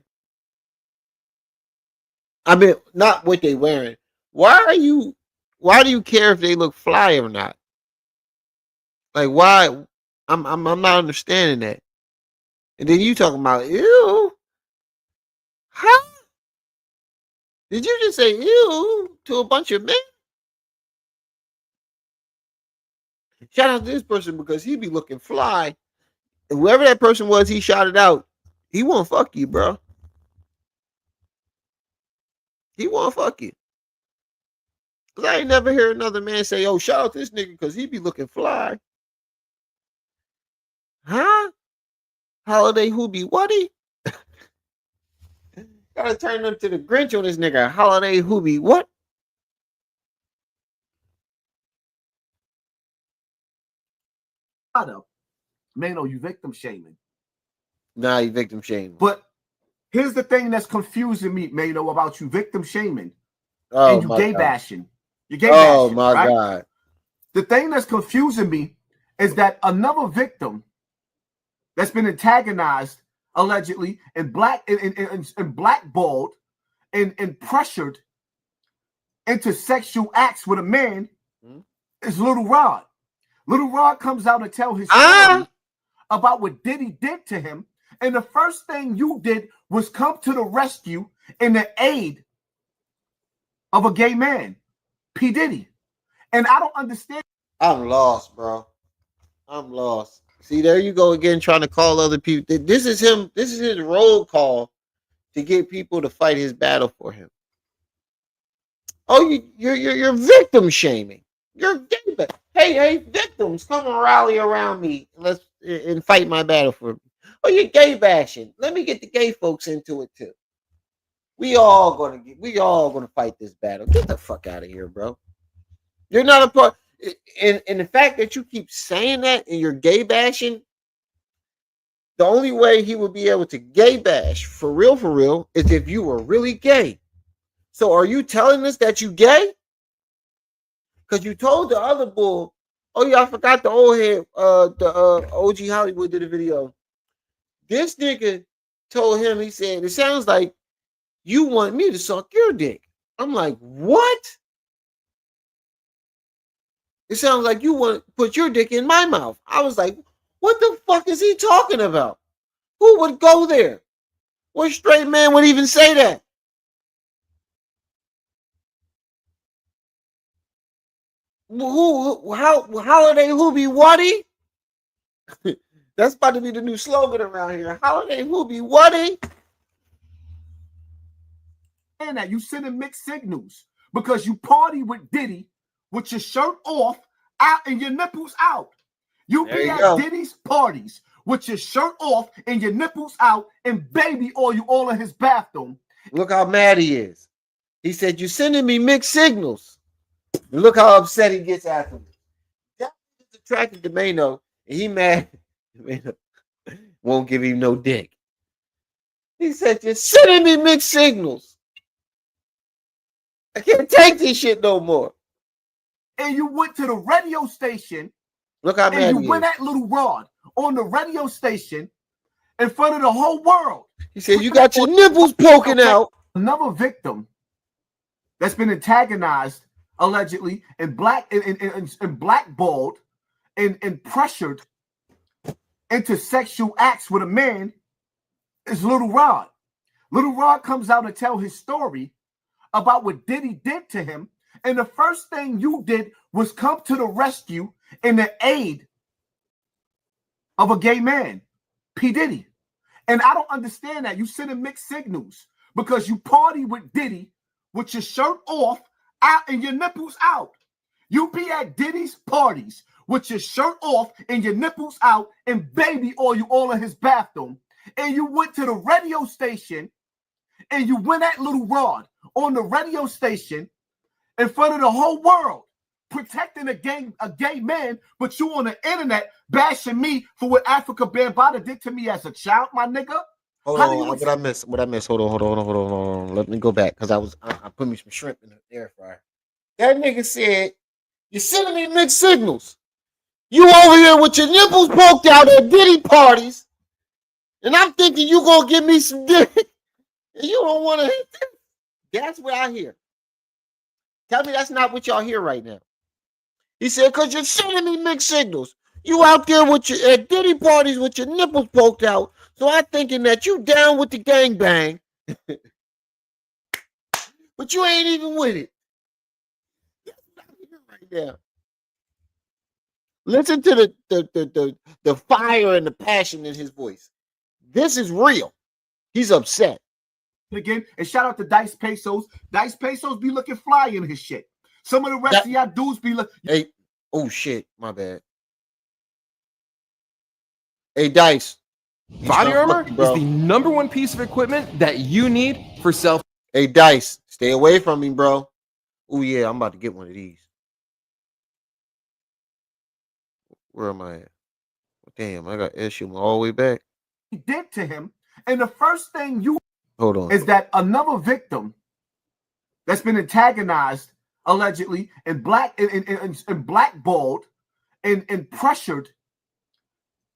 I mean, not what they wearing. Why do you care if they look fly or not? Like why? I'm not understanding that. And then you talking about ew? Huh? Did you just say ew to a bunch of men? Shout out to this person because he be looking fly. And whoever that person was, he shouted out. He won't fuck you, bro. He won't fuck you. Cause I ain't never hear another man say, "Oh, shout out this nigga because he be looking fly." Huh? Holiday Hoobie Whatty? Gotta turn them to the Grinch on this nigga. Holiday Hoobie what? Maino, you victim shaming. Nah, you victim shaming. But here's the thing that's confusing me, Maino, about you victim shaming. Oh, and you gay God. bashing. You gay bashing. Oh my right? God. The thing that's confusing me is that another victim that's been antagonized allegedly and blackballed and pressured into sexual acts with a man is Little Rod. Little Rod comes out and tell his story about what Diddy did to him. And the first thing you did was come to the rescue in the aid of a gay man, P. Diddy. And I don't understand. I'm lost, bro. I'm lost. See, there you go again, trying to call other people. This is him. This is his roll call to get people to fight his battle for him. Oh, you're victim shaming. You're gay. Hey, victims, come and rally around me. Let's and fight my battle for me. Oh, you're gay bashing. Let me get the gay folks into it too. We all gonna fight this battle. Get the fuck out of here, bro. You're not a part. And the fact that you keep saying that and you're gay bashing, the only way he would be able to gay bash for real, is if you were really gay. So are you telling us that you gay? Because you told the other bull, oh yeah, I forgot the old head, OG Hollywood did a video. This nigga told him, he said, it sounds like you want me to suck your dick. I'm like, what? It sounds like you want to put your dick in my mouth. I was like, what the fuck is he talking about? Who would go there? What straight man would even say that? Holiday Hoobie Whatty? That's about to be the new slogan around here. Holiday Hoobie Whatty? And that you sending mixed signals because you party with Diddy with your shirt off out and your nipples out. You be at Diddy's parties with your shirt off and your nipples out and baby oil all in his bathroom. Look how mad he is. He said, you're sending me mixed signals. And look how upset he gets after me. That is attracted to Maino, and he mad. Maino won't give him no dick. He said, you're sending me mixed signals. I can't take this shit no more. and you went to the radio station. Look how mad and you went at Little Rod on the radio station in front of the whole world. He said, you got your nipples poking out. Another victim that's been antagonized, allegedly, and blackballed and pressured into sexual acts with a man is Little Rod. Little Rod comes out and tell his story about what Diddy did to him. And the first thing you did was come to the rescue in the aid of a gay man, P. Diddy. And I don't understand that. You sending mixed signals because you party with Diddy with your shirt off out and your nipples out. You be at Diddy's parties with your shirt off and your nipples out and baby oil all in his bathroom. And you went to the radio station and you went at Little Rod on the radio station in front of the whole world, protecting a gay man, but you on the internet bashing me for what Africa Bambaataa did to me as a child, my nigga. Hold on, what I miss? Hold on. Let me go back because I put me some shrimp in the air fryer. That nigga said, "You're sending me mixed signals. You over here with your nipples poked out at Diddy parties, and I'm thinking you gonna give me some dick, and you don't want to hit this." That's what I hear. Tell me that's not what y'all hear right now. He said, "Cause you're sending me mixed signals. You out there with your at Diddy parties with your nipples poked out, so I'm thinking that you down with the gangbang, but you ain't even with it." That's what I hear right now. Listen to the fire and the passion in his voice. This is real. He's upset. Again, and shout out to Dice Pesos. Dice Pesos be looking fly in his shit. Some of the rest of y'all dudes be like, "Hey, oh shit, my bad." Hey, Dice. Body armor is the #1 piece of equipment that you need for self. Hey, Dice, stay away from me, bro. Oh yeah, I'm about to get one of these. Where am I at? Damn, I got issue all the way back. He did to him, and the first thing you hold on is that another victim that's been antagonized, allegedly, and blackballed and pressured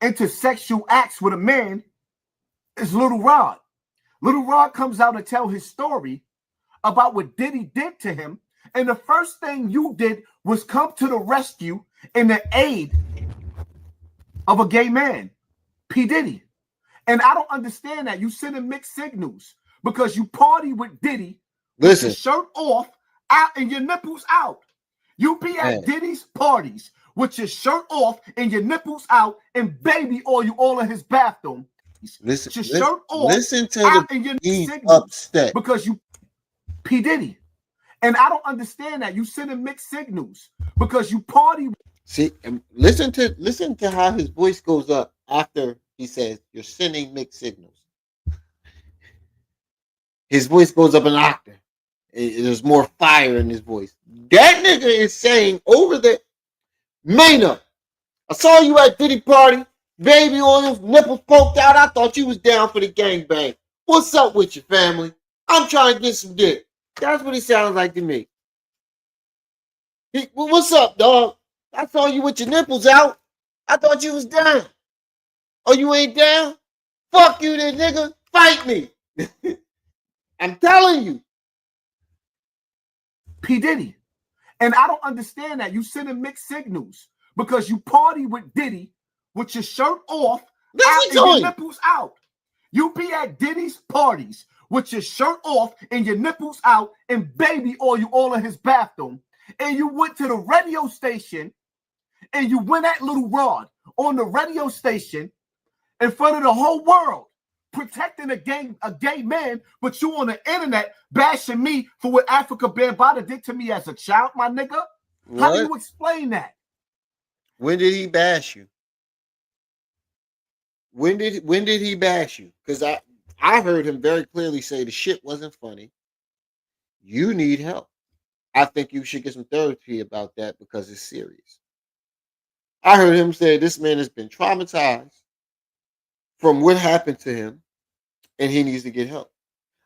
into sexual acts with a man is Little Rod. Little Rod comes out and tell his story about what Diddy did to him, and the first thing you did was come to the rescue in the aid of a gay man, P. Diddy. And I don't understand that. You sending mixed signals because you party with Diddy with your shirt off out and your nipples out. You be at Diddy's parties with your shirt off and your nipples out and baby oil all in his bathroom. Listen to out the and your he's signals upset because you P. Diddy. And I don't understand that. You sending mixed signals because you party. See, listen to how his voice goes up after he says you're sending mixed signals. His voice goes up an octave. There's more fire in his voice. That nigga is saying over there, "Maino, I saw you at Diddy party, baby oils, nipples poked out. I thought you was down for the gangbang. What's up with your family? I'm trying to get some dick." That's what he sounds like to me. What's up, dog? I saw you with your nipples out. I thought you was down. Oh, you ain't down? Fuck you then, nigga. Fight me. I'm telling you. P. Diddy. And I don't understand that. You sending mixed signals because you party with Diddy with your shirt off out and your nipples out. You be at Diddy's parties with your shirt off and your nipples out and baby oil all in his bathroom. And you went to the radio station and you went at Little Rod on the radio station in front of the whole world, protecting a gay man, but you on the internet bashing me for what Africa Bambaataa did to me as a child, my nigga. How do you explain that? When did he bash you? When did he bash you? Because I heard him very clearly say the shit wasn't funny. You need help. I think you should get some therapy about that because it's serious. I heard him say this man has been traumatized from what happened to him and he needs to get help.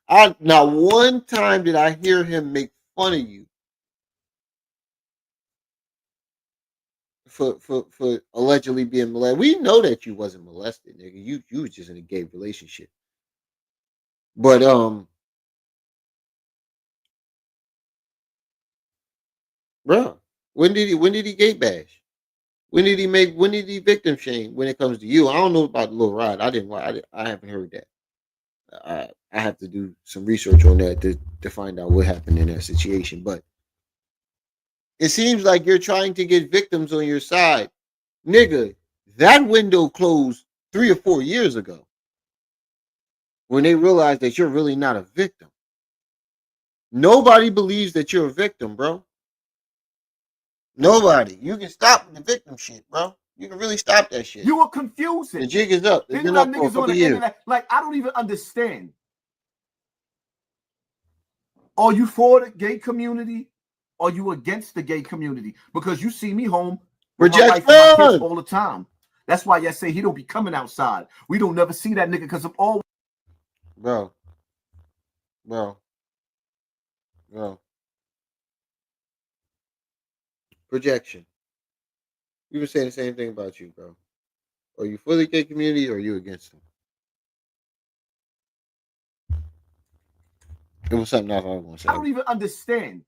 Not one time did I hear him make fun of you allegedly being molested. We know that you wasn't molested, nigga. You was just in a gay relationship. But bro, when did he gay bash? When did he victim shame when it comes to you? I don't know about the little ride. I haven't heard that. I have to do some research on that to find out what happened in that situation. But it seems like you're trying to get victims on your side. Nigga, that window closed 3 or 4 years ago when they realized that you're really not a victim. Nobody believes that you're a victim, bro. Nobody. You can stop the victim shit, bro. You can really stop that shit. You were confusing. The jig is up. It's Then been you got up for a niggas couple on the years. internet. Like, I don't even understand. Are you for the gay community? Or are you against the gay community? Because you see me home with my wife and my kids all the time. That's why y'all say he don't be coming outside. We don't never see that nigga because of all. Bro. Projection. We were saying the same thing about you, bro. Are you for the gay community or are you against them? It was something else I was going to say. I don't even understand.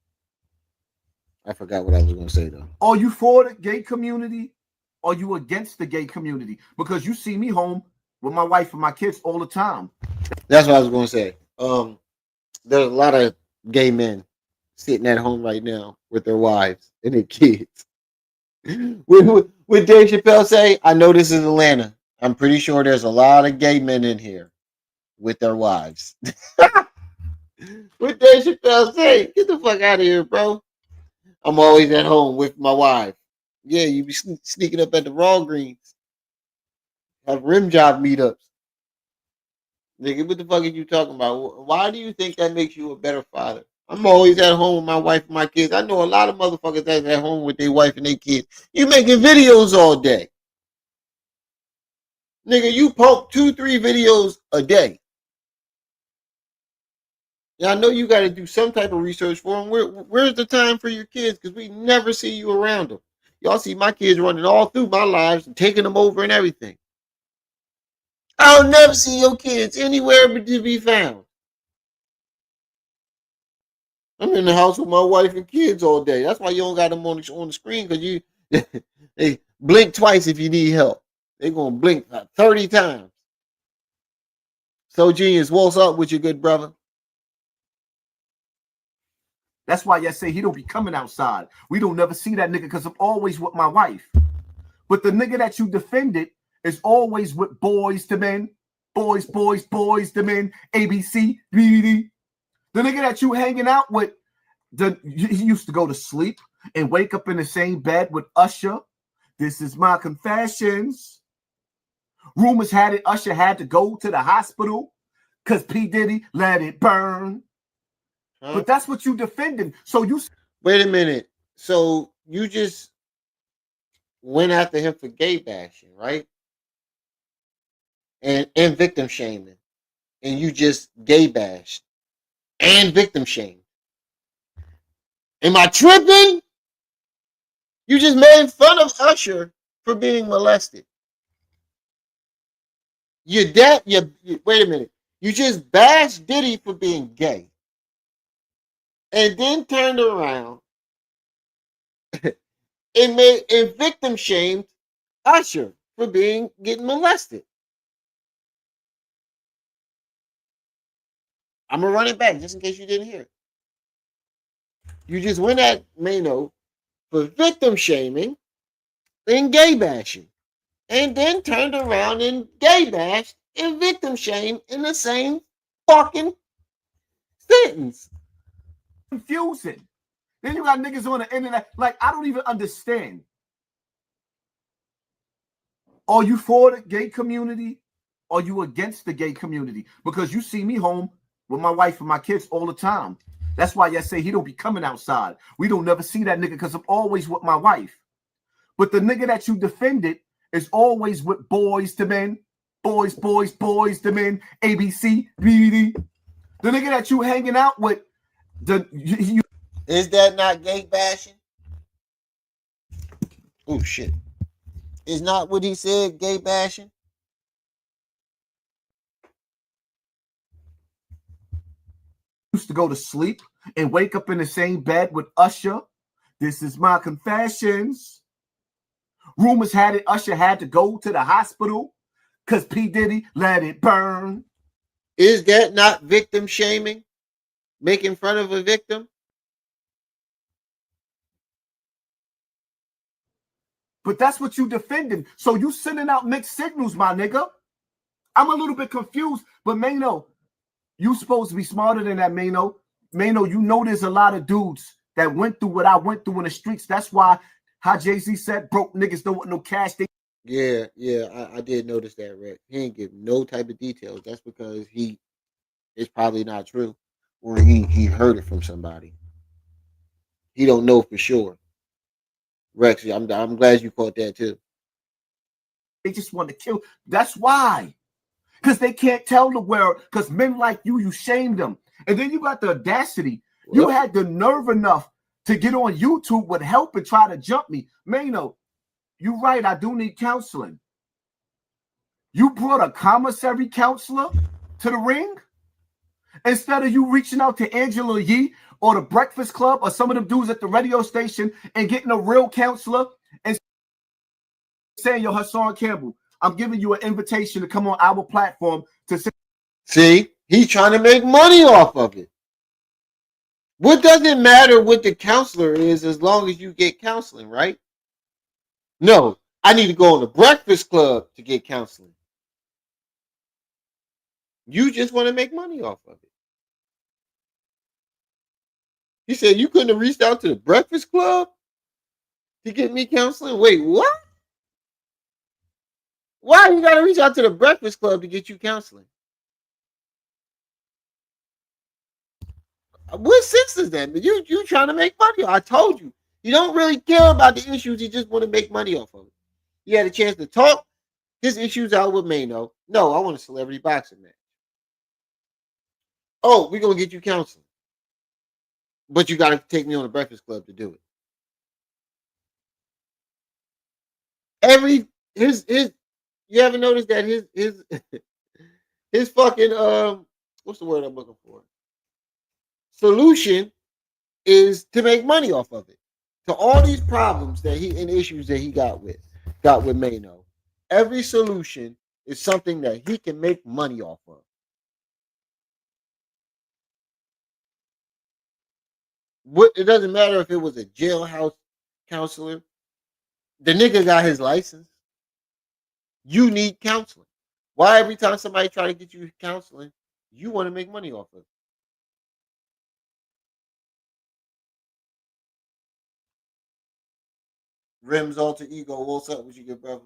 I forgot what I was going to say, though. Are you for the gay community? Or are you against the gay community? Because you see me home with my wife and my kids all the time. That's what I was going to say. There's a lot of gay men sitting at home right now with their wives and their kids. Would Dave Chappelle say, I know this is Atlanta. I'm pretty sure there's a lot of gay men in here with their wives. What Dave Chappelle say? Get the fuck out of here, bro. I'm always at home with my wife. Yeah, you be sneaking up at the Walgreens. Have rim job meetups. Nigga, what the fuck are you talking about? Why do you think that makes you a better father? I'm always at home with my wife and my kids. I know a lot of motherfuckers that's at home with their wife and their kids. You making videos all day. Nigga, you pump 2-3 videos a day. Yeah, I know you got to do some type of research for them. Where's the time for your kids? Because we never see you around them. Y'all see my kids running all through my lives and taking them over and everything. I'll never see your kids anywhere but to be found. I'm in the house with my wife and kids all day. That's why you don't got them on the screen, because you they blink twice if you need help. They're going to blink 30 times. So Genius, what's up with you, good brother? That's why y'all say he don't be coming outside. We don't never see that nigga because I'm always with my wife. But the nigga that you defended is always with boys to men. Boys to men. ABC, BD. The nigga that you hanging out with, he used to go to sleep and wake up in the same bed with Usher. This is my confessions. Rumors had it Usher had to go to the hospital because P. Diddy let it burn. Huh? But that's what you defending. So you wait a minute. So you just went after him for gay bashing, right? And victim shaming. And you just gay bashed and victim shamed. Am I tripping? You just made fun of Usher for being molested. Wait a minute. You just bashed Diddy for being gay. And then turned around and victim shamed Usher for getting molested. I'm gonna run it back just in case you didn't hear it. You just went at Maino for victim shaming and gay bashing, and then turned around and gay bashed and victim shamed in the same fucking sentence. Confusing. Then you got niggas on the internet. Like, I don't even understand. Are you for the gay community? Or are you against the gay community? Because you see me home with my wife and my kids all the time. That's why y'all say he don't be coming outside. We don't never see that nigga because I'm always with my wife. But the nigga that you defended is always with boys to men. Boys to men. ABC, BD. The nigga that you hanging out with, is that not gay bashing? Oh shit. Is not what he said, gay bashing? Used to go to sleep and wake up in the same bed with Usher. This is my confessions. Rumors had it Usher had to go to the hospital because P. Diddy let it burn. Is that not victim shaming? Making fun of a victim? But that's what you defending. So you sending out mixed signals, my nigga. I'm a little bit confused, but Maino, you supposed to be smarter than that, Maino. Maino, you know there's a lot of dudes that went through what I went through in the streets. That's why how Jay-Z said broke niggas don't want no cash. Yeah, I did notice that, Rick. He ain't give no type of details. That's because it's probably not true. Or he heard it from somebody. He don't know for sure. Rex, I'm glad you caught that too. They just want to kill. That's why. Because they can't tell the world. Because men like you shame them. And then you got the audacity. You had the nerve enough to get on YouTube with help and try to jump me. Maino, you're right. I do need counseling. You brought a commissary counselor to the ring? Instead of you reaching out to Angela Yee or the Breakfast Club or some of them dudes at the radio station and getting a real counselor and saying, yo, Hassan Campbell, I'm giving you an invitation to come on our platform to say. See, he's trying to make money off of it. What does it matter what the counselor is as long as you get counseling, right? No, I need to go on the Breakfast Club to get counseling. You just want to make money off of it. He said you couldn't have reached out to the Breakfast Club to get me counseling? Wait, what? Why you got to reach out to the Breakfast Club to get you counseling? What sense is that? You trying to make money? I told you. You don't really care about the issues. You just want to make money off of it. You had a chance to talk his issues out with Maino. No, I want a celebrity boxing match. Oh, we're going to get you counseling. But you got to take me on the Breakfast Club to do it. You ever noticed that his fucking what's the word I'm looking for? Solution is to make money off of it. To all these problems that and issues that he got with Maino, every solution is something that he can make money off of. It doesn't matter if it was a jailhouse counselor. The nigga got his license. You need counseling. Why every time somebody try to get you counseling, you want to make money off of it? Rim's alter ego, what's up with you, good brother?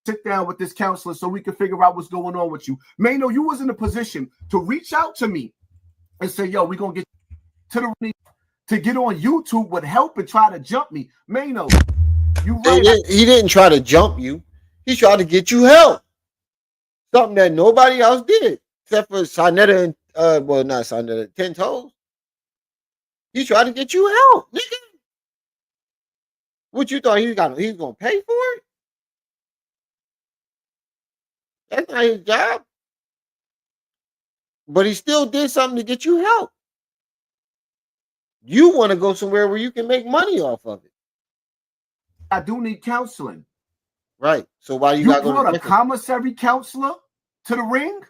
Sit down with this counselor so we can figure out what's going on with you. Maino, you was in a position to reach out to me and say, yo, we're going to get to the ring to get on YouTube with help and try to jump me. Maino, you right. He didn't try to jump you. He tried to get you help. Something that nobody else did except for Sonetta and not Sonetta, 10 Toes. He tried to get you help, nigga. What you thought he was gonna pay for it? That's not his job. But he still did something to get you help. You want to go somewhere where you can make money off of it. I do need counseling. Right. So why you brought a commissary counselor to the ring?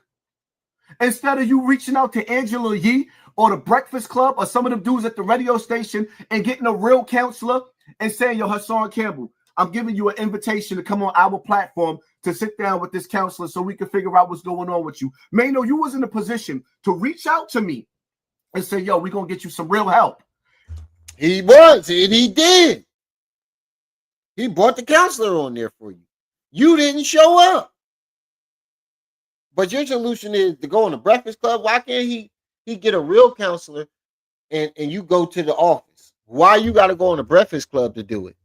Instead of you reaching out to Angela Yee or the Breakfast Club or some of them dudes at the radio station and getting a real counselor and saying, yo, Hassan Campbell, I'm giving you an invitation to come on our platform to sit down with this counselor so we can figure out what's going on with you. Maino, you was in a position to reach out to me and say, yo, we're going to get you some real help. He was, and he did. He brought the counselor on there for you. You didn't show up. But your solution is to go on the Breakfast Club. Why can't he get a real counselor and you go to the office? Why you got to go on the Breakfast Club to do it?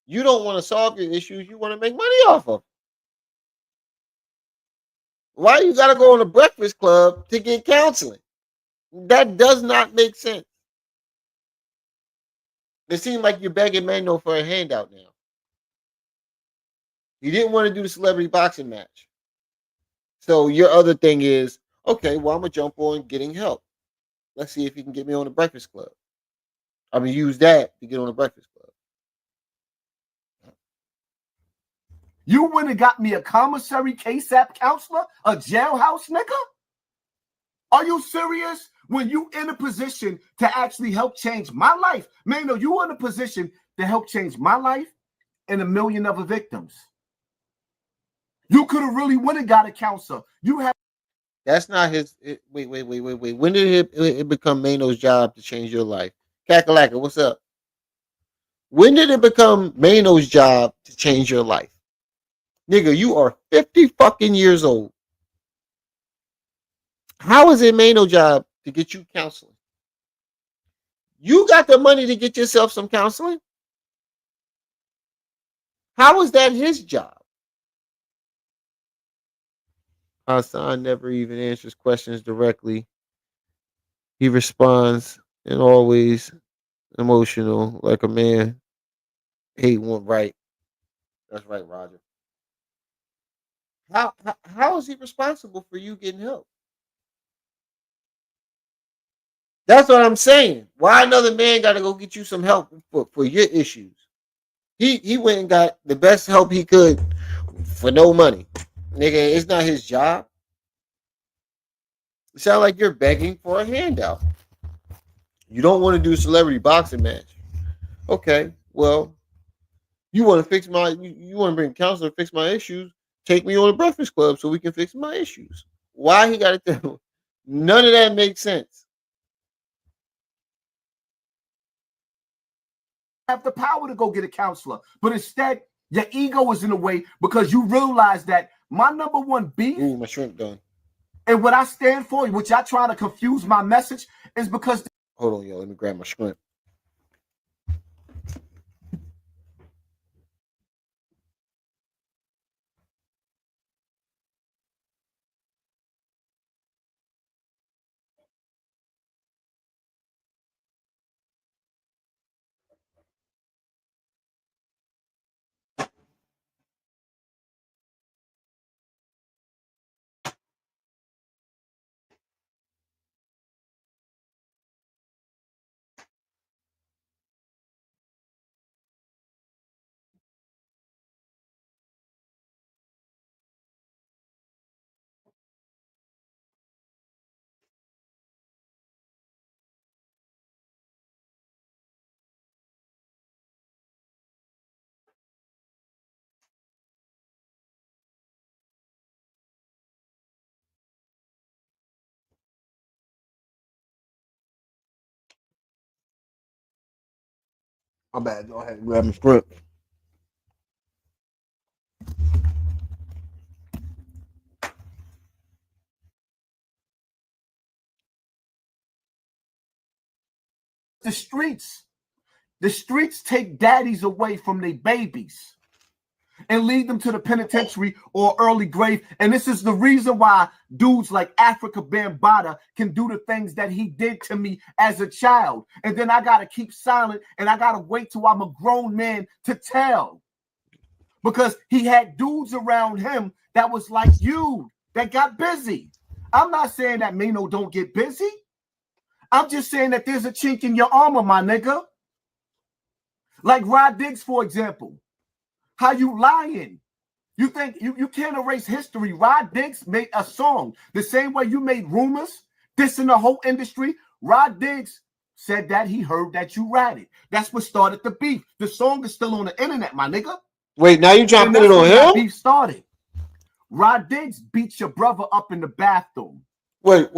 You don't want to solve your issues. You want to make money off of it. Why you got to go on the Breakfast Club to get counseling? That does not make sense. It seems like you're begging Maino for a handout now. You didn't want to do the celebrity boxing match. So your other thing is, okay, well, I'm going to jump on getting help. Let's see if he can get me on the Breakfast Club. I'm going to use that to get on the Breakfast Club. You went and got me a commissary KSAP counselor, a jailhouse nigga? Are you serious? When you in a position to actually help change my life, man, no, you in a position to help change my life and 1 million other victims. You could have really went and got a counselor. You have. That's not his. Wait. When did it become Maino's job to change your life? Kakalaka, what's up? When did it become Maino's job to change your life? Nigga, you are 50 fucking years old. How is it Maino's job to get you counseling? You got the money to get yourself some counseling? How is that his job? Hassan never even answers questions directly. He responds and always emotional like a man. Hate one right. That's right, Roger. How is he responsible for you getting help? That's what I'm saying. Why another man got to go get you some help for your issues? He went and got the best help he could for no money. Nigga, it's not his job. It sounds like you're begging for a handout. You don't want to do a celebrity boxing match. Okay, well, you want to fix my, you want to bring a counselor to fix my issues. Take me on the Breakfast Club so we can fix my issues. Why he got to do? None of that makes sense. Have the power to go get a counselor, but instead your ego is in the way because you realize that my number one beef. Ooh, my shrimp done. And what I stand for, which I try to confuse my message, is because. Hold on, yo. Let me grab my shrimp. My bad. Go ahead and grab my shrimp. The streets take daddies away from their babies and lead them to the penitentiary or early grave. And this is the reason why dudes like Africa Bambaataa can do the things that he did to me as a child. And then I got to keep silent and I got to wait till I'm a grown man to tell. Because he had dudes around him that was like you, that got busy. I'm not saying that Maino don't get busy. I'm just saying that there's a chink in your armor, my nigga. Like Rod Diggs, for example. How you lying? You think you can't erase history. Rod Diggs made a song the same way you made rumors, dissing the whole industry. Rod Diggs said that he heard that you ratted. That's what started the beef. The song is still on the internet, my nigga. Wait, now you trying to put it on him? Beef started. Rod Diggs beat your brother up in the bathroom. Wait.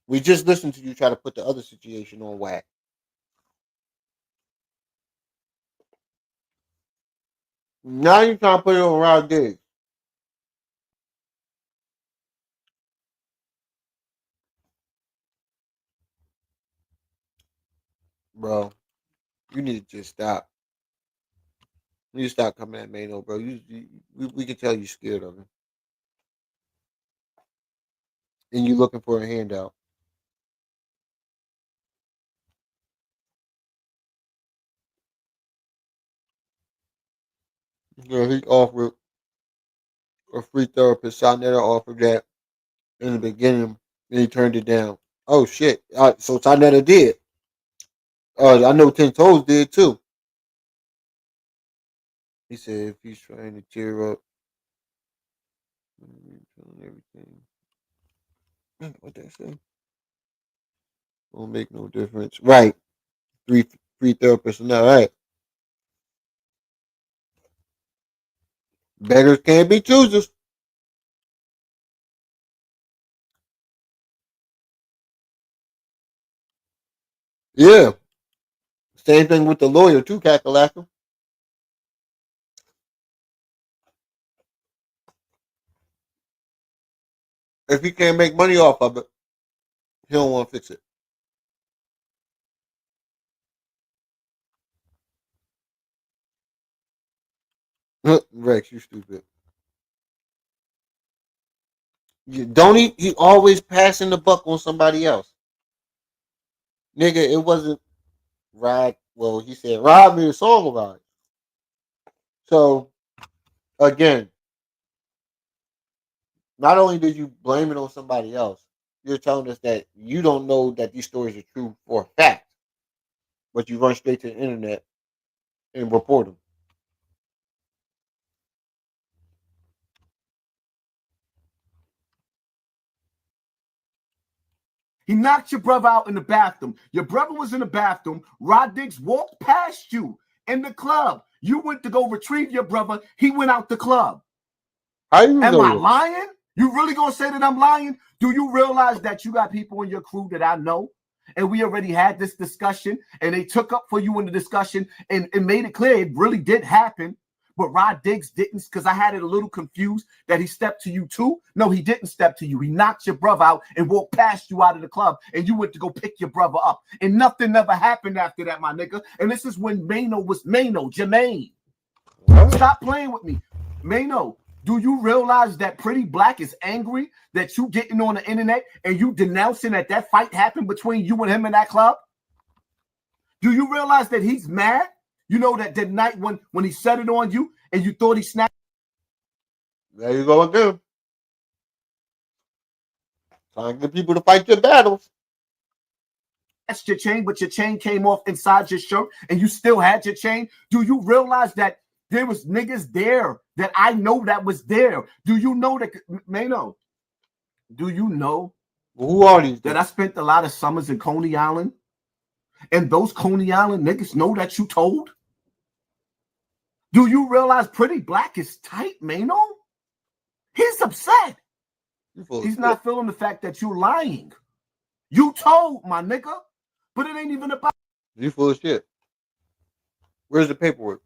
We just listened to you try to put the other situation on whack. Now you trying to put it on Rod Diggs. Bro, you need to just stop. You need to stop coming at Maino, bro. We can tell you scared of him. and you looking for a handout. Yeah, he offered a free therapist. Sonetta offered that in the beginning, and he turned it down. Oh shit! So Sonetta did. I know 10 Toes did too. He said if he's trying to cheer up, everything. What that say? Won't make no difference. Right. Free therapists. No, right. Beggars can't be choosers. Yeah. Same thing with the lawyer too, Kakalaka. If he can't make money off of it, he don't want to fix it. Rex, you stupid. Don't he always passing the buck on somebody else. Nigga, it wasn't Rod. Well, he said Rod made a song about it. So again, not only did you blame it on somebody else, you're telling us that you don't know that these stories are true for a fact, but you run straight to the internet and report them. He knocked your brother out in the bathroom. Your brother was in the bathroom. Rod Diggs walked past you in the club. You went to go retrieve your brother. He went out the club. Am I lying? You really gonna say that I'm lying? Do you realize that you got people in your crew that I know? And we already had this discussion, and they took up for you in the discussion and made it clear it really did happen. But Rod Diggs didn't, because I had it a little confused that he stepped to you too. No, he didn't step to you. He knocked your brother out and walked past you out of the club, and you went to go pick your brother up. And nothing never happened after that, my nigga. And this is when Maino was Maino, Jermaine. Stop playing with me. Maino, do you realize that Pretty Black is angry that you getting on the internet and you denouncing that fight happened between you and him in that club? Do you realize that he's mad? You know that night when he set it on you and you thought he snapped. There you go again. Trying to get people to fight your battles. That's your chain, but your chain came off inside your shirt and you still had your chain. Do you realize that there was niggas there that I know that was there? Do you know that, Maino? Do you know who are these? That I spent a lot of summers in Coney Island, and those Coney Island niggas know that you told? Do you realize Pretty Black is tight, Maino? He's upset. He's not feeling the fact that you're lying. You told, my nigga, but it ain't even about. You full of shit. Where's the paperwork?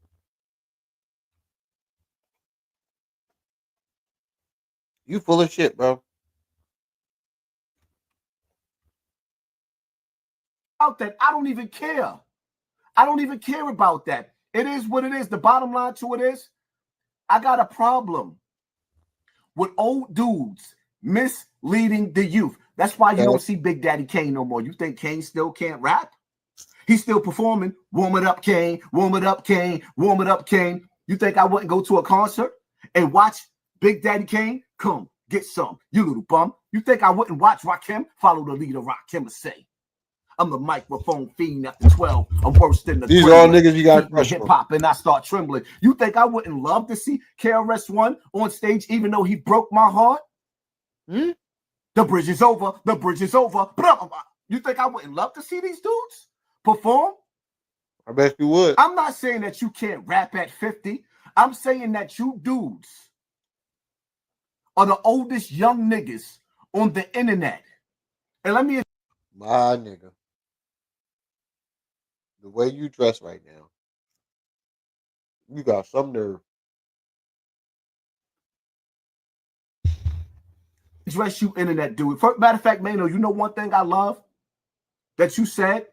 You full of shit, bro. About that, I don't even care. I don't even care about that. It is what it is. The bottom line to it is, I got a problem with old dudes misleading the youth. That's why you don't see Big Daddy Kane no more. You think Kane still can't rap? He's still performing. Warm it up, Kane. Warm it up, Kane. Warm it up, Kane. You think I wouldn't go to a concert and watch Big Daddy Kane? Come, get some, you little bum. You think I wouldn't watch Rakim? Follow the leader, Rakim and say, I'm the microphone fiend after 12. I'm worse than the These are all niggas you got to hip hop, and I start trembling. You think I wouldn't love to see KRS-One on stage, even though he broke my heart? The bridge is over. The bridge is over. You think I wouldn't love to see these dudes perform? I bet you would. I'm not saying that you can't rap at 50. I'm saying that you dudes are the oldest young niggas on the internet. And let me... My nigga. The way you dress right now, you got some nerve. Dress you internet dude. Matter of fact, Maino, you know one thing I love that you said?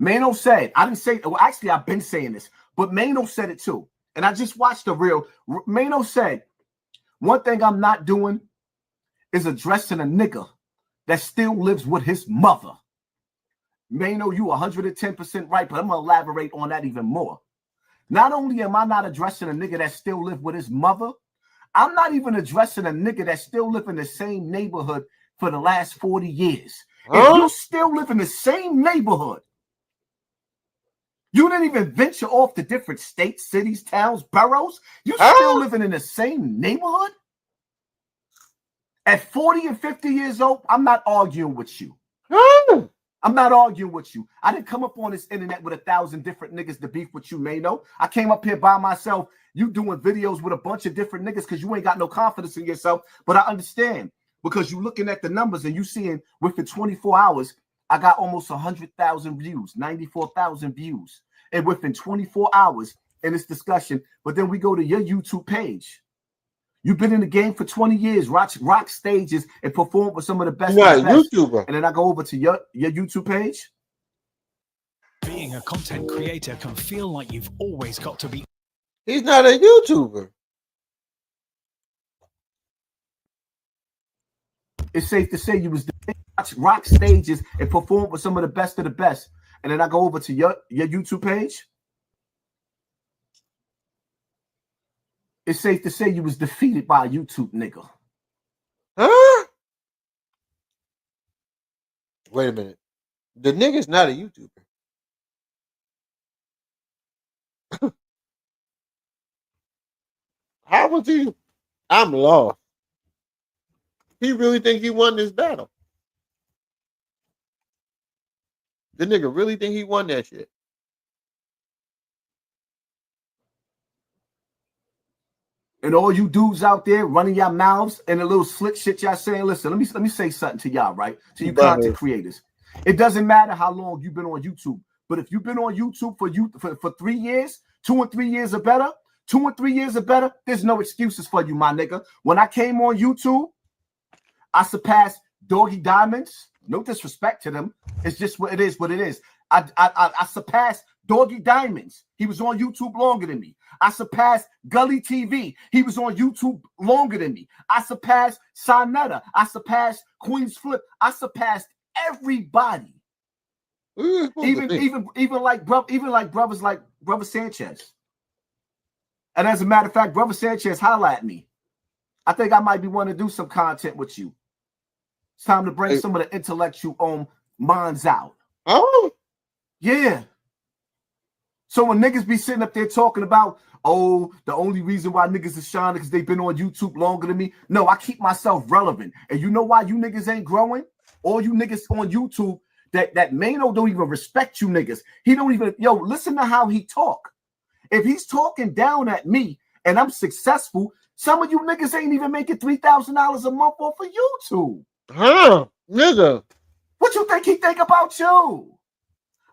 Maino said, I didn't say, well, actually, I've been saying this, but Maino said it too. And I just watched the reel. Maino said, one thing I'm not doing is addressing a nigga that still lives with his mother. Maino, you 110% right, but I'm going to elaborate on that even more. Not only am I not addressing a nigga that still lives with his mother, I'm not even addressing a nigga that still lives in the same neighborhood for the last 40 years. If you still live in the same neighborhood, you didn't even venture off to different states, cities, towns, boroughs. You still living in the same neighborhood? At 40 and 50 years old, I'm not arguing with you. I'm not arguing with you. I didn't come up on this internet with 1,000 different niggas to beef with you, Maino. I came up here by myself. You doing videos with a bunch of different niggas because you ain't got no confidence in yourself. But I understand because you looking at the numbers and you seeing within 24 hours, I got almost 100,000 views, 94,000 views. And within 24 hours in this discussion, but then we go to your YouTube page. You've been in the game for 20 years, rock stages, and perform with some of the best. You're not a YouTuber. And then I go over to your YouTube page. Being a content creator can feel like you've always got to be. He's not a YouTuber. It's safe to say you was rock stages and perform with some of the best of the best. And then I go over to your YouTube page. It's safe to say you was defeated by a YouTube nigga. Huh? Wait a minute. The nigga's not a YouTuber. How was he? I'm lost. He really think he won this battle. The nigga really think he won that shit. And all you dudes out there running your mouths and the little slick shit y'all saying, listen, let me say something to y'all, right? To you content creators. It doesn't matter how long you've been on YouTube, but if you've been on YouTube for 3 years, 2 or 3 years or better, 2 or 3 years or better, there's no excuses for you, my nigga. When I came on YouTube, I surpassed Doggy Diamonds. No disrespect to them. It's just what it is, what it is. I surpassed Doggy Diamonds. He was on YouTube longer than me. I surpassed Gully TV. He was on YouTube longer than me. I surpassed Sonetta. I surpassed Queen's Flip. I surpassed everybody. Even like brothers like Brother Sanchez. And as a matter of fact, Brother Sanchez highlighted me. I think I might be wanting to do some content with you. It's time to bring some of the intellectual minds out. Oh, yeah. So when niggas be sitting up there talking about, oh, the only reason why niggas is shining because they've been on YouTube longer than me. No, I keep myself relevant. And you know why you niggas ain't growing? All you niggas on YouTube, that Maino don't even respect you niggas. He don't even, listen to how he talk. If he's talking down at me and I'm successful, some of you niggas ain't even making $3,000 a month off of YouTube. Huh, nigga. What you think he think about you?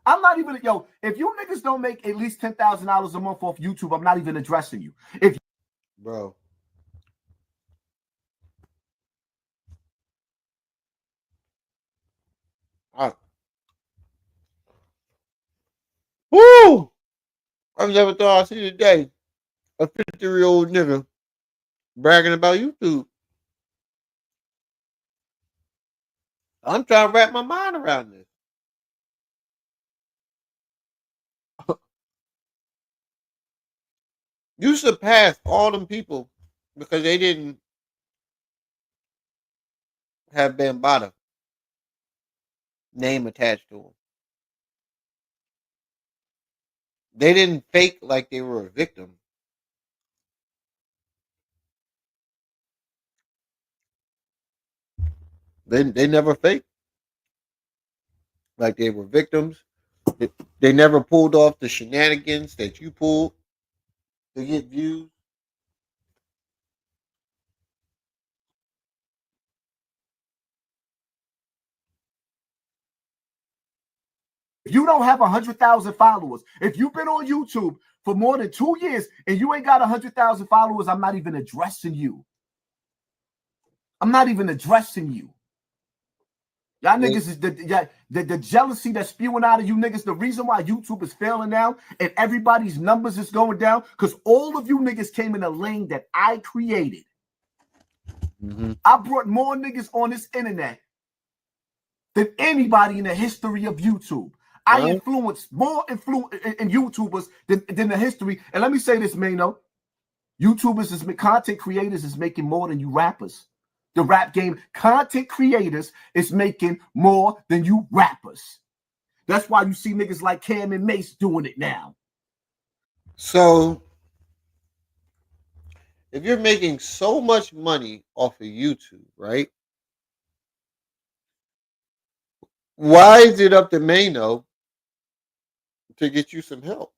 I'm not even, if you niggas don't make at least $10,000 a month off YouTube, I'm not even addressing you. Bro. Woo! I never thought I'd see the day a 50-year-old nigga bragging about YouTube. I'm trying to wrap my mind around this. You surpassed all them people because they didn't have Bambaataa name attached to them. They didn't fake like they were a victim. They never faked like they were victims. They never pulled off the shenanigans that you pulled to get views. If you don't have 100,000 followers, if you've been on YouTube for more than 2 years and you ain't got 100,000 followers, I'm not even addressing you. I'm not even addressing you. Y'all niggas is the jealousy that's spewing out of you niggas. The reason why YouTube is failing now and everybody's numbers is going down because all of you niggas came in a lane that I created. I brought more niggas on this internet than anybody in the history of YouTube. I influenced more in YouTubers than the history. And let me say this, Maino. YouTubers content creators is making more than you rappers. The rap game, content creators is making more than you rappers. That's why you see niggas like Cam and Mace doing it now. So, if you're making so much money off of YouTube, right? Why is it up to Maino to get you some help?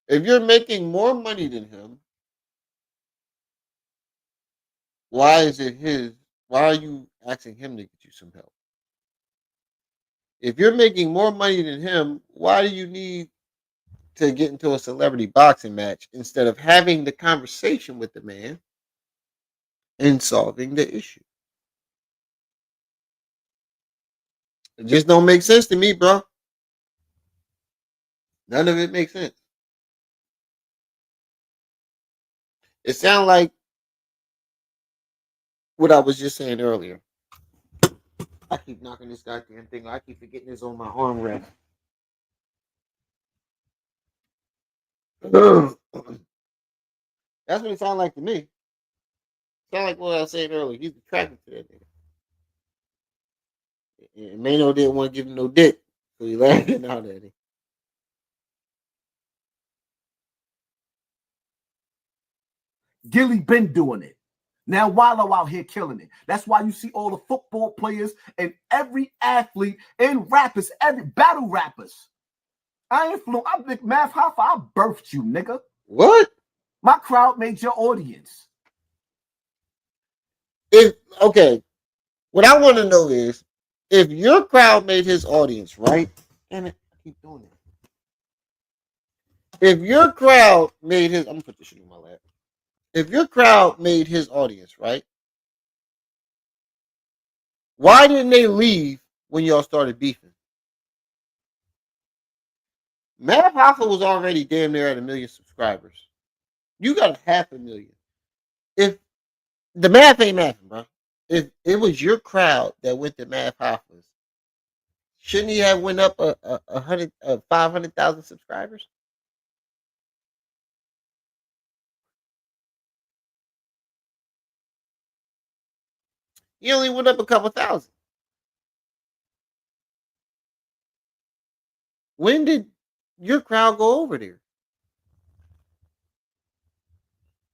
If you're making more money than him, why is it his? Why are you asking him to get you some help? If you're making more money than him, why do you need to get into a celebrity boxing match instead of having the conversation with the man and solving the issue? It just don't make sense to me, bro. None of it makes sense. It sounds like what I was just saying earlier. I keep knocking this goddamn thing. I keep forgetting it's on my armrest. That's what it sounds like to me. Sound like what I was saying earlier. He's attracted to that nigga. And Maino didn't want to give him no dick, so he laughing out at him. Gilly been doing it. Now Wallow out here killing it. That's why you see all the football players and every athlete and rappers, every battle rappers. I'm Big Math Hoffa. I birthed you, nigga. What? My crowd made your audience. Okay. What I want to know is if your crowd made his audience, right? Damn it, I keep doing it. If your crowd made his, I'm gonna put this shit in my lap. If your crowd made his audience, right? Why didn't they leave when y'all started beefing? Math Hoffa was already damn near at 1 million subscribers. You got 500,000. If the math ain't mathing, bro. If it was your crowd that went to Math Hoffa's, shouldn't he have went up 500,000 subscribers? He only went up a couple thousand. When did your crowd go over there?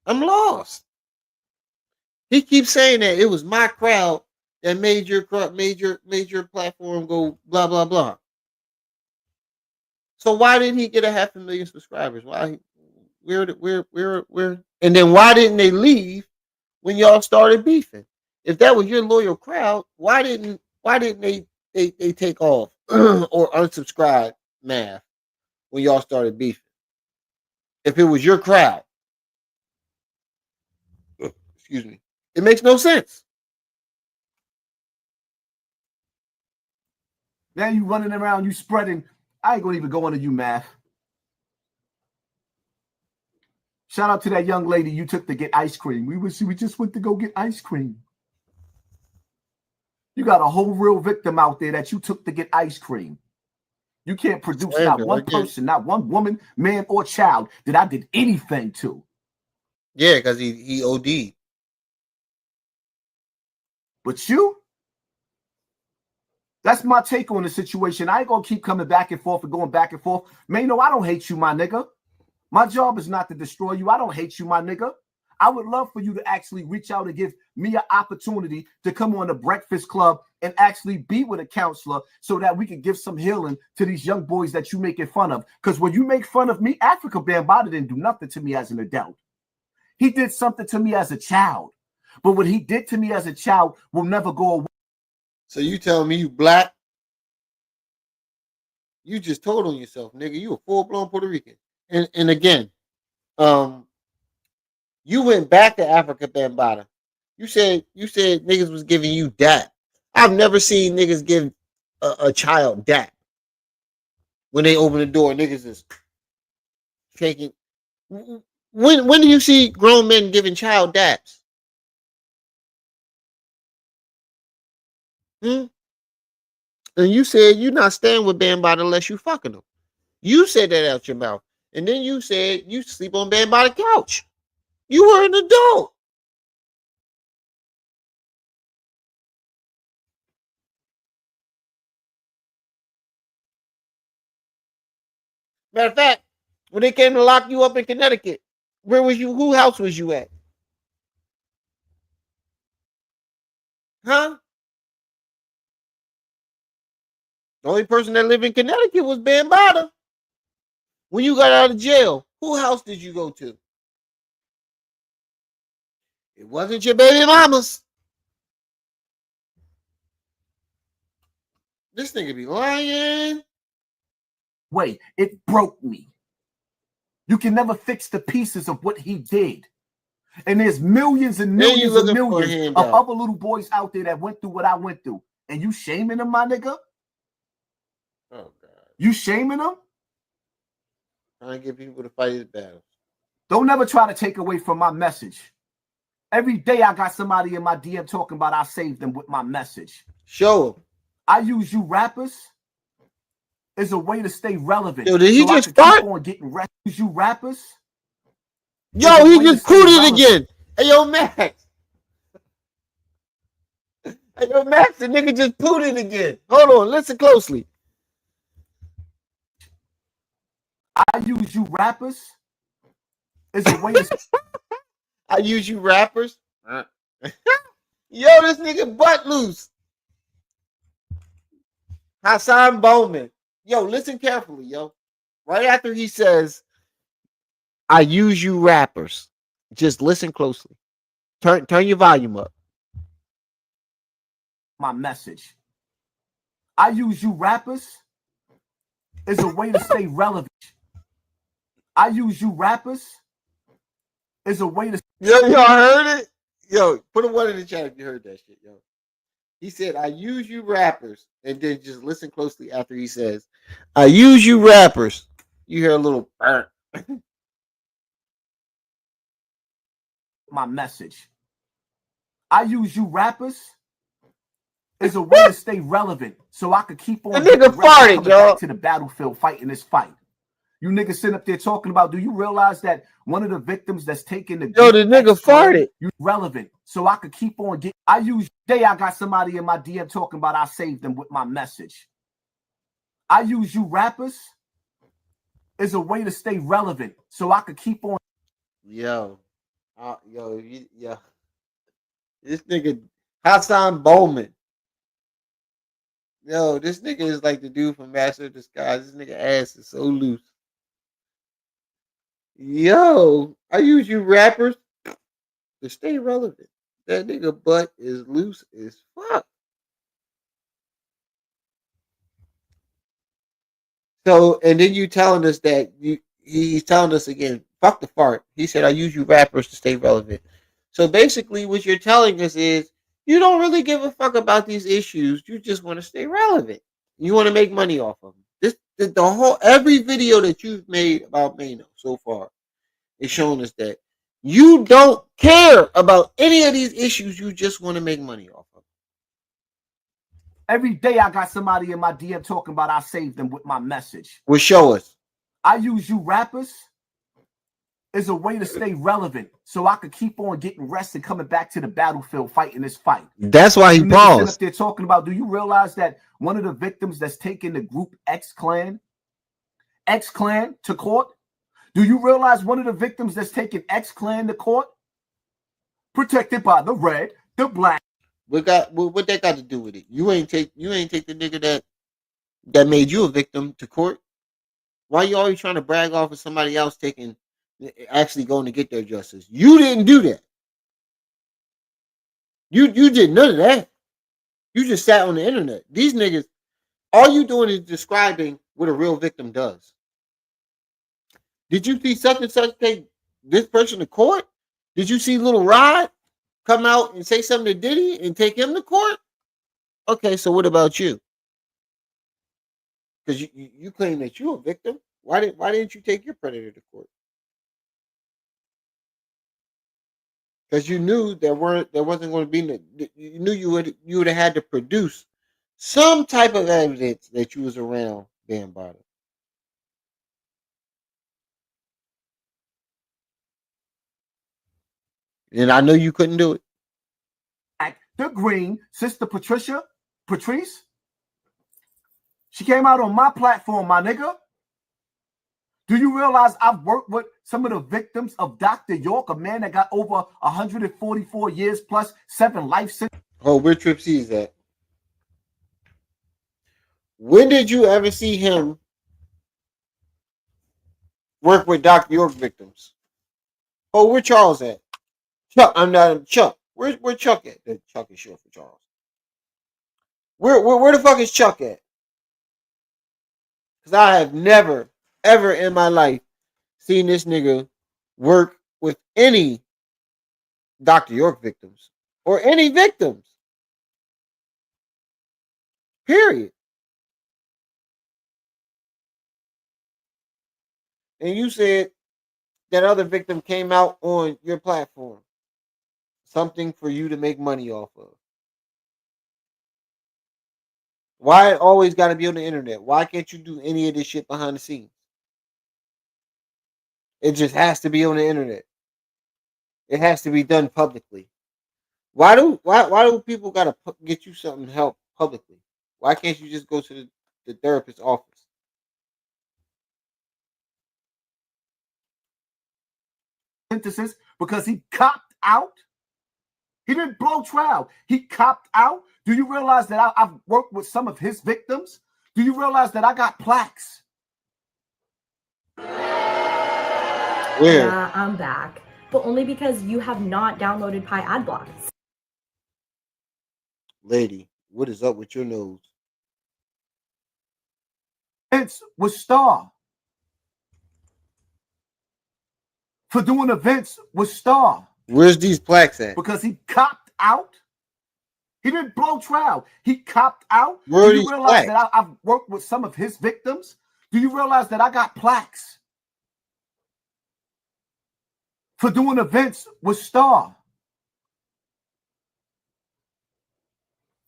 I'm lost. He keeps saying that it was my crowd that made your platform go blah blah blah. So why didn't he get 500,000 subscribers? Why? Where? And then why didn't they leave when y'all started beefing? If that was your loyal crowd, why didn't they take off or unsubscribe Math when y'all started beefing? If it was your crowd, excuse me, it makes no sense. Now you running around, you spreading. I ain't gonna even go into you, Math. Shout out to that young lady you took to get ice cream. We just went to go get ice cream. You got a whole real victim out there that you took to get ice cream. You can't produce not one person, not one woman, man, or child that I did anything to. Yeah, because he OD'd. But you? That's my take on the situation. I ain't gonna keep coming back and forth and going back and forth. Maino, I don't hate you, my nigga. My job is not to destroy you. I don't hate you, my nigga. I would love for you to actually reach out and give me an opportunity to come on the Breakfast Club and actually be with a counselor so that we can give some healing to these young boys that you making fun of. Because when you make fun of me, Africa Bambaataa didn't do nothing to me as an adult. He did something to me as a child. But what he did to me as a child will never go away. So you telling me you black? You just told on yourself, nigga. You a full-blown Puerto Rican. And again, you went back to Africa Bambaataa. You said niggas was giving you dap. I've never seen niggas give a child dap. When they open the door, niggas is shaking. When do you see grown men giving child daps? And you said you're not staying with Bambada unless you fucking them. You said that out your mouth. And then you said you sleep on Bambada couch. You were an adult. Matter of fact, when they came to lock you up in Connecticut, where was you? Whose house was you at? Huh? The only person that lived in Connecticut was Bambada. When you got out of jail, whose house did you go to? It wasn't your baby mama's. This nigga be lying. Wait, it broke me. You can never fix the pieces of what he did. And there's millions and millions and millions of other little boys out there that went through what I went through. And you shaming them, my nigga? Oh, God. You shaming them? Trying to get people to fight his battles. Don't ever try to take away from my message. Every day I got somebody in my DM talking about I saved them with my message. Show them. I use you rappers as a way to stay relevant. Yo, did he just keep fart? on getting use you rappers. Yo, he just cooted again. Hey, yo, Max. Hey, yo, Max, the nigga just pooted again. Hold on, listen closely. I use you rappers as a way to... I use you rappers. Yo, this nigga butt loose. Hassan Bowman. Yo, listen carefully, yo. Right after he says, I use you rappers. Just listen closely. Turn your volume up. My message. I use you rappers as a way to stay relevant. I use you rappers as a way to... Yo, y'all heard it? Yo, put a one in the chat if you heard that shit, yo. He said, I use you rappers. And then just listen closely after he says, I use you rappers. You hear a little burn. My message. I use you rappers as a way to stay relevant so I could keep on the nigga farted, coming y'all. back to the battlefield fighting this fight. You niggas sitting up there talking about, do you realize that one of the victims that's taking the... Yo, the nigga farted. You relevant so I could keep on getting... I use... Today I got somebody in my DM talking about I saved them with my message. I use you rappers as a way to stay relevant so I could keep on... Yo. Yo. This nigga, Hassan Bowman. Yo, this nigga is like the dude from Master of Disguise. This nigga ass is so loose. Yo, I use you rappers to stay relevant. That nigga butt is loose as fuck. So, and then you telling us that he's telling us again, fuck the fart. He said, I use you rappers to stay relevant. So basically what you're telling us is you don't really give a fuck about these issues. You just want to stay relevant. You want to make money off of them. Every video that you've made about Maino so far is showing us that you don't care about any of these issues. You just want to make money off of them. Every day I got somebody in my DM talking about I saved them with my message. Well, show us. I use you rappers as a way to stay relevant so I could keep on getting rest and coming back to the battlefield fighting this fight. That's why he paused. Up there talking about, do you realize that one of the victims that's taking the group X Clan to court? Do you realize one of the victims that's taking X Clan to court? Protected by the red, the black. What that got to do with it? You ain't take the nigga that made you a victim to court. Why you always trying to brag off of somebody else actually going to get their justice? You didn't do that. You did none of that. You just sat on the internet. These niggas, all you doing is describing what a real victim does. Did you see such and such take this person to court? Did you see Little Rod come out and say something to Diddy and take him to court? Okay, so what about you? Because you claim that you're a victim. Why didn't you take your predator to court? Because you knew there wasn't going to be you knew you would have had to produce some type of evidence that you was around Bam Bottom. And I know you couldn't do it. The Green, Sister Patrice, she came out on my platform, my nigga. Do you realize I've worked with some of the victims of Dr. York, a man that got over 144 years plus 7 life sentences? Oh, where Trip C is at? When did you ever see him work with Dr. York victims? Oh, where Charles at? Chuck, I'm not Chuck. Where Chuck at? Chuck is short for Charles. Where the fuck is Chuck at? Because I have never, ever in my life seen this nigga work with any Dr. York victims or any victims. Period. And you said that other victim came out on your platform. Something for you to make money off of. Why it always got to be on the internet? Why can't you do any of this shit behind the scenes? It just has to be on the internet. It has to be done publicly. Why do people gotta get you something help publicly? Why can't you just go to the therapist's office? Synthesis because he copped out. He didn't blow trial. He copped out. Do you realize that I've worked with some of his victims? Do you realize that I got plaques? Where? Yeah, I'm back. But only because you have not downloaded Pi Adblock. Lady, what is up with your nose? Events with Star. For doing events with Star. Where's these plaques at? Because he copped out. He didn't blow trial. He copped out. Where Do you realize that I've worked with some of his victims? Do you realize that I got plaques for doing events with Star?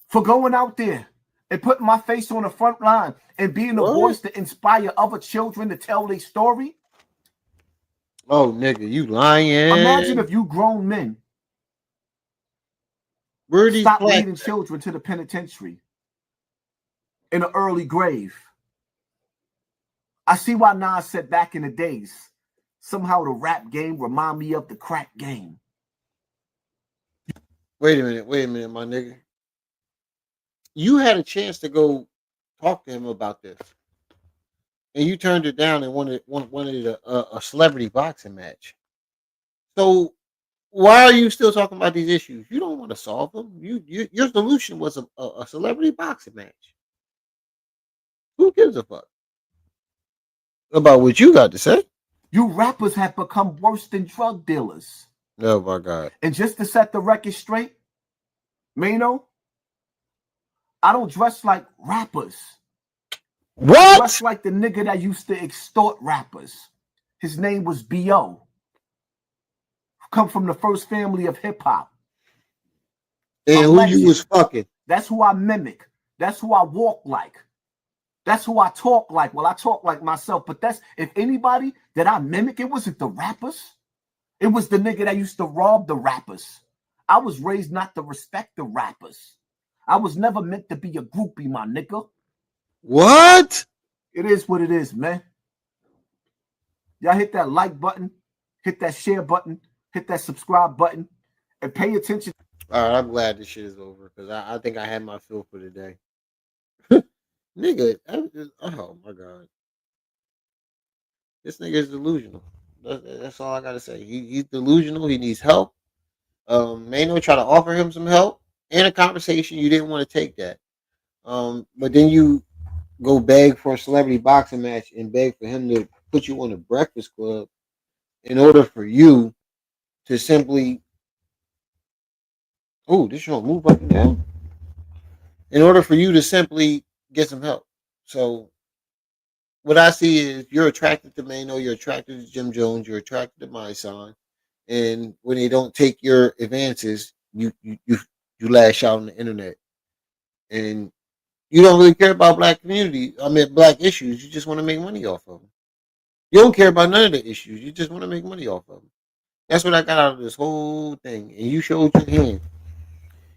For going out there and putting my face on the front line and being the voice to inspire other children to tell their story? Oh, nigga, you lying. Imagine if you grown men stop leading children to the penitentiary in an early grave. I see why Nas said back in the days, somehow the rap game remind me of the crack game. Wait a minute, my nigga. You had a chance to go talk to him about this, and you turned it down and wanted a celebrity boxing match. So why are you still talking about these issues? You don't want to solve them. Your solution was a celebrity boxing match. Who gives a fuck about what you got to say? You rappers have become worse than drug dealers. Oh my God. And just to set the record straight, Maino, I don't dress like rappers. What? I dress like the nigga that used to extort rappers. His name was B.O. Come from the first family of hip hop. And who you was fucking? That's who I mimic. That's who I walk like. That's who I talk like. Well, I talk like myself, but that's if anybody that I mimic, it wasn't the rappers. It was the nigga that used to rob the rappers. I was raised not to respect the rappers. I was never meant to be a groupie, my nigga. What? It is what it is, man. Y'all hit that like button, hit that share button, hit that subscribe button, and pay attention. All right, I'm glad this shit is over because I think I had my fill for today. Nigga, oh my God. This nigga is delusional. That's all I gotta say. He's delusional. He needs help. Maino tried to offer him some help in a conversation. You didn't want to take that. But then you go beg for a celebrity boxing match and beg for him to put you on the Breakfast Club in order for you to simply, oh, this don't move up and down. In order for you to simply get some help. So what I see is you're attracted to Maino, you're attracted to Jim Jones, you're attracted to my son, and when they don't take your advances, you lash out on the internet, and you don't really care about black community. I mean, black issues. You just want to make money off of them. You don't care about none of the issues. You just want to make money off of them. That's what I got out of this whole thing. And you showed your hand.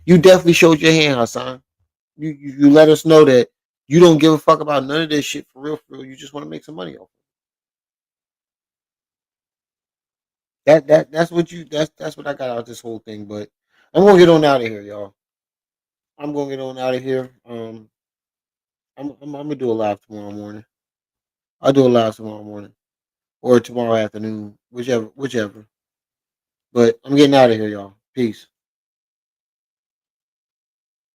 You definitely showed your hand, Hassan. You let us know that you don't give a fuck about none of this shit for real, for real. You just want to make some money off it. That's what I got out of this whole thing. But I'm gonna get on out of here, y'all. I'm gonna get on out of here. I'm gonna do a live tomorrow morning. I'll do a live tomorrow morning or tomorrow afternoon, whichever. But I'm getting out of here, y'all. Peace.